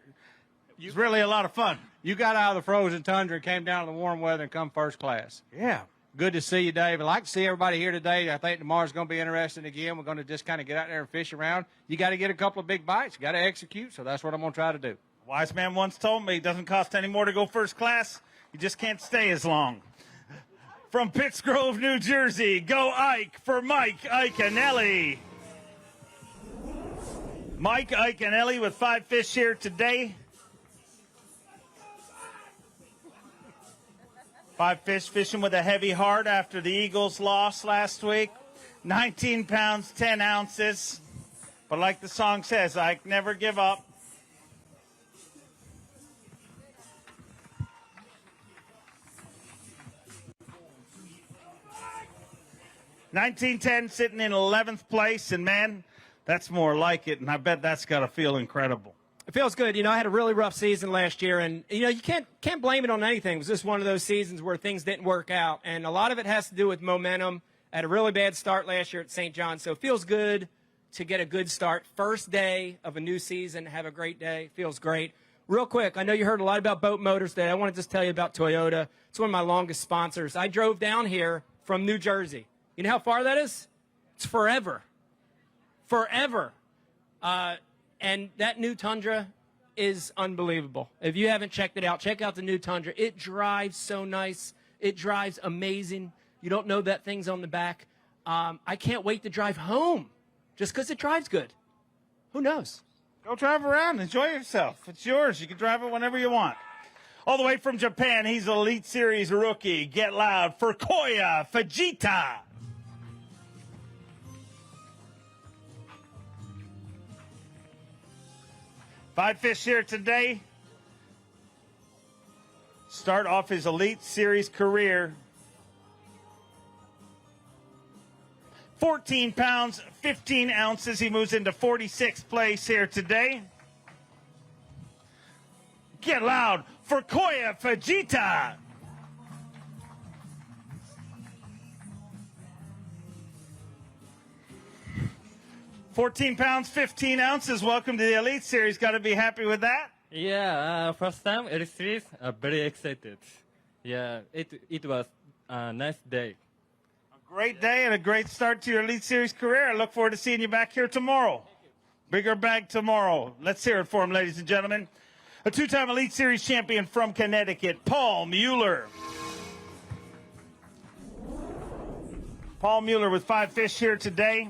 It was really a lot of fun. You got out of the frozen tundra and came down to the warm weather and come first class. Yeah. Good to see you, Dave. I'd like to see everybody here today. I think tomorrow's going to be interesting again. We're going to just kind of get out there and fish around. You got to get a couple of big bites. You got to execute, so that's what I'm going to try to do. Wise man once told me it doesn't cost any more to go first class. You just can't stay as long. From Pittsgrove, New Jersey, go Ike for Mike Iconelli. Mike Iconelli with 5 fish here today. 5 fish fishing with a heavy heart after the Eagles lost last week. 19 pounds, 10 ounces. But like the song says, Ike, never give up. $19.10 sitting in 11th place, and man, that's more like it, and I bet that's got to feel incredible. It feels good. You know, I had a really rough season last year, and, you know, you can't blame it on anything. It was just one of those seasons where things didn't work out, and a lot of it has to do with momentum. I had a really bad start last year at St. John, so it feels good to get a good start. First day of a new season, have a great day. Feels great. Real quick, I know you heard a lot about boat motors today. I want to just tell you about Toyota. It's one of my longest sponsors. I drove down here from New Jersey. You know how far that is? It's forever. Forever. And that new Tundra is unbelievable. If you haven't checked it out, check out the new Tundra. It drives so nice. It drives amazing. You don't know that thing's on the back. I can't wait to drive home just because it drives good. Who knows? Go drive around. Enjoy yourself. It's yours. You can drive it whenever you want. All the way from Japan, he's Elite Series rookie. Get loud for Koya Fujita. Five fish here today. Start off his Elite Series career. 14 pounds, 15 ounces. He moves into 46th place here today. Get loud for Koya Fujita. $14 pounds, 15 ounces. Welcome to the Elite Series. Got to be happy with that. Yeah, first time Elite Series. Very excited. Yeah, it was a nice day. A great day and a great start to your Elite Series career. I look forward to seeing you back here tomorrow. Bigger bag tomorrow. Let's hear it for him, ladies and gentlemen. A two-time Elite Series champion from Connecticut, Paul Mueller. Paul Mueller with five fish here today.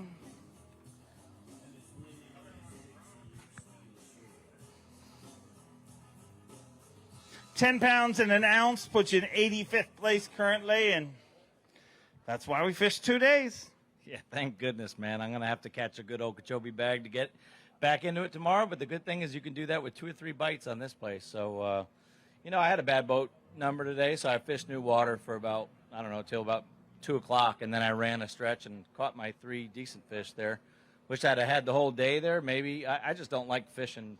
$10 pounds and an ounce puts you in 85th place currently, and that's why we fished 2 days. Yeah, thank goodness, man. I'm going to have to catch a good Okeechobee bag to get back into it tomorrow, but the good thing is you can do that with 2 or 3 bites on this place. So, you know, I had a bad boat number today, so I fished new water for about, I don't know, till about 2 o'clock, and then I ran a stretch and caught my 3 decent fish there. Wish I'd have had the whole day there. Maybe I just don't like fishing,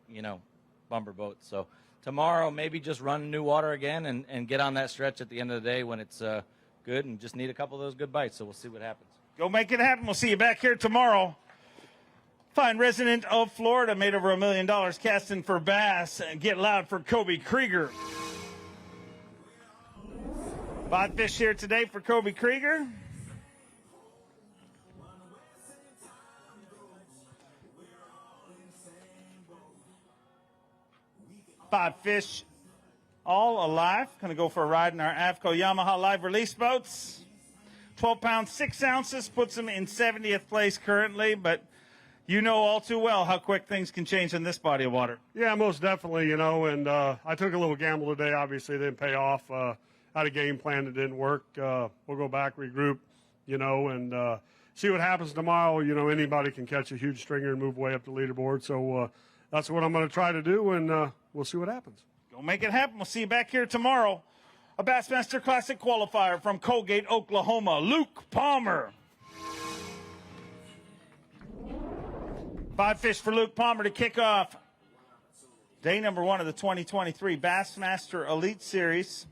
you know, bumper boats. So tomorrow, maybe just run new water again and get on that stretch at the end of the day when it's good and just need a couple of those good bites. So we'll see what happens. Go make it happen. We'll see you back here tomorrow. Fine resident of Florida, made over $1 million casting for bass. Get loud for Kobe Krieger. 5 fish here today for Kobe Krieger. Five fish, all alive. Going to go for a ride in our Avco Yamaha live release boats. 12 pounds, 6 ounces puts him in 70th place currently, but you know all too well how quick things can change in this body of water. Yeah, most definitely, you know, and I took a little gamble today. Obviously, it didn't pay off. Had a game plan that didn't work. We'll go back, regroup, you know, and see what happens tomorrow. You know, anybody can catch a huge stringer and move way up the leaderboard. So that's what I'm going to try to do, and we'll see what happens. Go make it happen. We'll see you back here tomorrow. A Bassmaster Classic qualifier from Colgate, Oklahoma, Luke Palmer. 5 fish for Luke Palmer to kick off day number 1 of the 2023 Bassmaster Elite Series.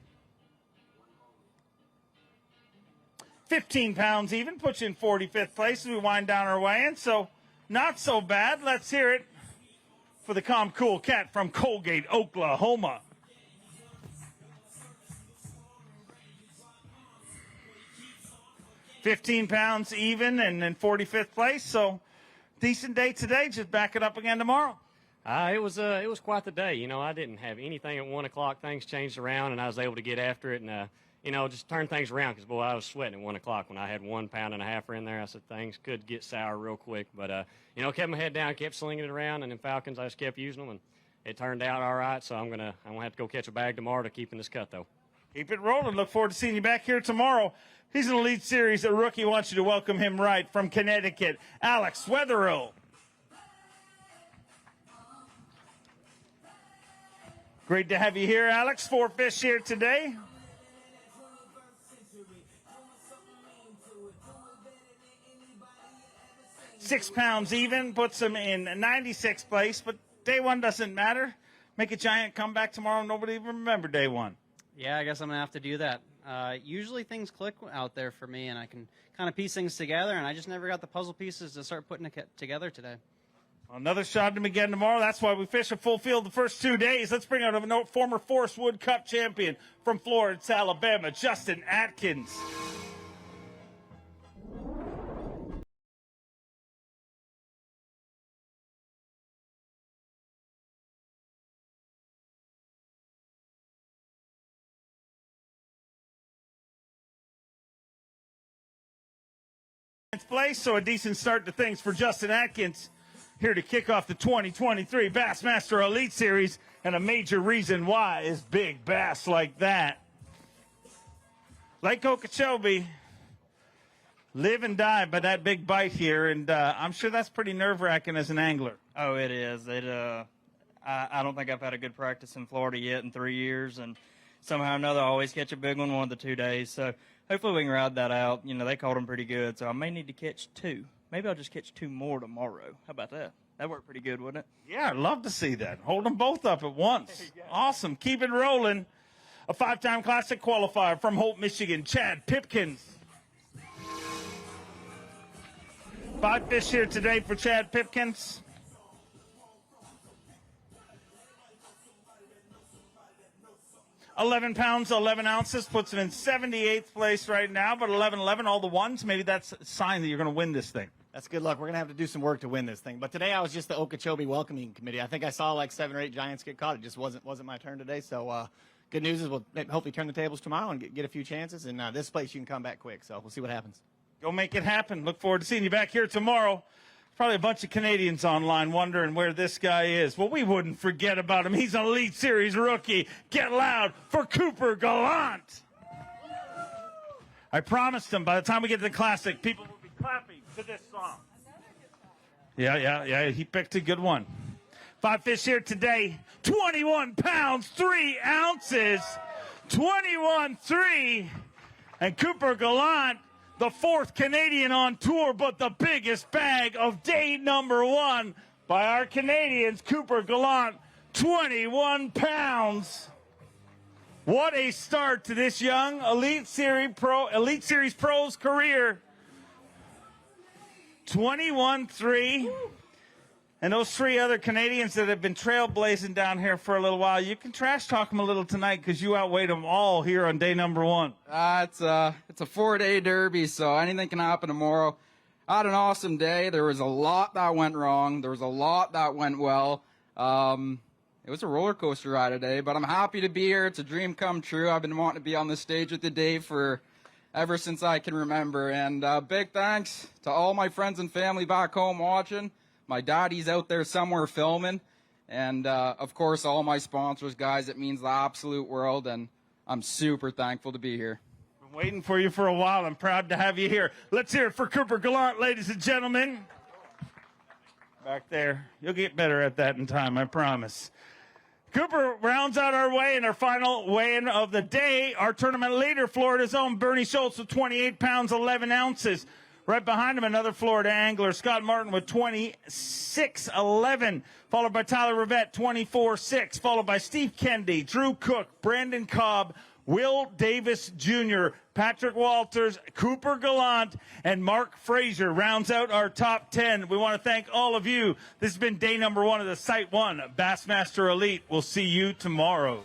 15 pounds even, puts you in 45th place as we wind down our way in, so not so bad. Let's hear it for the calm, cool cat from Colgate, Oklahoma. $15 pounds even and in 45th place, so decent day today. Just back it up again tomorrow. It was quite the day. You know, I didn't have anything at 1 o'clock. Things changed around, and I was able to get after it and, you know, just turn things around because, boy, I was sweating at 1 o'clock when I had 1.5 pounds in there. I said things could get sour real quick. But, you know, kept my head down, kept slinging it around, and in Falcons I just kept using them, and it turned out all right. So I'm gonna have to go catch a bag tomorrow to keep in this cut, though. Keep it rolling. Look forward to seeing you back here tomorrow. He's an Elite Series. A rookie wants you to welcome him right from Connecticut, Alex Wetherill. Great to have you here, Alex. 4 fish here today. $6 pounds even, puts him in 96th place, but day one doesn't matter. Make a giant comeback tomorrow. Nobody even remember day one. Yeah, I guess I'm going to have to do that. Usually things click out there for me, and I can kind of piece things together, and I just never got the puzzle pieces to start putting it together today. Another shot at him again tomorrow. That's why we fish a full field the first 2 days. Let's bring out a former Forest Wood Cup champion from Florence, Alabama, Justin Atkins. Place, so a decent start to things for Justin Atkins here to kick off the 2023 Bassmaster Elite Series, and a major reason why is big bass like that. Lake Okeechobee, live and die by that big bite here, and I'm sure that's pretty nerve-wracking as an angler. Oh, it is. I don't think I've had a good practice in Florida yet in 3 years, and somehow or another I always catch a big one of the 2 days, so hopefully we can ride that out. You know, they caught them pretty good, so I may need to catch 2. Maybe I'll just catch 2 more tomorrow. How about that? That worked pretty good, wouldn't it? Yeah, I'd love to see that. Hold them both up at once. Awesome. Keep it rolling. A 5-time Classic qualifier from Holt, Michigan, Chad Pipkins. 5 fish here today for Chad Pipkins. £11 pounds, 11 ounces, puts him in 78th place right now, but 11-11, all the ones. Maybe that's a sign that you're going to win this thing. That's good luck. We're going to have to do some work to win this thing. But today I was just the Okeechobee welcoming committee. I think I saw like 7 or 8 giants get caught. It just wasn't my turn today. So good news is we'll hopefully turn the tables tomorrow and get a few chances. And this place you can come back quick. So we'll see what happens. Go make it happen. Look forward to seeing you back here tomorrow. Probably a bunch of Canadians online wondering where this guy is. Well, we wouldn't forget about him. He's an Elite Series rookie. Get loud for Cooper Gallant. I promised him by the time we get to the Classic, people will be clapping to this song. Yeah. He picked a good one. 5 fish here today. 21 pounds, 3 ounces. 21-3. And Cooper Gallant, the 4th Canadian on tour, but the biggest bag of day number 1 by our Canadians. Cooper Gallant, 21 pounds. What a start to this young Elite Series Pro's career. 21-3. And those 3 other Canadians that have been trailblazing down here for a little while, you can trash talk them a little tonight because you outweighed them all here on day number 1. It's a 4-day derby, so anything can happen tomorrow. I had an awesome day. There was a lot that went wrong. There was a lot that went well. It was a roller coaster ride today, but I'm happy to be here. It's a dream come true. I've been wanting to be on the stage with the Dave for ever since I can remember. And big thanks to all my friends and family back home watching. My daddy's out there somewhere filming. And, of course, all my sponsors, guys. It means the absolute world, and I'm super thankful to be here. Been waiting for you for a while. I'm proud to have you here. Let's hear it for Cooper Gallant, ladies and gentlemen. Back there. You'll get better at that in time, I promise. Cooper rounds out our weigh in our final weigh-in of the day. Our tournament leader, Florida's own Bernie Schultz with 28 pounds, 11 ounces. Right behind him, another Florida angler, Scott Martin with 26-11, followed by Tyler Rivet, 24-6, followed by Steve Kennedy, Drew Cook, Brandon Cobb, Will Davis Jr., Patrick Walters, Cooper Gallant, and Mark Frazier rounds out our top 10. We want to thank all of you. This has been day number 1 of the Site 1 Bassmaster Elite. We'll see you tomorrow.